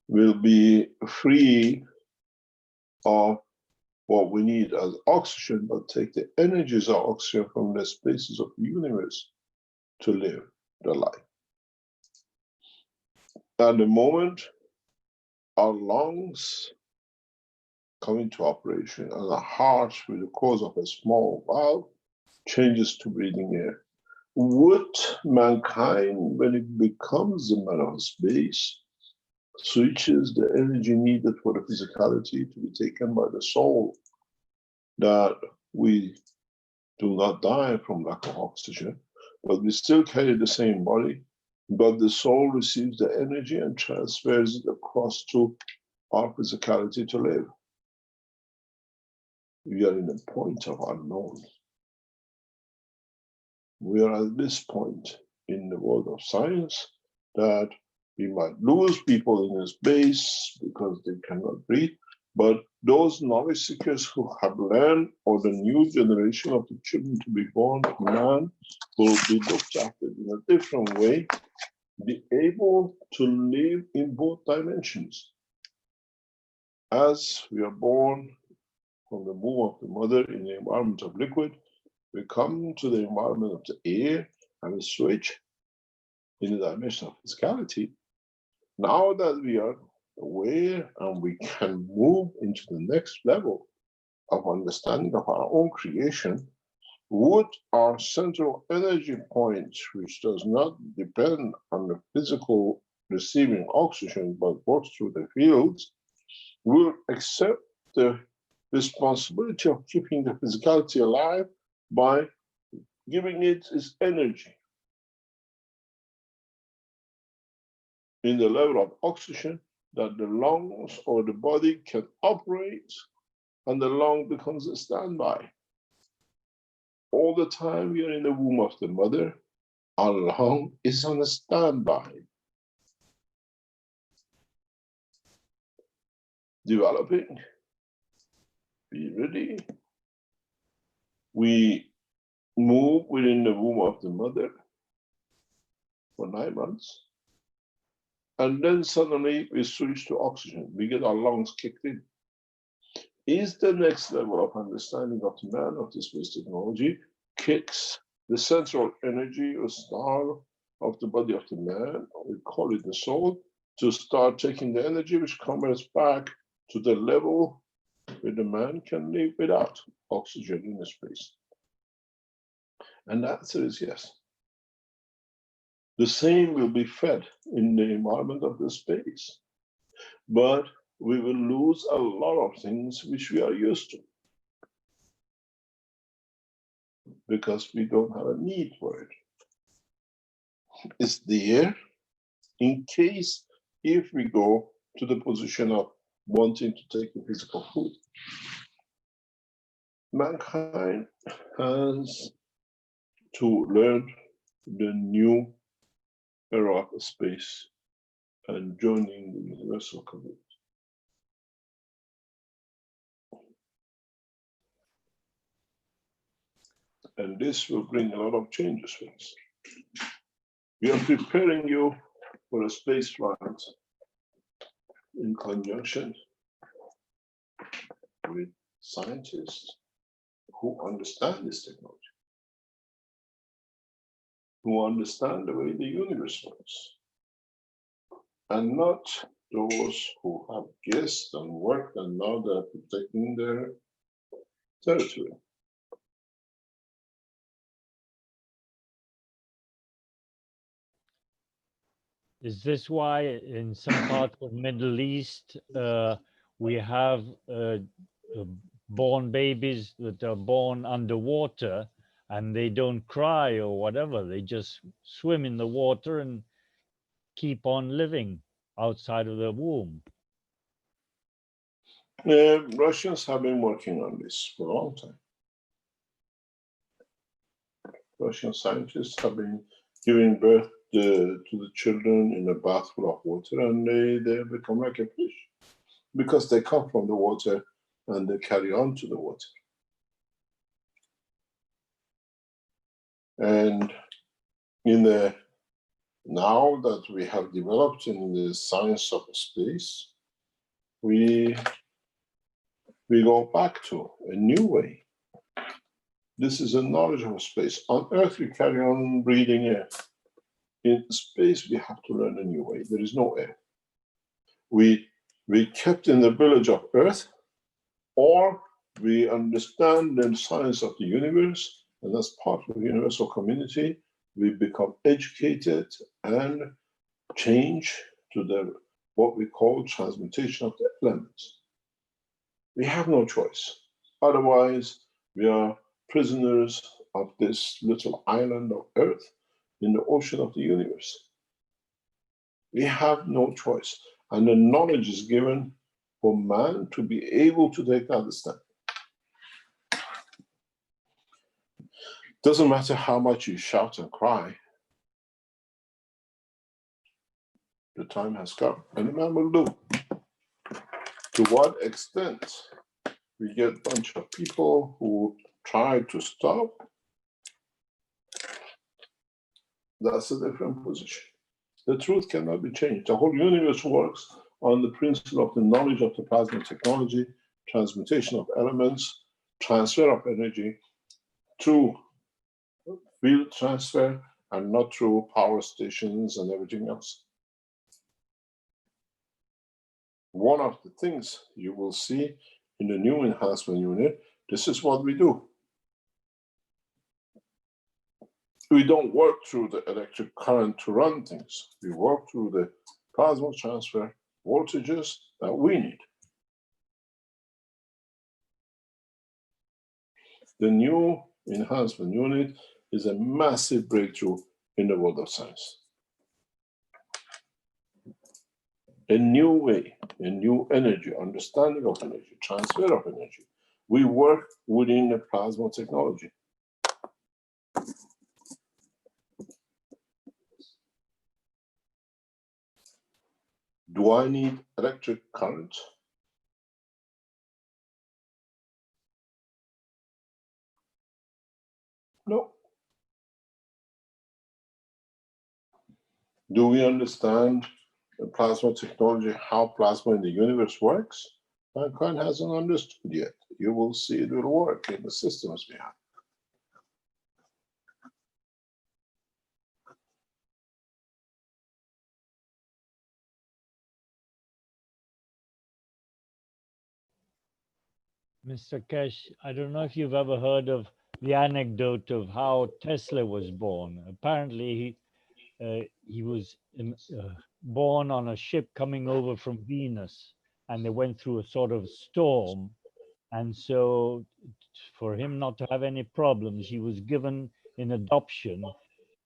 will be free of what we need as oxygen, but take the energies of oxygen from the spaces of the universe to live the life? At the moment, our lungs come into operation and our heart, with the cause of a small valve, changes to breathing air. Would mankind, when it becomes a man of space, switches the energy needed for the physicality to be taken by the soul, that we do not die from lack of oxygen, but we still carry the same body, but the soul receives the energy and transfers it across to our physicality to live? We are in a point of unknown. We are at this point in the world of science that we might lose people in space because they cannot breathe, but those knowledge seekers who have learned, or the new generation of the children to be born to man, will be looked after in a different way, be able to live in both dimensions. As we are born from the womb of the mother in the environment of liquid, we come to the environment of the air and we switch in the dimension of physicality. Now that we are aware and we can move into the next level of understanding of our own creation, would our central energy point, which does not depend on the physical receiving oxygen but works through the fields, will accept the responsibility of keeping the physicality alive by giving it its energy in the level of oxygen that the lungs or the body can operate, and the lung becomes a standby. All the time we are in the womb of the mother, our lung is on a standby, developing. Be ready. We move within the womb of the mother for 9 months, and then suddenly we switch to oxygen. We get our lungs kicked in. is the next level of understanding of the man of the space technology, kicks the central energy or star of the body of the man, we call it the soul, to start taking the energy which comes back to the level where the man can live without oxygen in space. And the answer is yes. The same will be fed in the environment of the space, but we will lose a lot of things which we are used to because we don't have a need for it. It's there in case if we go to the position of wanting to take the physical food. Mankind has to learn the new era of space and joining the universal community. And this will bring a lot of changes for us. We are preparing you for a space flight in conjunction with scientists who understand this technology, who understand the way the universe works, and not those who have guessed and worked and now they're protecting their territory. Is this why in some parts of Middle East we have born babies that are born underwater and they don't cry or whatever? They just swim in the water and keep on living outside of the womb. Russians have been working on this for a long time. Russian scientists have been giving birth to the children in a bath full of water, and they become like a fish because they come from the water and they carry on to the water. And now that we have developed in the science of space, we go back to a new way. This is a knowledge of space. On Earth, we carry on breathing air. In space, we have to learn a new way. There is no air. We kept in the village of Earth, or we understand the science of the universe, and as part of the universal community, we become educated and change to what we call transmutation of the elements. We have no choice. Otherwise, we are prisoners of this little island of Earth in the ocean of the universe. We have no choice. And the knowledge is given for man to be able to take that step. Doesn't matter how much you shout and cry, the time has come, and man will do. To what extent we get a bunch of people who try to stop, that's a different position. The truth cannot be changed. The whole universe works on the principle of the knowledge of the plasma technology, transmutation of elements, transfer of energy through field transfer and not through power stations and everything else. One of the things you will see in the new enhancement unit, this is what we do. We don't work through the electric current to run things. We work through the plasma transfer voltages that we need. The new enhancement unit is a massive breakthrough in the world of science. A new way, a new energy, understanding of energy, transfer of energy. We work within the plasma technology. Do I need electric current? No. Do we understand the plasma technology, how plasma in the universe works? mankind hasn't understood yet. You will see it will work in the systems behind. Mr. Keshe, I don't know if you've ever heard of the anecdote of how Tesla was born. Apparently, he was born on a ship coming over from Venus, and they went through a sort of storm. And so for him not to have any problems, he was given in adoption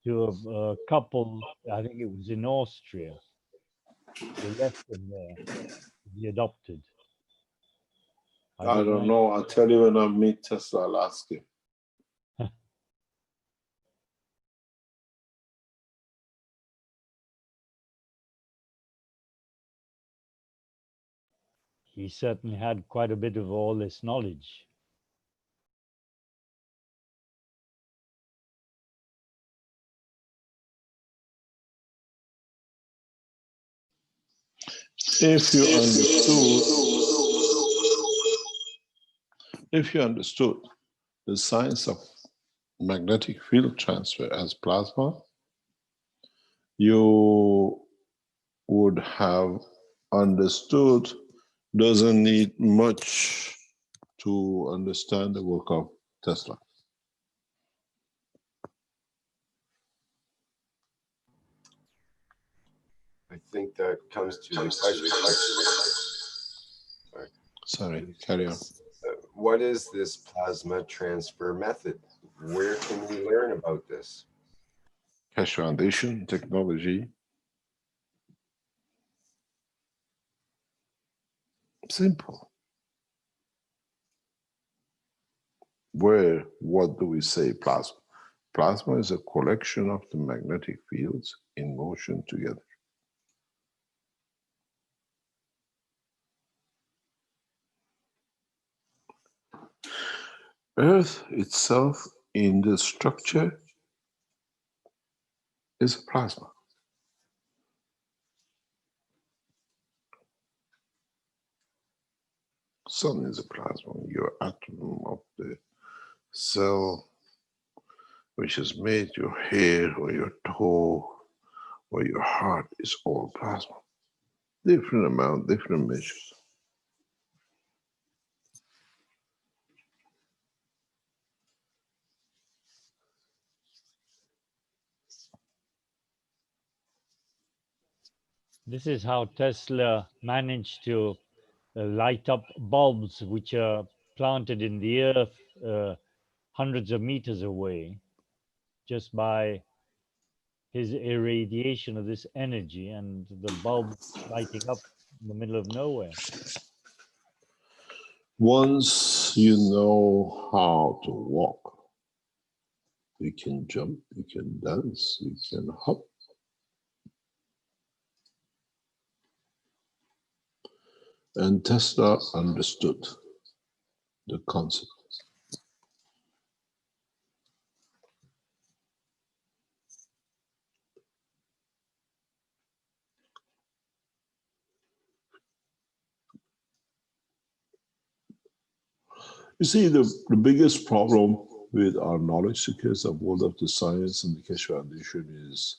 to a couple, I think it was in Austria. They left him there to be adopted. I don't know. I'll tell you when I meet Tesla, I'll ask him. He certainly had quite a bit of all this knowledge. If you understood the science of magnetic field transfer as plasma, you would have understood, doesn't need much to understand the work of Tesla. I think that comes to the question. Sorry, carry on. What is this plasma transfer method? Where can we learn about this? Keshe Foundation, technology. Simple. What do we say? Plasma. Plasma is a collection of the magnetic fields in motion together. Earth itself in the structure is a plasma. Sun is a plasma. Your atom of the cell, which has made your hair or your toe or your heart, is all plasma. Different amount, different measures. This is how Tesla managed to light up bulbs which are planted in the earth hundreds of meters away, just by his irradiation of this energy, and the bulb lighting up in the middle of nowhere. Once you know how to walk, you can jump, you can dance, you can hop. And Tesla understood the concept. You see, the biggest problem with our knowledge seekers of world of the science and the Keshe Foundation is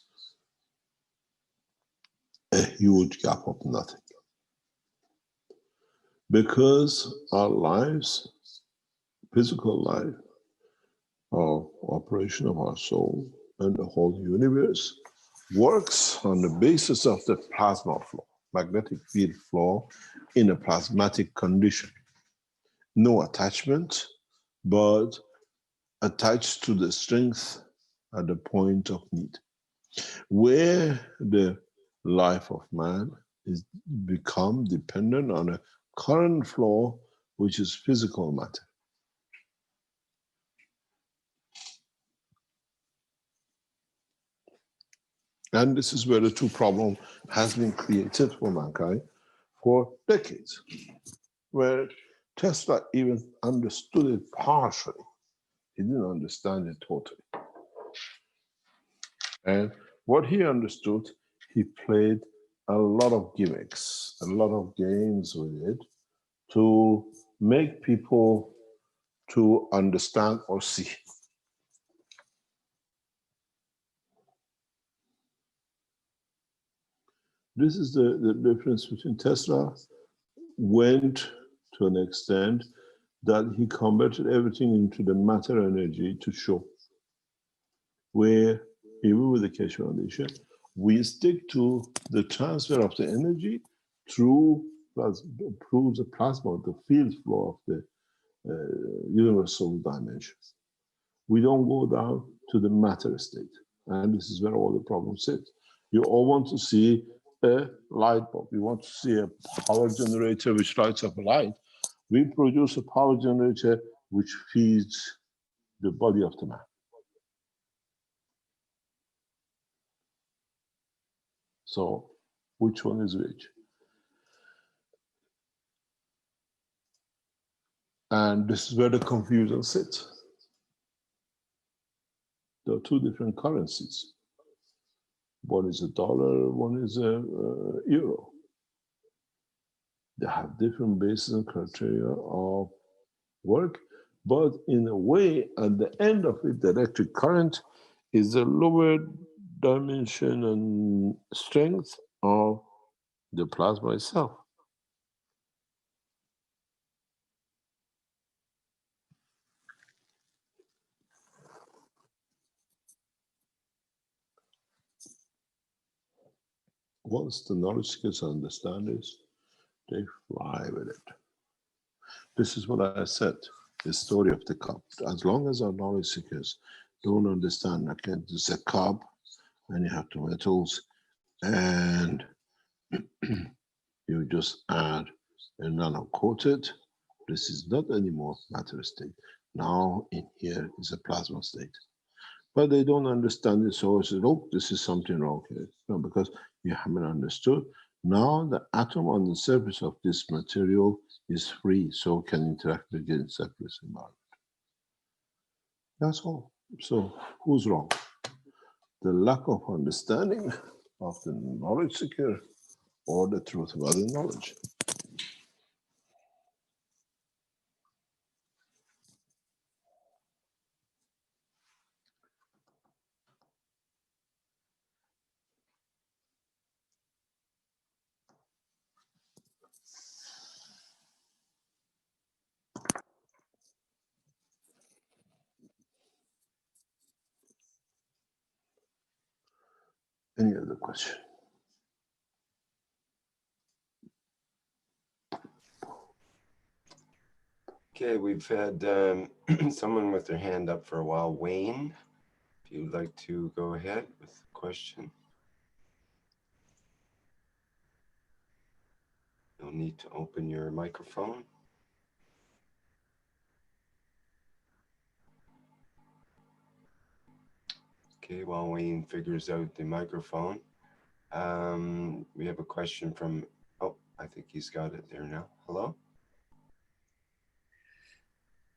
a huge gap of nothing. Because our lives, physical life, our operation of our soul and the whole universe works on the basis of the plasma flow, magnetic field flow in a plasmatic condition. No attachment, but attached to the strength at the point of need. Where the life of man is become dependent on a current flow, which is physical matter. And this is where the two problem has been created for mankind for decades, where Tesla even understood it partially. He didn't understand it totally. And what he understood, he played a lot of gimmicks, a lot of games with it to make people to understand or see. This is the difference between Tesla went to an extent that he converted everything into the matter energy to show. Where even with the Keshe Foundation, we stick to the transfer of the energy through the plasma, the field flow of the universal dimension. We don't go down to the matter state. And this is where all the problems sit. You all want to see a light bulb. You want to see a power generator which lights up a light. We produce a power generator which feeds the body of the man. So which one is which? And this is where the confusion sits. There are two different currencies. One is a dollar, one is a euro. They have different bases and criteria of work, but in a way, at the end of it, the electric current is the lower dimension and strength of the plasma itself. Once the knowledge seekers understand this, they fly with it. This is what I said, the story of the cup. As long as our knowledge seekers don't understand, again, this is a cup, and you have the metals, and you just add a nano-coated. This is not anymore matter state. Now in here is a plasma state. But they don't understand it, so I said, oh, this is something wrong here. No, because you haven't understood. Now the atom on the surface of this material is free, so it can interact with the surface environment. That's all. So who's wrong? The lack of understanding of the knowledge seeker or the truth about the knowledge? Any other question? Okay, we've had someone with their hand up for a while. Wayne, if you'd like to go ahead with the question. You'll need to open your microphone. Okay, while Wayne figures out the microphone, we have a question from, oh, I think he's got it there now. Hello?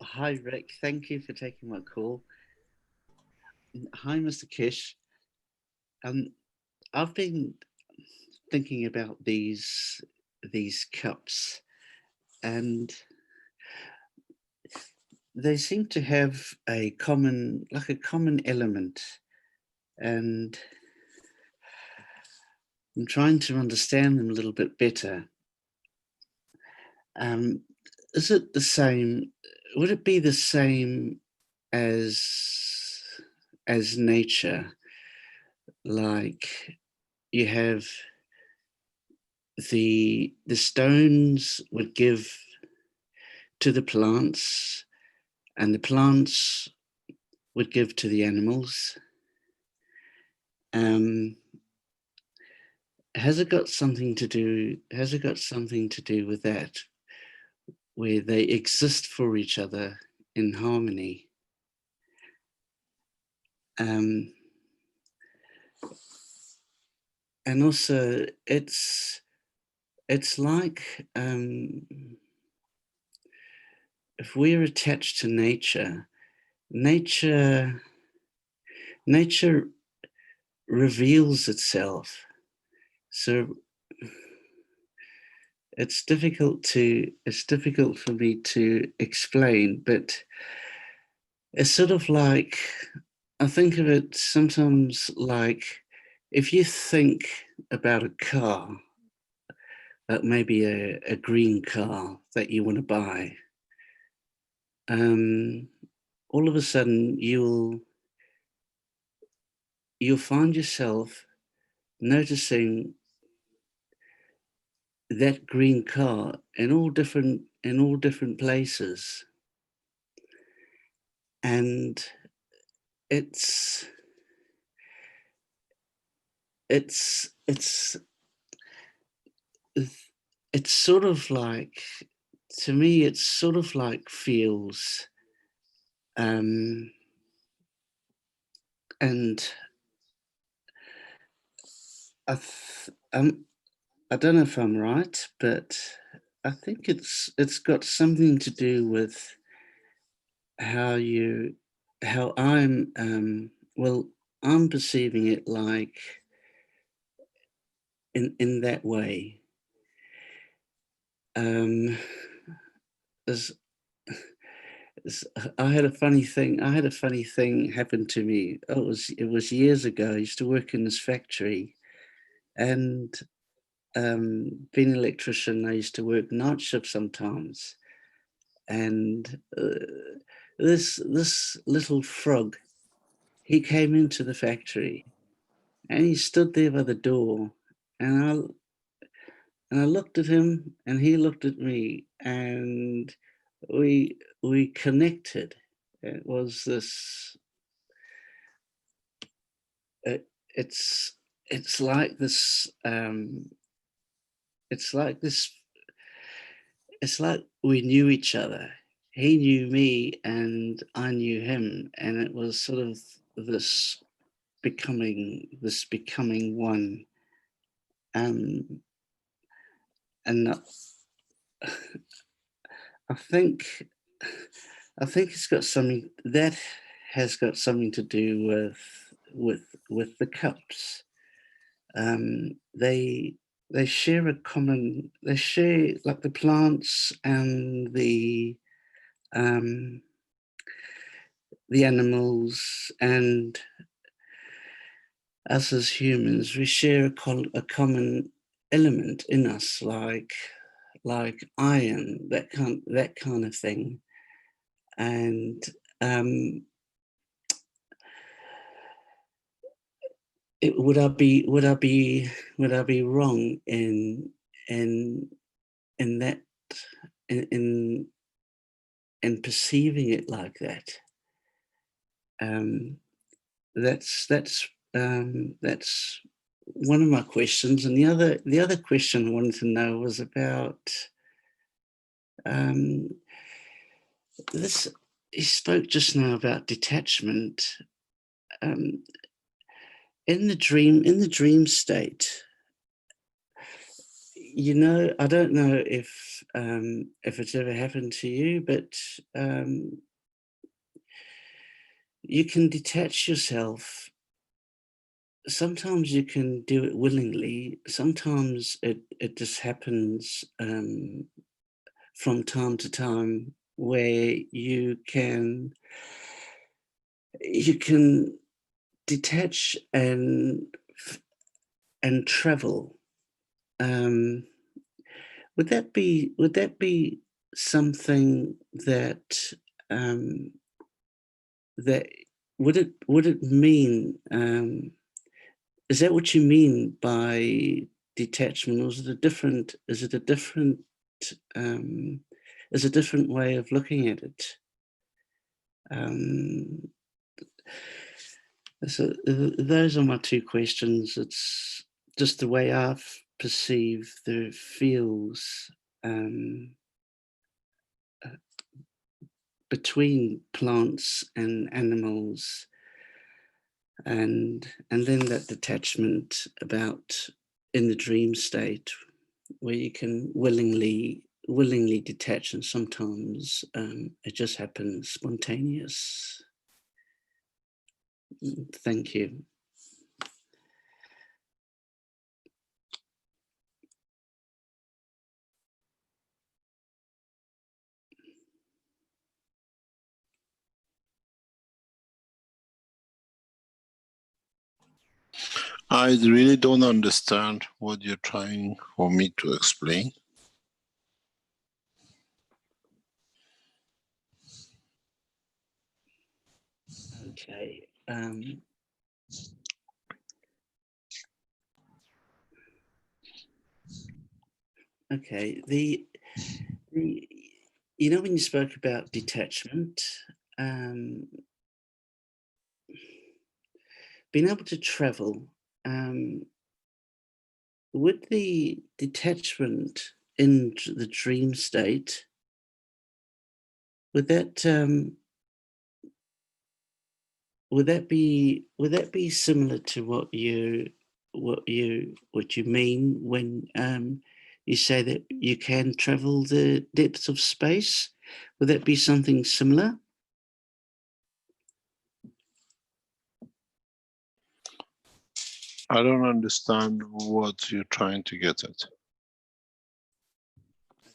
Hi, Rick. Thank you for taking my call. Hi, Mr. Kish. I've been thinking about these cups, and they seem to have a common element, and I'm trying to understand them a little bit better. Is it the same? Would it be the same as nature? Like you have the stones would give to the plants, and the plants would give to the animals. Has it got something to do with that, where they exist for each other in harmony? And also it's like if we're attached to nature reveals itself. So it's difficult for me to explain, but it's sort of like, I think of it sometimes like, if you think about a car, maybe a green car that you want to buy, all of a sudden you'll find yourself noticing that green car in all different places, and it's sort of like, to me, it's sort of like feels, and I don't know if I'm right, but I think it's got something to do with how I'm well, I'm perceiving it like in that way. I had a funny thing happen to me. It was years ago. I used to work in this factory, and being an electrician, I used to work night shifts sometimes. And this little frog, he came into the factory, and he stood there by the door, and I looked at him, and he looked at me, and we connected. It was this. It's like this. It's like this. It's like we knew each other. He knew me, and I knew him, and it was sort of this becoming one. And I think it's got something that has got something to do with the cups. They share like the plants and the animals, and us as humans, we share a common element in us, like iron, that kind of thing. And would I be wrong in that, in perceiving it like that? That's one of my questions. And the other question I wanted to know was about this. He spoke just now about detachment. In the dream state, you know, I don't know if it's ever happened to you, but you can detach yourself. Sometimes you can do it willingly. Sometimes it just happens from time to time, where you can detach and travel. Would that be something that would it mean? Is that what you mean by detachment, or is it a different way of looking at it? So those are my two questions. It's just the way I've perceived the feels between plants and animals, and then that detachment about in the dream state, where you can willingly detach, and sometimes it just happens spontaneous. Thank you. I really don't understand what you're trying for me to explain. Okay. Okay. You know, when you spoke about detachment, being able to travel, with the detachment in the dream state, would that be similar to what you mean when you say that you can travel the depths of space? Would that be something similar? I don't understand what you're trying to get at.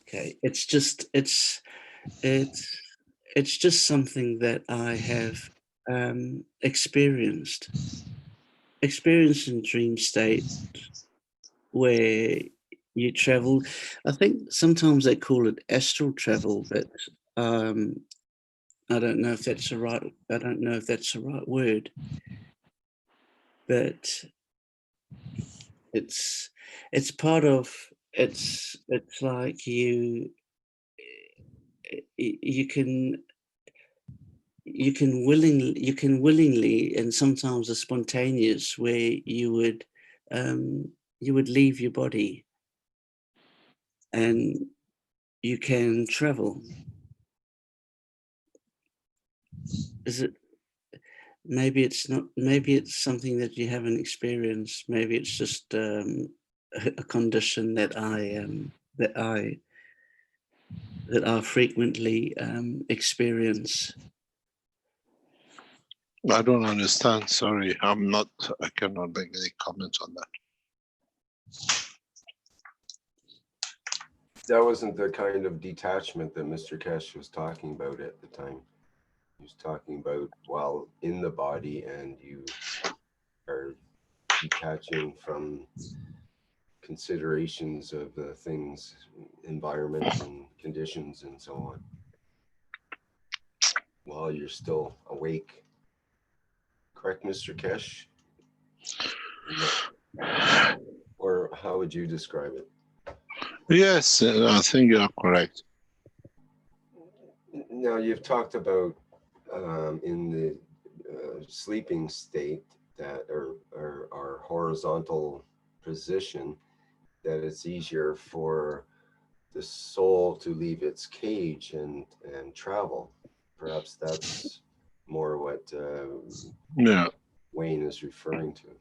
Okay, it's just something that I have experienced in dream state where you travel. I think sometimes they call it astral travel, but I don't know if that's the right. I don't know if that's the right word, but it's part of it's like you can willingly, and sometimes are spontaneous, where you would leave your body and you can travel. Is it? Maybe it's not. Maybe it's something that you haven't experienced. Maybe it's just a condition that I frequently experience. I don't understand. Sorry, I cannot make any comments on that. That wasn't the kind of detachment that Mr. Keshe was talking about at the time. He was talking about while in the body and you are detaching from considerations of the things, environment and conditions and so on, while you're still awake. Correct, Mr. Keshe? Or how would you describe it? Yes, I think you are correct. Now, you've talked about in the sleeping state that or our horizontal position, that it's easier for the soul to leave its cage and travel. Perhaps that's more what Wayne is referring to.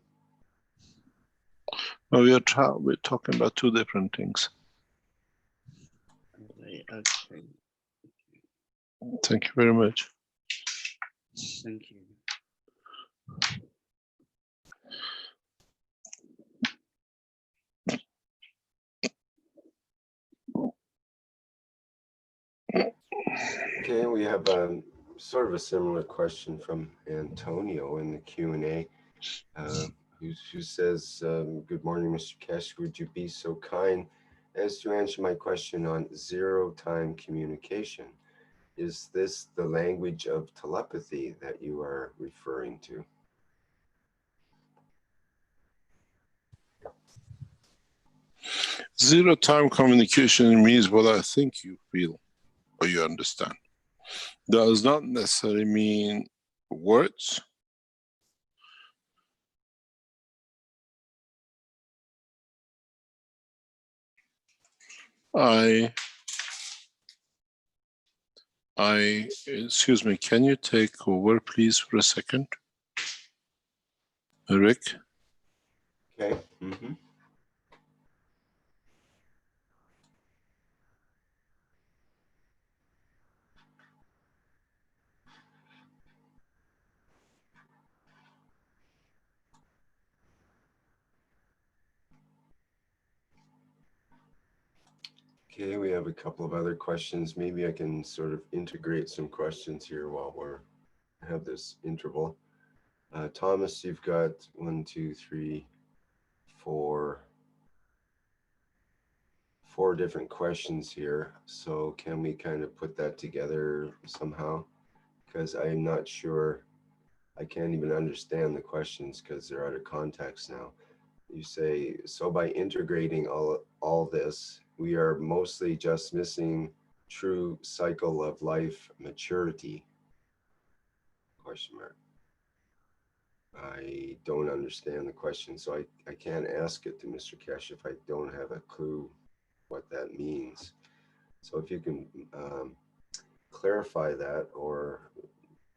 No, we're talking about two different things. Okay. Thank you very much. Thank you. Okay, we have sort of a similar question from Antonio in the Q&A, who says, good morning, Mr. Keshe. Would you be so kind as to answer my question on zero-time communication? Is this the language of telepathy that you are referring to? Zero-time communication means what I think you feel or you understand. Does not necessarily mean words. Excuse me, can you take over please for a second? Rick? Okay. Mm-hmm. Okay, we have a couple of other questions. Maybe I can sort of integrate some questions here while we have this interval. Thomas, you've got 1, 2, 3, four different questions here. So can we kind of put that together somehow? Because I'm not sure, I can't even understand the questions because they're out of context now. You say, so by integrating all this, we are mostly just missing true cycle of life maturity? Question mark. I don't understand the question, so I can't ask it to Mr. Keshe if I don't have a clue what that means. So if you can clarify that or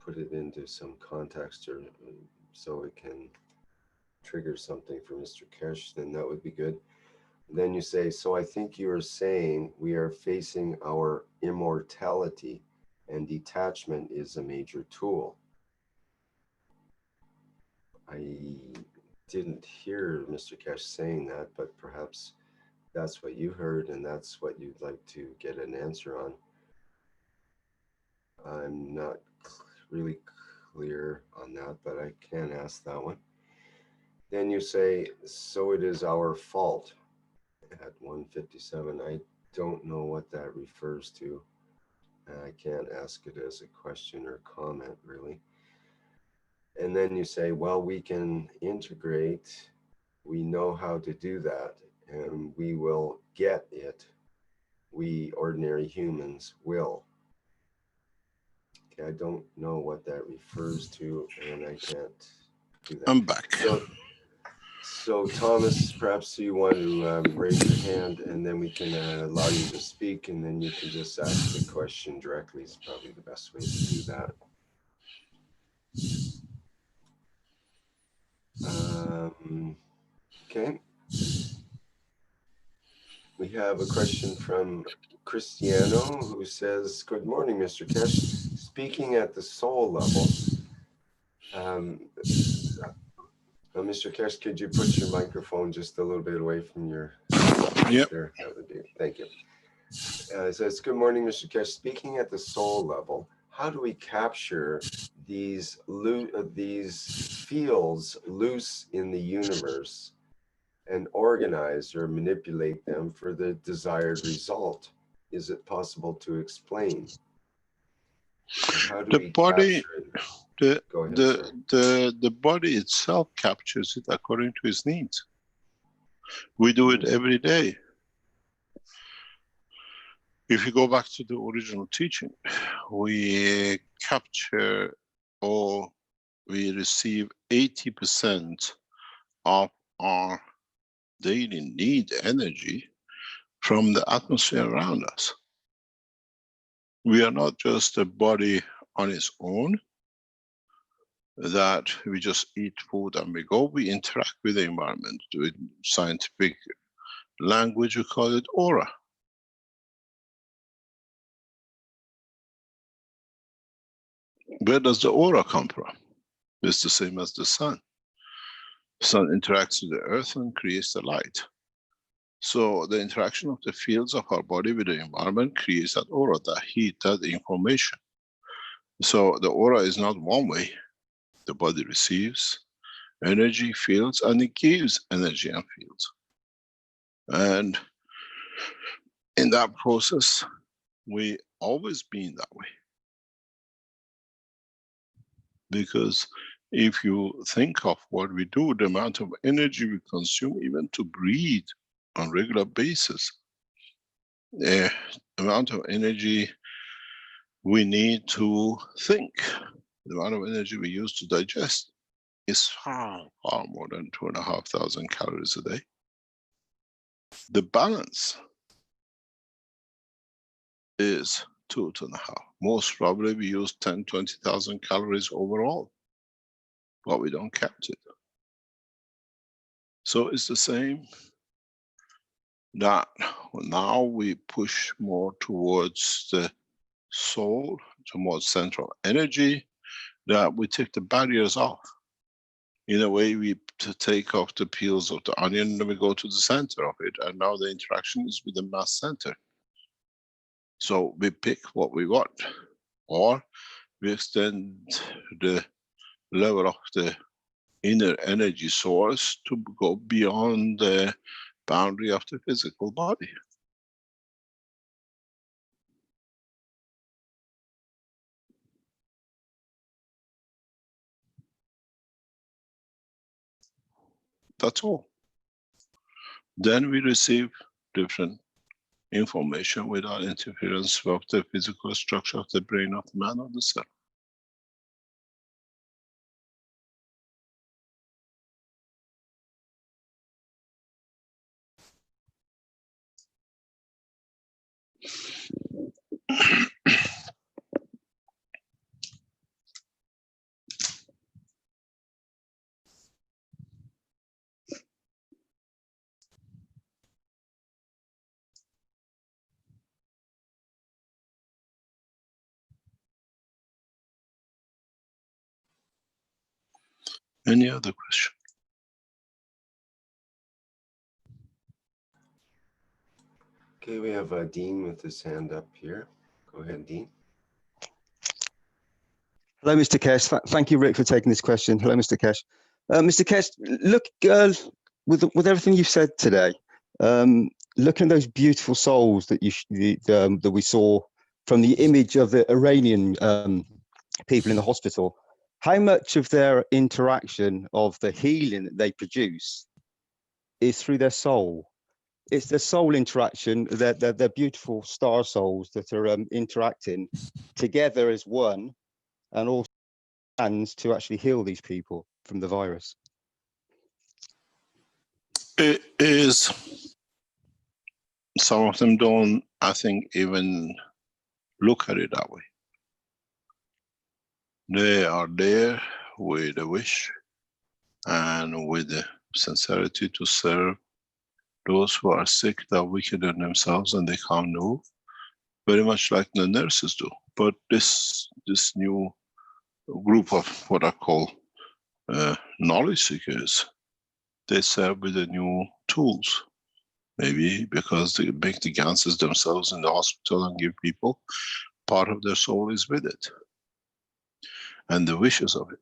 put it into some context, or so it can trigger something for Mr. Keshe, then that would be good. And then you say, so I think you are saying we are facing our immortality and detachment is a major tool. I didn't hear Mr. Keshe saying that, but perhaps that's what you heard and that's what you'd like to get an answer on. I'm not really clear on that, but I can ask that one. Then you say, so it is our fault at 157. I don't know what that refers to. I can't ask it as a question or comment, really. And then you say, well, we can integrate. We know how to do that, and we will get it. We ordinary humans will. Okay, I don't know what that refers to, and I can't do that. I'm back. So Thomas, perhaps you want to raise your hand, and then we can allow you to speak, and then you can just ask the question directly. Is probably the best way to do that. Okay. We have a question from Cristiano, who says, good morning, Mr. Keshe. Speaking at the soul level, Mr. Keshe, could you put your microphone just a little bit away from your... Yep. There, that would be, thank you. It says, good morning, Mr. Keshe. Speaking at the soul level, how do we capture these fields loose in the universe and organize or manipulate them for the desired result? Is it possible to explain? How do we capture it? Go ahead, the body itself captures it according to its needs. We do it every day. If you go back to the original teaching, we capture or we receive 80% of our daily need energy from the atmosphere around us. We are not just a body on its own that we just eat food and we go. We interact with the environment. With scientific language, we call it aura. Where does the aura come from? It's the same as the sun. The sun interacts with the earth and creates the light. So the interaction of the fields of our body with the environment creates that aura, that heat, that information. So the aura is not one way. The body receives energy, fields, and it gives energy and fields. And in that process, we always been that way. Because if you think of what we do, the amount of energy we consume even to breathe on a regular basis, the amount of energy we need to think, the amount of energy we use to digest is far, far more than 2,500 calories a day. The balance is 2.5. Most probably we use 10,000-20,000 calories overall, but we don't count it. So it's the same that now we push more towards the soul, towards central energy, that we take the barriers off. In a way, we take off the peels of the onion and then we go to the center of it, and now the interaction is with the mass center. So we pick what we want, or we extend the level of the inner energy source to go beyond the boundary of the physical body. That's all. Then we receive different information without interference of the physical structure of the brain of the man or the cell. Any other question? Okay, we have Dean with his hand up here. Go ahead, Dean. Hello, Mr. Keshe. Thank you, Rick, for taking this question. Hello, Mr. Keshe. Mr. Keshe, look, with everything you've said today, looking at those beautiful souls that that we saw from the image of the Iranian people in the hospital, how much of their interaction of the healing that they produce is through their soul? It's their soul interaction, they're beautiful star souls that are interacting together as one, and also plans to actually heal these people from the virus. It is, some of them don't, I think, even look at it that way. They are there with a wish and with the sincerity to serve those who are sick, that are weaker than themselves and they can't move, very much like the nurses do. But this new group of what I call knowledge seekers, they serve with the new tools. Maybe because they make the ganses themselves in the hospital and give people, part of their soul is with it. And the wishes of it.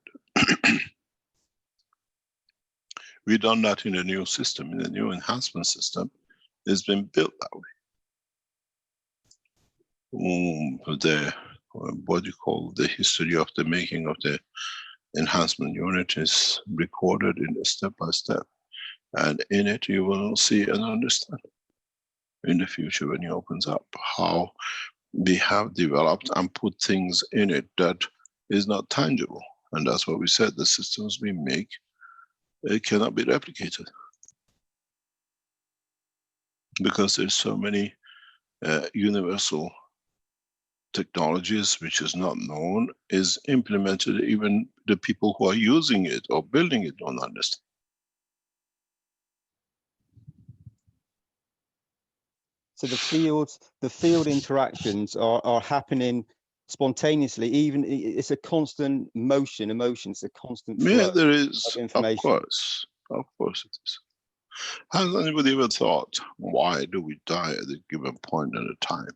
We've done that in a new system, in the new enhancement system. It's been built that way. What you call the history of the making of the enhancement unit is recorded in a step by step. And in it, you will see and understand in the future when it opens up how we have developed and put things in it that is not tangible. And that's what we said, the systems we make, it cannot be replicated. Because there's so many universal technologies which is not known, is implemented, even the people who are using it or building it don't understand. So the field interactions are happening spontaneously. Even it's a constant motion, it's a constant flow. Yeah, there is, of information. Of course it is. Has anybody ever thought, why do we die at a given point at a time?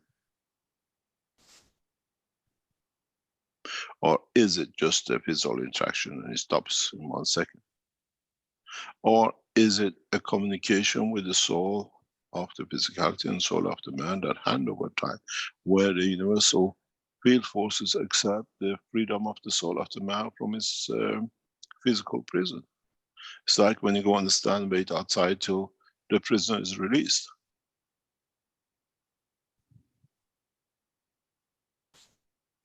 Or is it just a physical interaction and it stops in 1 second? Or is it a communication with the soul of the physicality and soul of the man that hand over time, where the universal field forces accept the freedom of the soul of the man from his physical prison? It's like when you go on the stand, wait outside till the prisoner is released.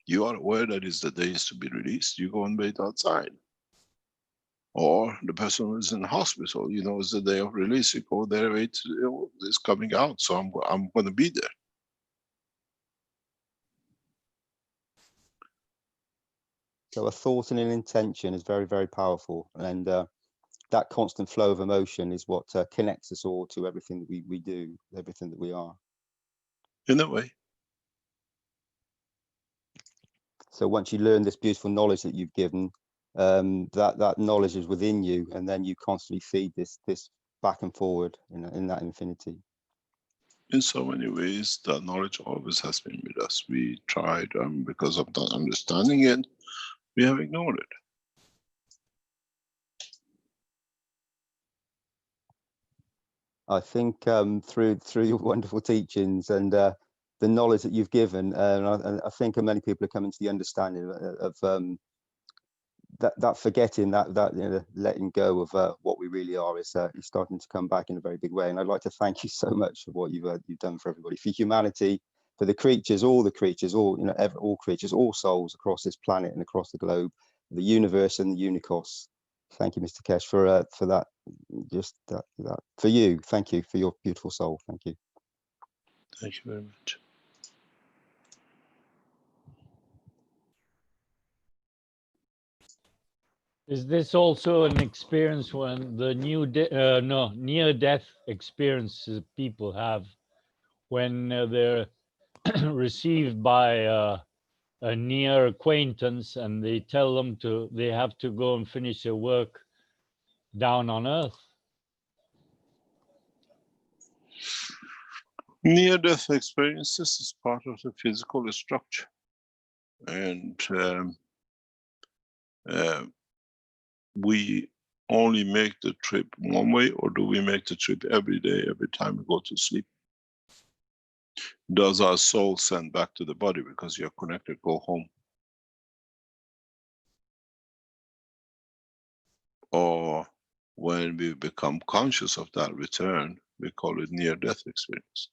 You are aware that it's the day is to be released, you go and wait outside. Or the person who is in the hospital, you know, it's the day of release, you go there, wait, you know, it's coming out, so I'm going to be there. So a thought and an intention is very, very powerful. And that constant flow of emotion is what connects us all to everything that we do, everything that we are. In a way. So once you learn this beautiful knowledge that you've given, that knowledge is within you, and then you constantly feed this back and forward in that infinity. In so many ways, that knowledge always has been with us. We tried, because of not understanding it, we have ignored it. I think through your wonderful teachings and the knowledge that you've given, and I think many people are coming to the understanding of that forgetting that letting go of what we really are is starting to come back in a very big way. And I'd like to thank you so much for what you've done for everybody, for humanity, for the creatures, all creatures, all souls across this planet and across the globe, the universe and the unicos. Thank you, Mr. Keshe, for that. Just that for you. Thank you for your beautiful soul. Thank you. Thank you very much. Is this also an experience when the near-death experiences people have when they're received by a near acquaintance and they tell them they have to go and finish their work down on Earth? Near-death experiences is part of the physical structure, and we only make the trip one way, or do we make the trip every day, every time we go to sleep? Does our soul send back to the body because you're connected, go home? Or when we become conscious of that return, we call it near-death experience.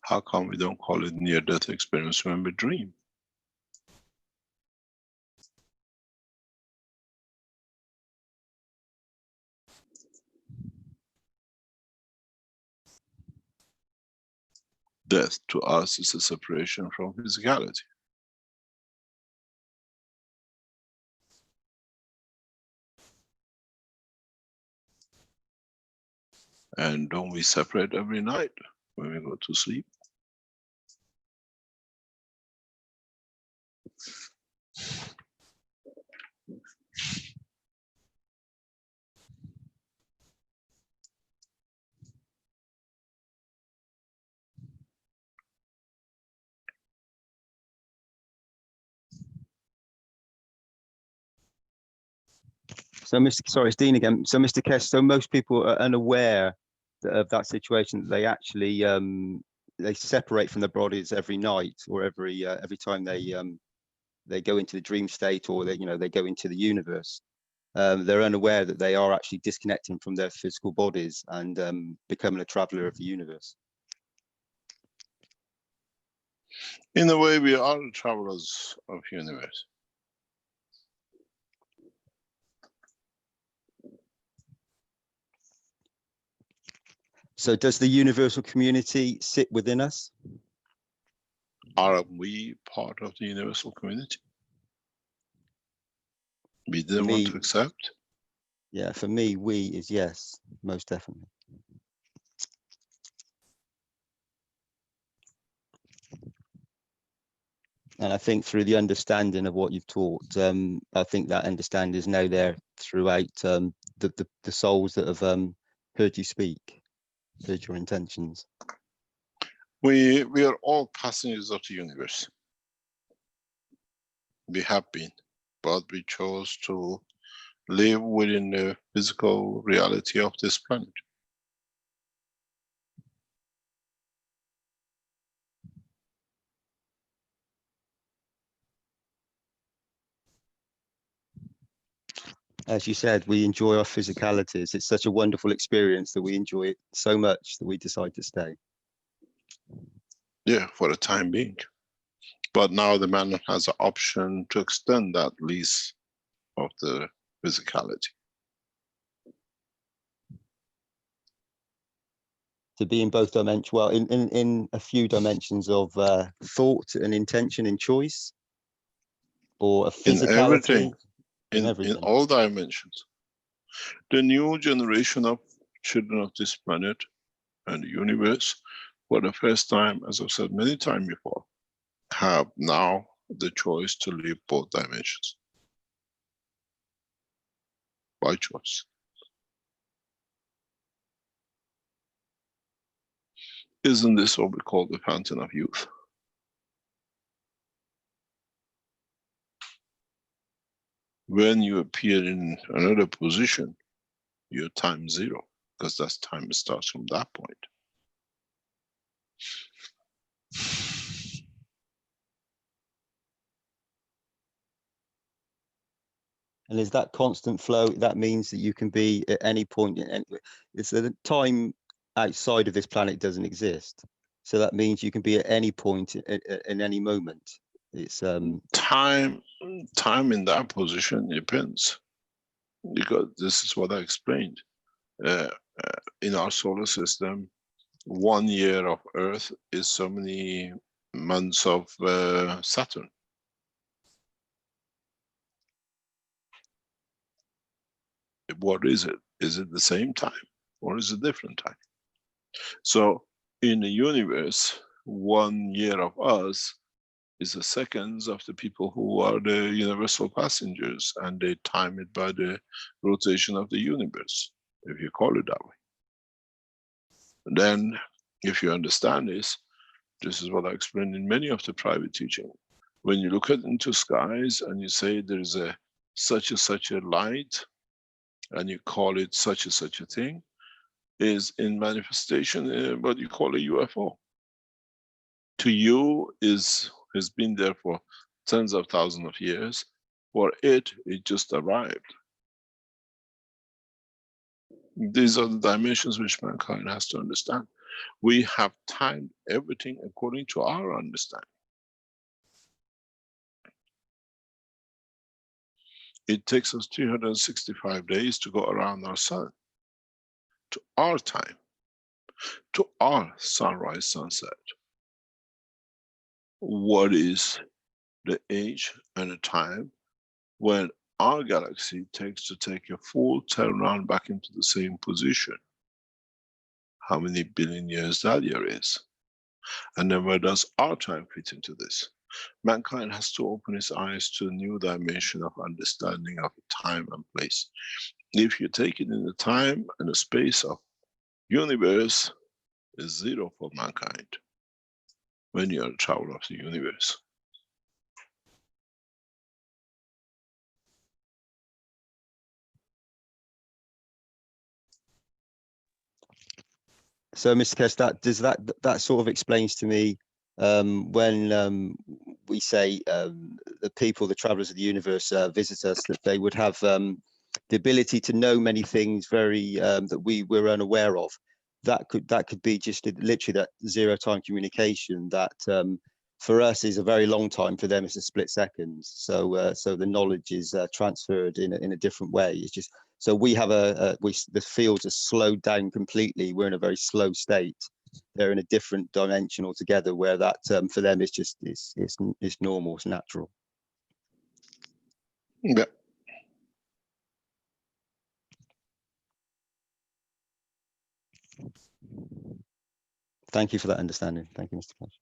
How come we don't call it near-death experience when we dream? Death to us is a separation from physicality. And don't we separate every night when we go to sleep? So, sorry, it's Dean again. So, Mr. Keshe, so most people are unaware of that situation. They actually they separate from their bodies every night, or every time they go into the dream state, or they go into the universe. They're unaware that they are actually disconnecting from their physical bodies and becoming a traveler of the universe. In a way, we are the travelers of the universe. So does the universal community sit within us? Are we part of the universal community? We didn't want to accept? Yeah, for me, we is yes, most definitely. And I think through the understanding of what you've taught, I think that understanding is now there throughout the souls that have heard you speak, heard your intentions. We are all passengers of the universe. We have been, but we chose to live within the physical reality of this planet. As you said, we enjoy our physicalities. It's such a wonderful experience that we enjoy it so much that we decide to stay. Yeah, for the time being. But now the man has an option to extend that lease of the physicality. To be in both dimensions, well, in a few dimensions of thought and intention and choice, or a physicality. In all dimensions. The new generation of children of this planet and the universe, for the first time, as I've said many times before, have now the choice to live both dimensions. By choice. Isn't this what we call the fountain of youth? when you appear in another position, your time 0, because that's time starts from that point. And is that constant flow? That means that you can be at any point. It's the time outside of this planet doesn't exist. So that means you can be at any point in any moment. It's time in that position depends, because this is what I explained. In our solar system, 1 year of Earth is so many months of Saturn. What is it? Is it the same time or is it different time? So in the universe, 1 year of us is the seconds of the people who are the universal passengers, and they time it by the rotation of the universe, if you call it that way. And then, if you understand this is what I explained in many of the private teaching. When you look into skies and you say there is a such a light, and you call it such a thing, is in manifestation what you call a UFO. To you has been there for tens of thousands of years. For it just arrived. These are the dimensions which mankind has to understand. We have timed everything according to our understanding. It takes us 365 days to go around our sun, to our time, to our sunrise, sunset. What is the age and the time when our galaxy takes to take a full turnaround back into the same position? How many billion years that year is? And then where does our time fit into this? Mankind has to open its eyes to a new dimension of understanding of time and place. If you take it in the time and the space of universe, is 0 for mankind when you are a traveler of the universe. so, Mr. Keshe, that sort of explains to me when we say the people, the travelers of the universe visit us, that they would have the ability to know many things very that we were unaware of. That could be just literally that 0 time communication that for us is a very long time. For them, it's a split second. So so the knowledge is transferred in a different way. It's just so we have the fields are slowed down completely. We're in a very slow state. They're in a different dimension altogether, where that for them is just it's normal, it's natural. Yeah. Thank you for that understanding. Thank you, Mr. Keshe.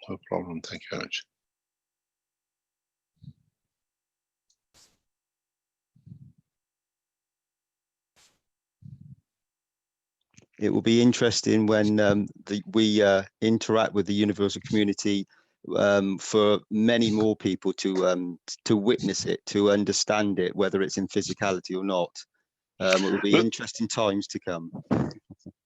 No problem. Thank you very much. It will be interesting when we interact with the universal community for many more people to witness it, to understand it, whether it's in physicality or not. It will be interesting times to come.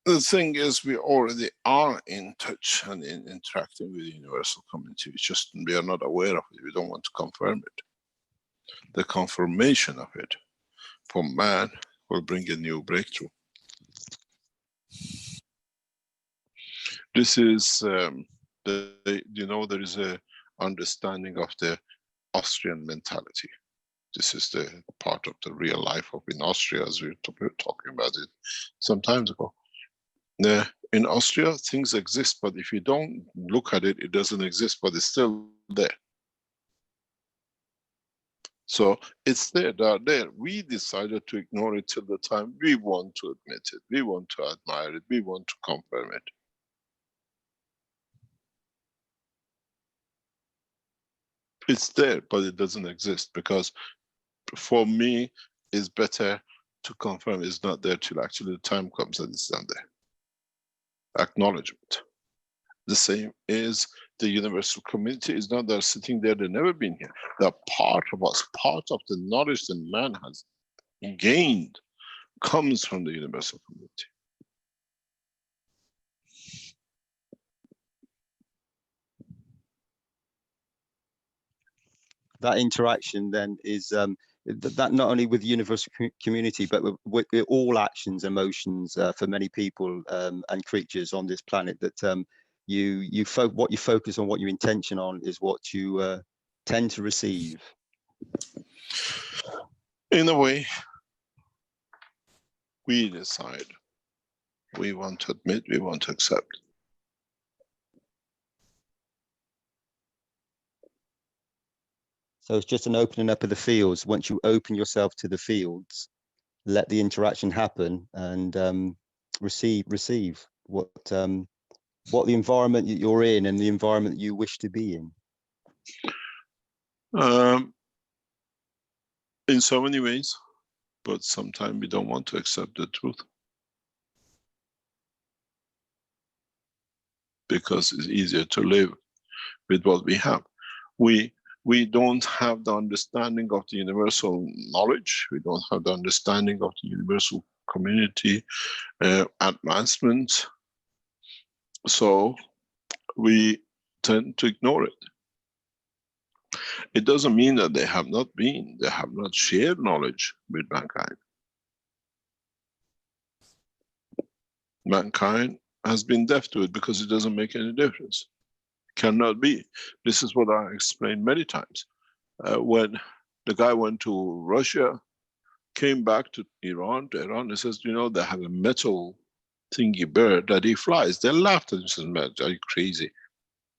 The thing is, we already are in touch and interacting with the universal community. It's just we are not aware of it. We don't want to confirm it. The confirmation of it for man will bring a new breakthrough. This is, you know, there is a understanding of the Austrian mentality. This is the part of the real life of in Austria, as we were talking about it some time ago. In Austria, things exist, but if you don't look at it, it doesn't exist, but it's still there. So it's there, they are there. We decided to ignore it till the time we want to admit it, we want to admire it, we want to confirm it. It's there, but it doesn't exist, because for me, it's better to confirm it's not there till actually the time comes that it's not there. Acknowledgement. The same is the universal community. Is not they're sitting there, they've never been here. They're part of us, part of the knowledge that man has gained comes from the universal community. That interaction then is that not only with the universal community, but with all actions, emotions for many people and creatures on this planet. That what you focus on, what your intention on, is what you tend to receive. In a way, we decide. We want to admit, we want to accept. So it's just an opening up of the fields. Once you open yourself to the fields, let the interaction happen and receive what the environment that you're in and the environment that you wish to be in. In so many ways, but sometimes we don't want to accept the truth. Because it's easier to live with what we have. We don't have the understanding of the universal knowledge. We don't have the understanding of the universal community advancement. So we tend to ignore it. It doesn't mean that they have not shared knowledge with mankind. Mankind has been deaf to it because it doesn't make any difference. Cannot be. This is what I explained many times. When the guy went to Russia, came back to Iran, he says, you know, they have a metal thingy bird that he flies. They laughed at him and said, man, are you crazy?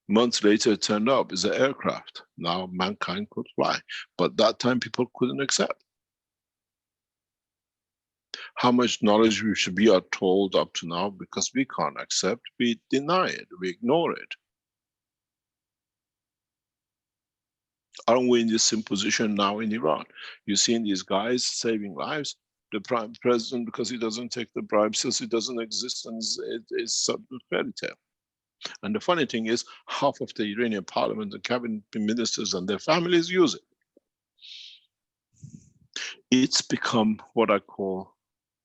Months later, it turned up, it's an aircraft. Now mankind could fly. But that time people couldn't accept. How much knowledge we should be are told up to now, because we can't accept, we deny it, we ignore it. Aren't we in the same position now in Iran? You're seeing these guys saving lives. The prime president, because he doesn't take the bribe, says it doesn't exist and it's a fairy tale. And the funny thing is, half of the Iranian parliament and cabinet ministers and their families use it. It's become what I call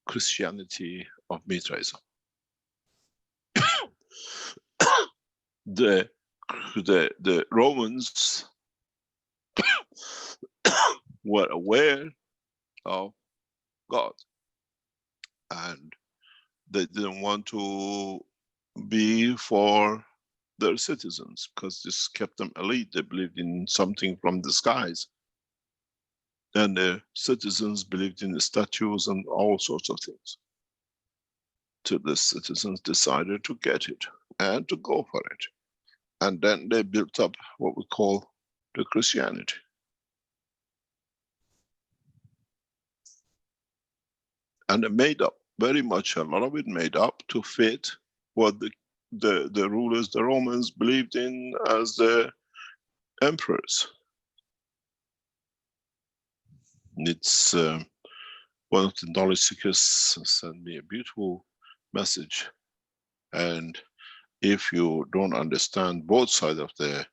Christianity of Mithraism. The Romans were aware of God, and they didn't want to be for their citizens because this kept them elite. They believed in something from the skies, and the citizens believed in the statues and all sorts of things. So the citizens decided to get it and to go for it, and then they built up what we call the Christianity. And they made up, very much, a lot of it made up to fit what the rulers, the Romans, believed in as the emperors. It's one of the knowledge seekers sent me a beautiful message, and if you don't understand both sides of the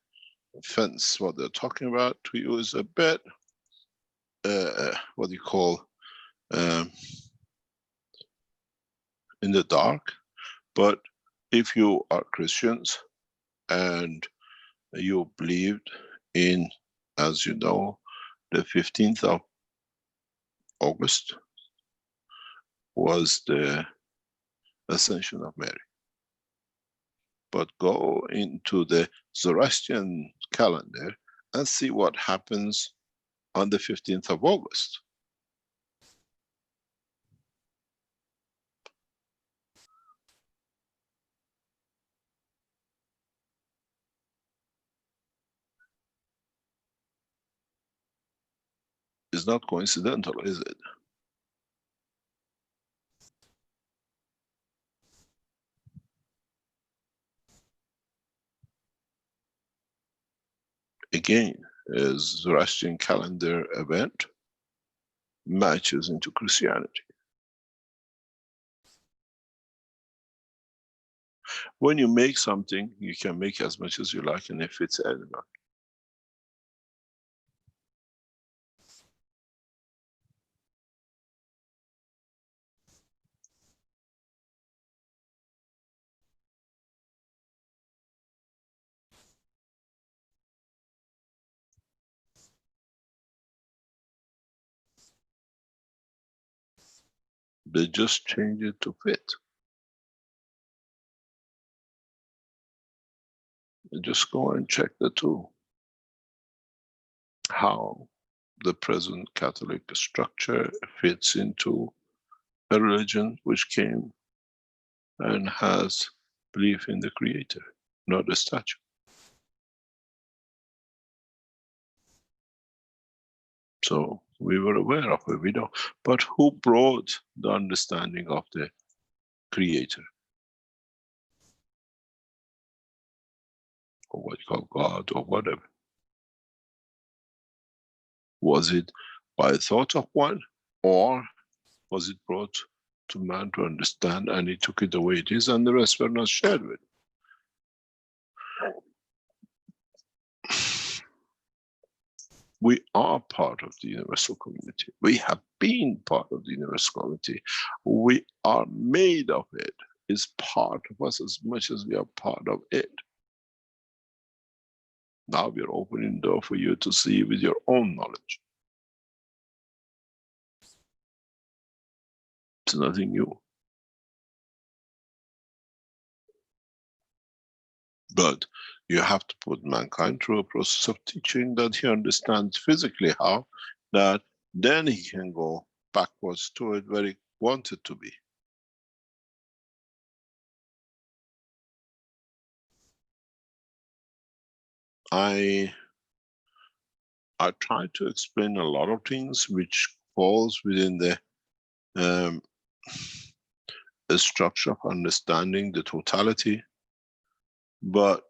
fence, what they're talking about, to you is a bit, what do you call, in the dark. But if you are Christians and you believed in, as you know, the 15th of August was the Ascension of Mary. But go into the Zoroastrian calendar and see what happens on the 15th of August. It's not coincidental, is it? Again, a Zoroastrian calendar event matches into Christianity. When you make something, you can make as much as you like, and if it's anyone. They just change it to fit. You just go and check the two. How the present Catholic structure fits into a religion which came and has belief in the Creator, not a statue. So we were aware of it, we know. But who brought the understanding of the Creator? Or what you call God, or whatever. Was it by thought of one, or was it brought to man to understand, and he took it the way it is, and the rest were not shared with? We are part of the universal community. We have been part of the universal community. We are made of it. It's part of us as much as we are part of it. Now we are opening the door for you to see with your own knowledge. It's nothing new. But you have to put mankind through a process of teaching that he understands physically how, that then he can go backwards to it where he wanted to be. I try to explain a lot of things which falls within the structure of understanding the totality, but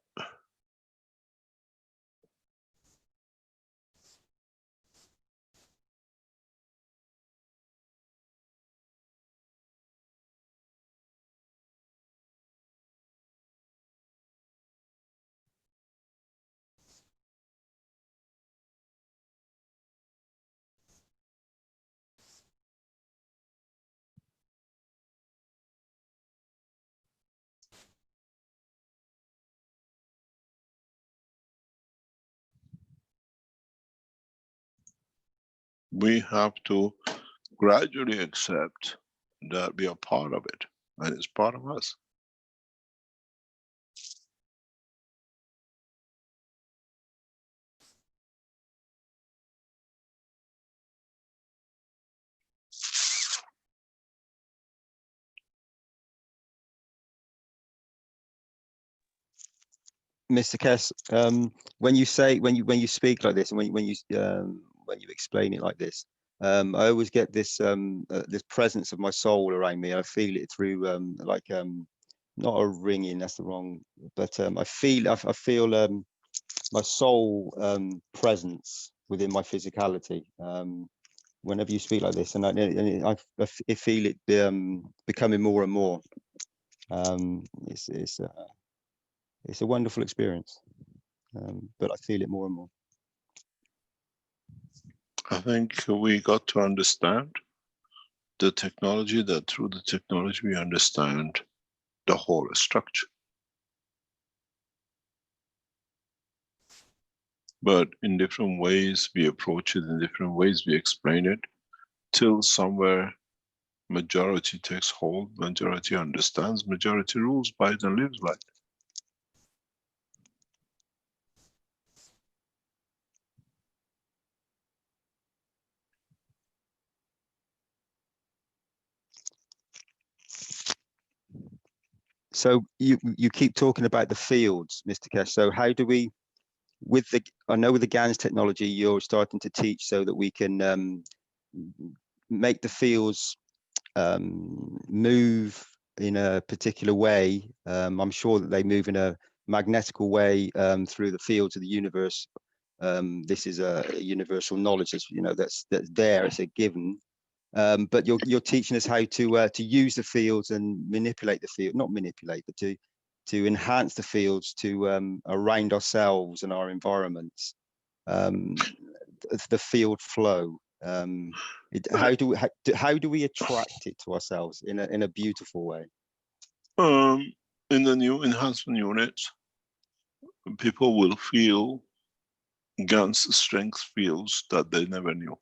we have to gradually accept that we are part of it, and it's part of us. Mr. Keshe, when you speak like this, and when you explain it like this, I always get this this presence of my soul around me. I feel it through not a ringing, that's the wrong, but I feel my soul presence within my physicality whenever you speak like this, and I feel it becoming more and more. It's a wonderful experience, but I feel it more and more. I think we got to understand the technology, that through the technology we understand the whole structure. But in different ways we approach it, in different ways we explain it, till somewhere majority takes hold, majority understands, majority rules by it and lives like it. So you keep talking about the fields, Mr. Keshe. So how do we, I know with the GANs technology, you're starting to teach so that we can make the fields move in a particular way. I'm sure that they move in a magnetical way through the fields of the universe. This is a universal knowledge that's, that's there, it's a given. But you're teaching us how to use the fields and manipulate the field, not manipulate, but to enhance the fields to around ourselves and our environments, the field flow. How do we attract it to ourselves in a beautiful way? In the new enhancement unit, people will feel GAN's strength fields that they never knew.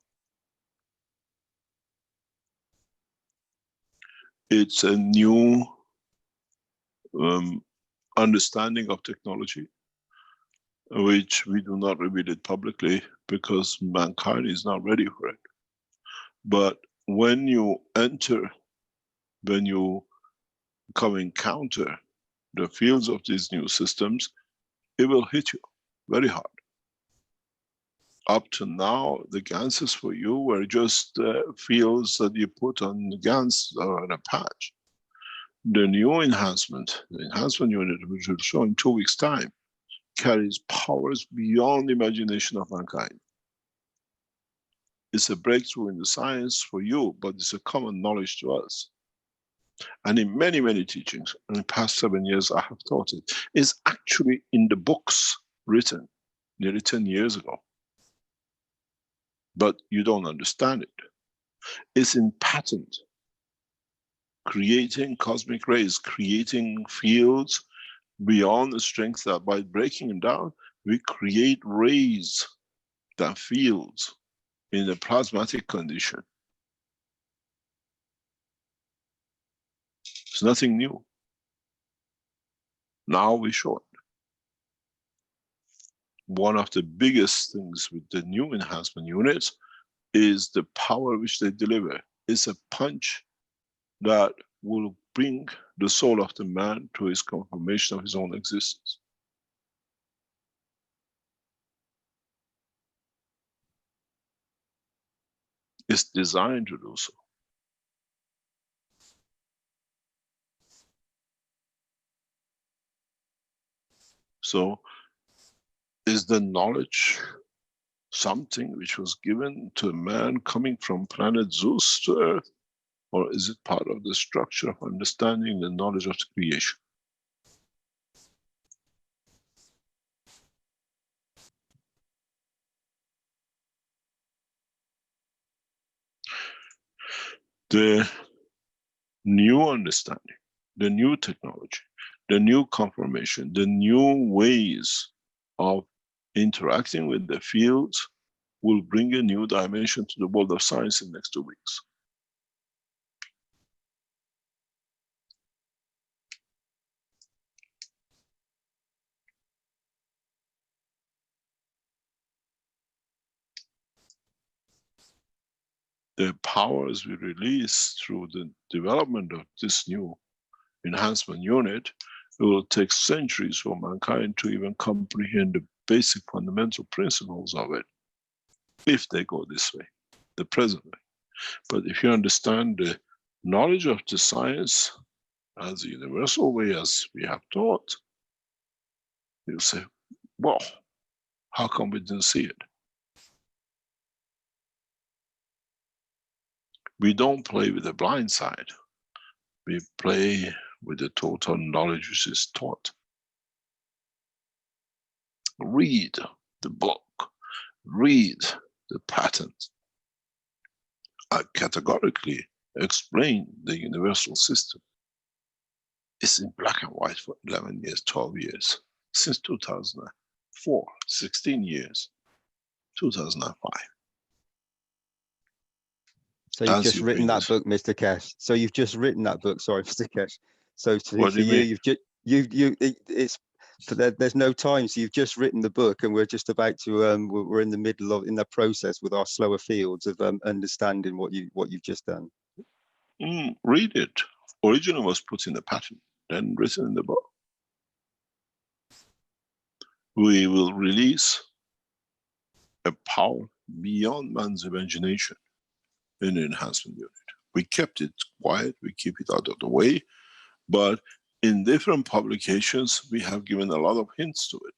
It's a new understanding of technology, which we do not reveal it publicly because mankind is not ready for it. But when you enter, when you come encounter the fields of these new systems, it will hit you very hard. Up to now, the GANs for you were just fields that you put on the GANs or on a patch. The new enhancement, the enhancement unit, which will show in 2 weeks' time, carries powers beyond the imagination of mankind. It's a breakthrough in the science for you, but it's a common knowledge to us. And in many, many teachings, in the past 7 years, I have taught it. It's actually in the books written nearly 10 years ago. But you don't understand it. It's in patent, creating cosmic rays, creating fields beyond the strength that by breaking them down, we create rays that fields in a plasmatic condition. It's nothing new. Now we show it. One of the biggest things with the new enhancement units is the power which they deliver. It's a punch that will bring the soul of the man to his confirmation of his own existence. It's designed to do so. So, is the knowledge something which was given to a man coming from planet Zeus to Earth? Or is it part of the structure of understanding the knowledge of the creation? The new understanding, the new technology, the new confirmation, the new ways of interacting with the fields will bring a new dimension to the world of science in the next 2 weeks. The powers we release through the development of this new enhancement unit, it will take centuries for mankind to even comprehend the basic fundamental principles of it, if they go this way, the present way. But if you understand the knowledge of the science as a universal way, as we have taught, you'll say, wow, how come we didn't see it? We don't play with the blind side. We play with the total knowledge which is taught. Read the book. Read the patent. I categorically explain the universal system. It's in black and white for 11 years, 12 years. Since 2004, 16 years, 2005. So you've just written that book, Mr. Keshe. So you've just written that book, sorry, Mr. Keshe. So for you, there's no time. So you've just written the book, and we're just about to we're in the middle of the process with our slower fields of understanding what you've just done. Read it. Originally was put in the patent, then written in the book. We will release a power beyond man's imagination in the enhancement unit. We kept it quiet, we keep it out of the way, but in different publications, we have given a lot of hints to it.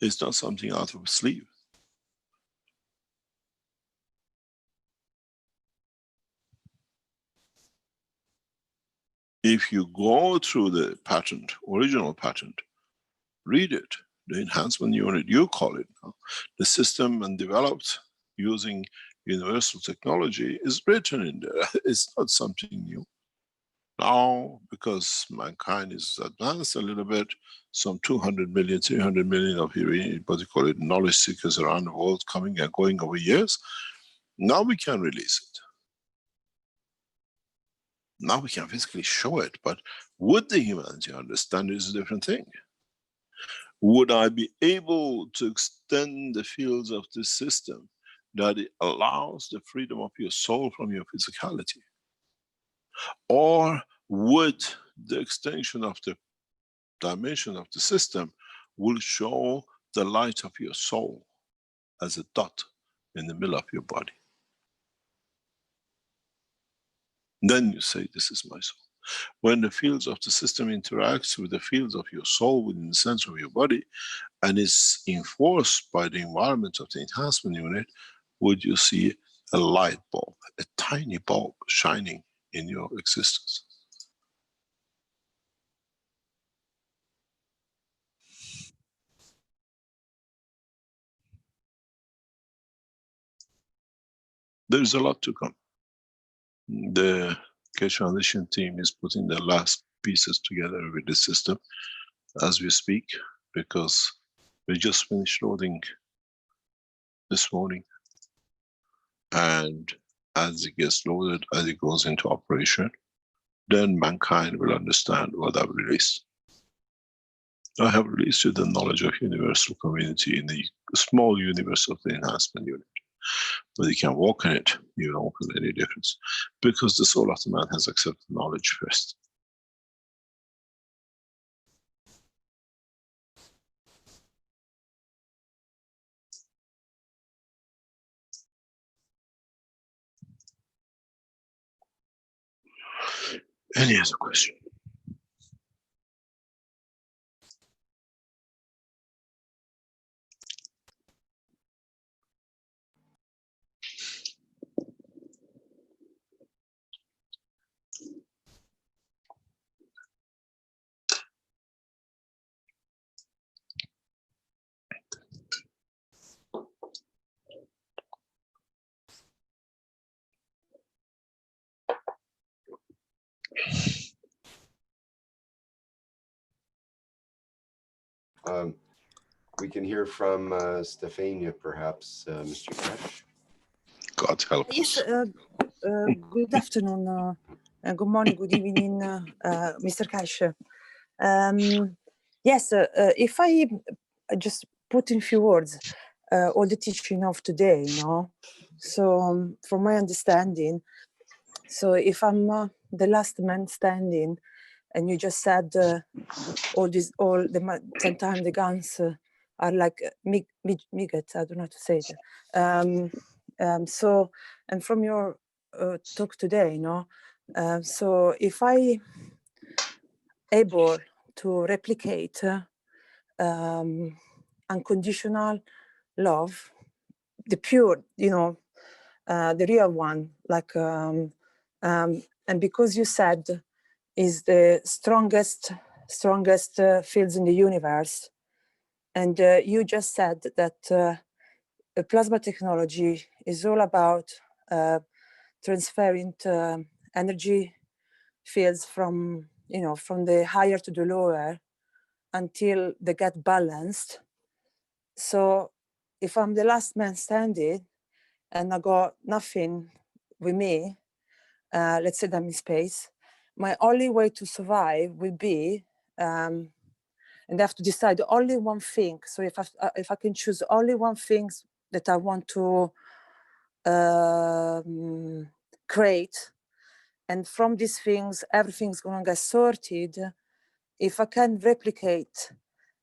It's not something out of a sleeve. if you go through the patent, original patent, read it, the enhancement unit, you call it now, the system and developed using universal technology is written in there. It's not something new. Now, because mankind is advanced a little bit, some 200 million, 300 million of what you call it, knowledge seekers around the world coming and going over years, now we can release it. Now we can physically show it, but would the humanity understand it is a different thing. Would I be able to extend the fields of this system that it allows the freedom of your soul from your physicality? Or would the extension of the dimension of the system will show the light of your soul as a dot in the middle of your body? Then you say, this is my soul. When the fields of the system interacts with the fields of your soul within the center of your body and is enforced by the environment of the enhancement unit, would you see a light bulb, a tiny bulb shining in your existence? There's a lot to come. The Keshe Foundation team is putting the last pieces together with the system as we speak, because we just finished loading this morning. And as it gets loaded, as it goes into operation, then mankind will understand what I've released. I have released you the knowledge of universal community in the small universe of the enhancement unit. But you can walk in it, you don't feel any difference. Because the soul of the man has accepted knowledge first. Any other question? We can hear from Stefania, perhaps, Mr. Keshe. God help Yes, us. good afternoon, good morning, good evening, Mr. Keshe. Yes, if I just put in few words all the teaching of today, you know, so from my understanding, so if I'm the last man standing, and you just said all the 10 times the guns are like migat, I don't know how to say it. So, and from your talk today, you know, so if I able to replicate unconditional love, the pure, you know, the real one, like, and because you said is the strongest fields in the universe, and you just said that plasma technology is all about transferring energy fields from, you know, from the higher to the lower until they get balanced. So if I'm the last man standing and I got nothing with me, let's say I'm in space, my only way to survive will be, and I have to decide only one thing. So if I can choose only one thing that I want to create, and from these things, everything's gonna get sorted. If I can replicate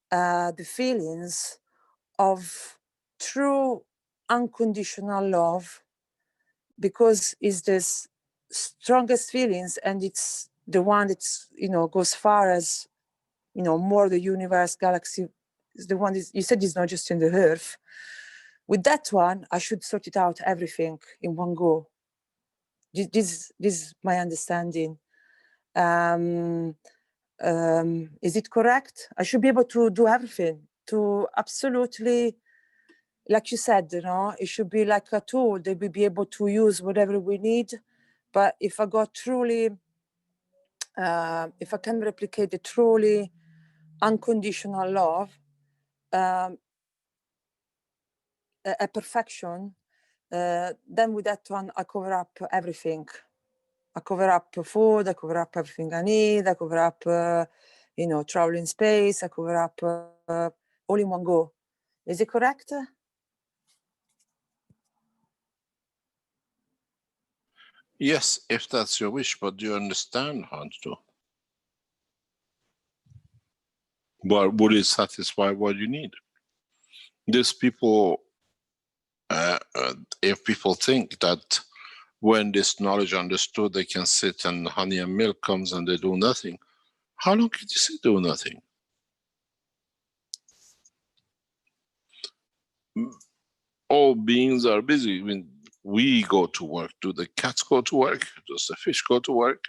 the feelings of true unconditional love, because it's the strongest feelings, and it's the one that's, you know, goes far as, you know, more the universe, galaxy, is the one you said is not just in the earth. With that one, I should sort it out everything in one go. This is my understanding. Is it correct? I should be able to do everything, to absolutely, like you said, you know, it should be like a tool that we be able to use whatever we need. But if I got truly, if I can replicate the truly unconditional love, a perfection, then with that one, I cover up everything. I cover up food, I cover up everything I need, I cover up, you know, travel in space, I cover up all in one go. Is it correct? Yes, if that's your wish, but do you understand how to do? But would it satisfy what you need? These people, if people think that when this knowledge understood, they can sit and honey and milk comes and they do nothing. How long can you sit do nothing? All beings are busy. I mean, we go to work. Do the cats go to work? Does the fish go to work?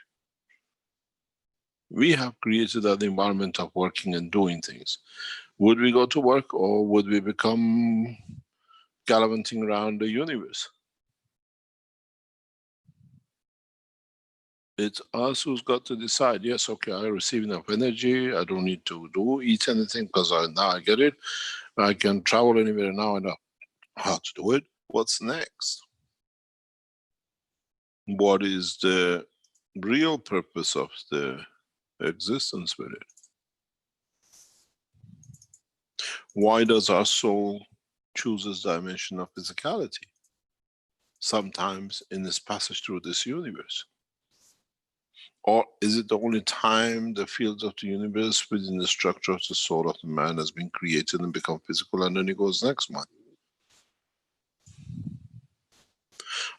We have created that environment of working and doing things. Would we go to work, or would we become gallivanting around the universe? It's us who's got to decide. Yes, okay, I receive enough energy. I don't need to eat anything because now I get it. I can travel anywhere now. I know how to do it. What's next? What is the real purpose of the existence with it? Why does our soul choose this dimension of physicality? Sometimes in this passage through this universe. Or is it the only time the fields of the universe within the structure of the soul of the man has been created and become physical, and then he goes next one?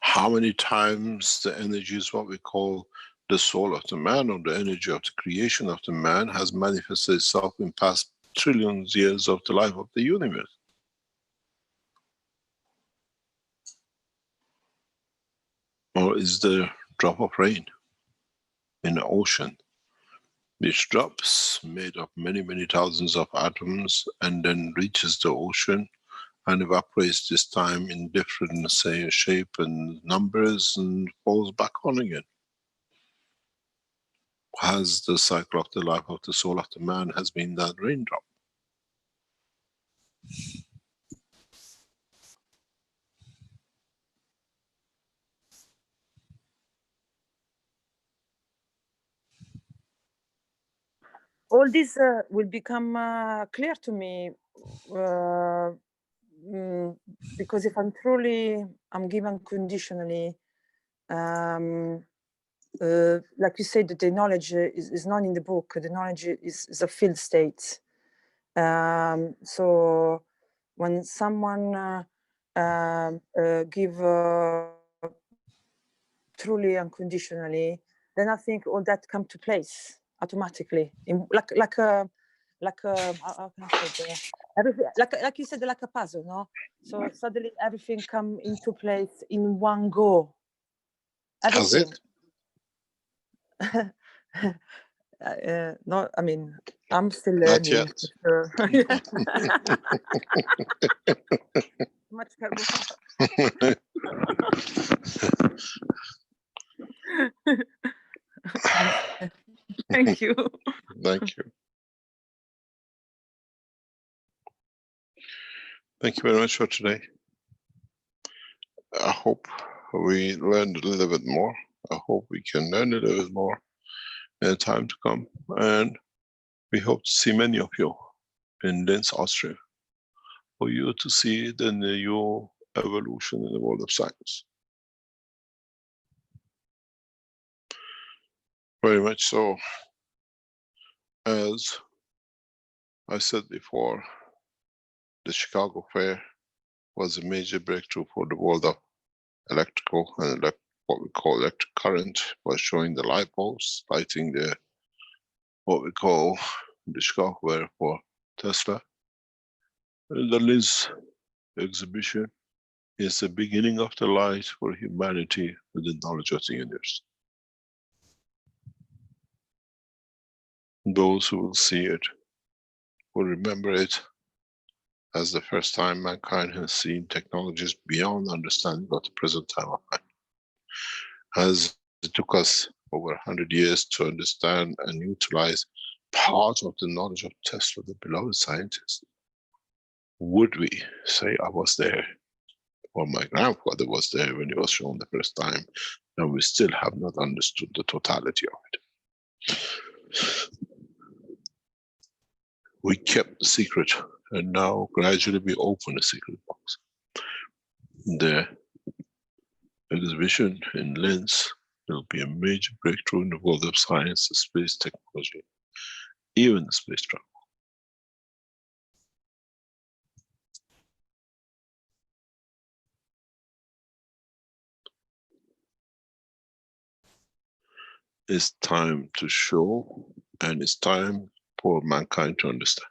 How many times the energy is what we call the soul of the man, or the energy of the creation of the man, has manifested itself in past trillions of years of the life of the universe? Or is the drop of rain in the ocean, which drops made of many, many thousands of atoms and then reaches the ocean and evaporates, this time in different, say, shape and numbers, and falls back on again? Has the cycle of the life of the soul of the man has been that raindrop? All this will become clear to me because if I'm given conditionally, like you said, the knowledge is not in the book. The knowledge is a field state. So when someone give truly unconditionally, then I think all that come to place automatically, like how can I say, everything, like you said, like a puzzle, no? So suddenly everything come into place in one go. Everything. Has it? No, I mean, I'm still Not learning. yet. For sure. Much carbon. Thank you. Thank you. Thank you very much for today. I hope we learned a little bit more. I hope we can learn a little bit more in the time to come. And we hope to see many of you in Linz, Austria, for you to see the new evolution in the world of science. Very much so. As I said before, the Chicago Fair was a major breakthrough for the world of electrical and what we call electric current, by showing the light bulbs, lighting the what we call the Chicago Fair for Tesla. And the Linz exhibition is the beginning of the light for humanity with the knowledge of the universe. Those who will see it will remember it as the first time mankind has seen technologies beyond understanding of the present time of man. As it took us over 100 years to understand and utilize part of the knowledge of Tesla, the beloved scientist, would we say I was there, or my grandfather was there when it was shown the first time, and we still have not understood the totality of it? We kept the secret, and now gradually we open the secret box. The exhibition in Linz will be a major breakthrough in the world of science, space technology, even space travel. It's time to show, and it's time for mankind to understand.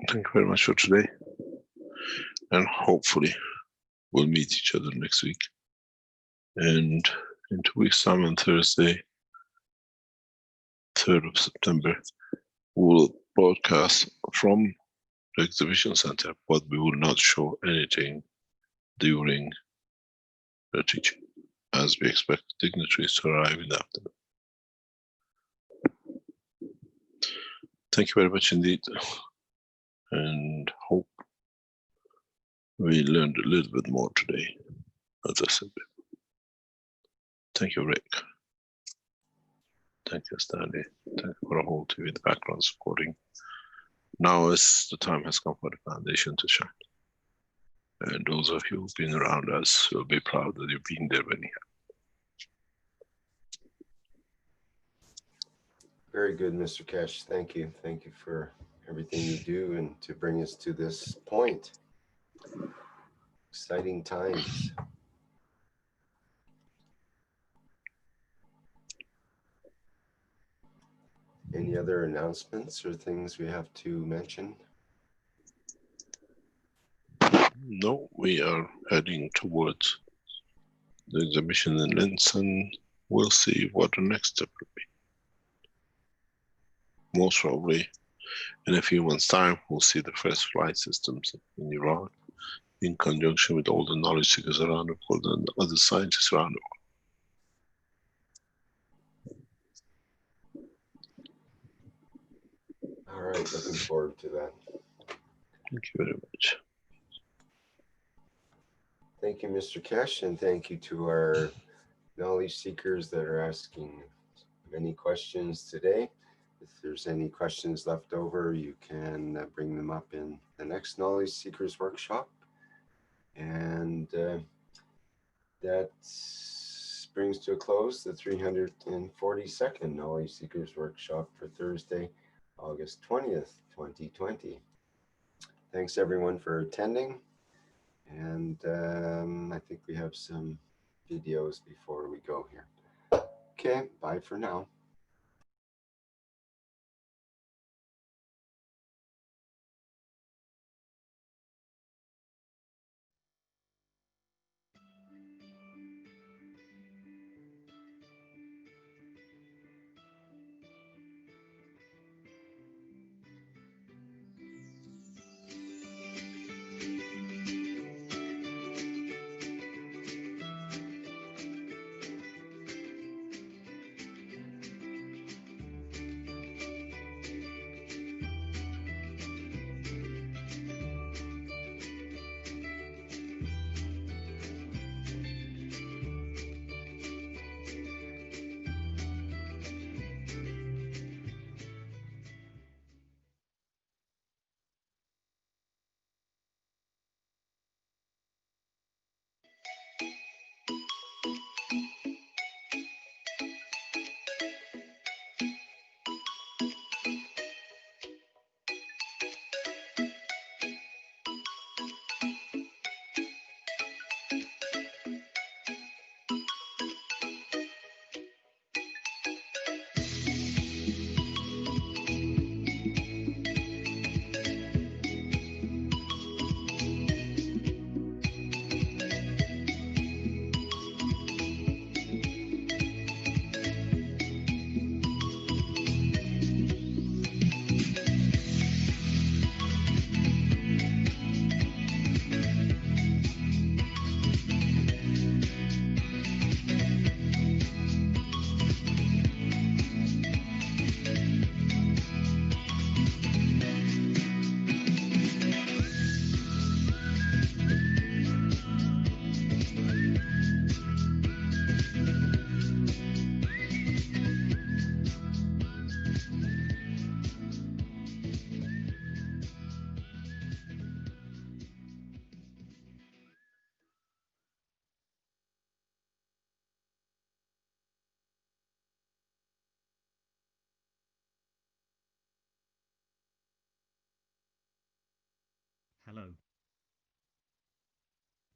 Thank you very much for today, and hopefully we'll meet each other next week. And in 2 weeks' time on Thursday, 3rd of September, we'll broadcast from the exhibition center, but we will not show anything during the teaching, as we expect dignitaries to arrive in the afternoon. Thank you very much indeed, and hope we learned a little bit more today, as I said. Thank you, Rick. Thank you, Stanley. Thank you for the whole team in the background supporting. Now the time has come for the foundation to shine. And those of you who've been around us will be proud that you've been there when you have. Very good, Mr. Keshe. Thank you. Thank you for everything you do and to bring us to this point. Exciting times. Any other announcements or things we have to mention? No, we are heading towards the exhibition in Linz, and we'll see what the next step will be. Most probably in a few months' time, we'll see the first flight systems in Iran in conjunction with all the knowledge seekers around the world and other scientists around the world. All right, looking forward to that. Thank you very much. Thank you, Mr. Keshe, and thank you to our knowledge seekers that are asking many questions today. If there's any questions left over, you can bring them up in the next Knowledge Seekers Workshop. And that brings to a close the 342nd Knowledge Seekers Workshop for Thursday, August 20th, 2020. Thanks everyone for attending. And I think we have some videos before we go here. Okay, bye for now.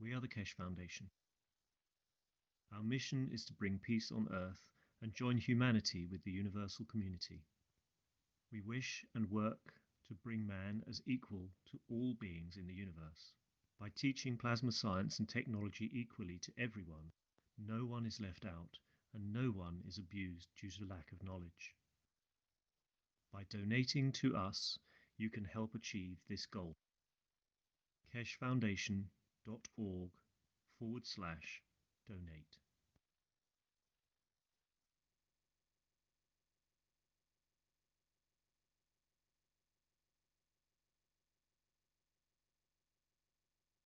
We are the Keshe Foundation. Our mission is to bring peace on earth and join humanity with the universal community. We wish and work to bring man as equal to all beings in the universe. By teaching plasma science and technology equally to everyone, no one is left out and no one is abused due to lack of knowledge. By donating to us, you can help achieve this goal. KesheFoundation.org/donate.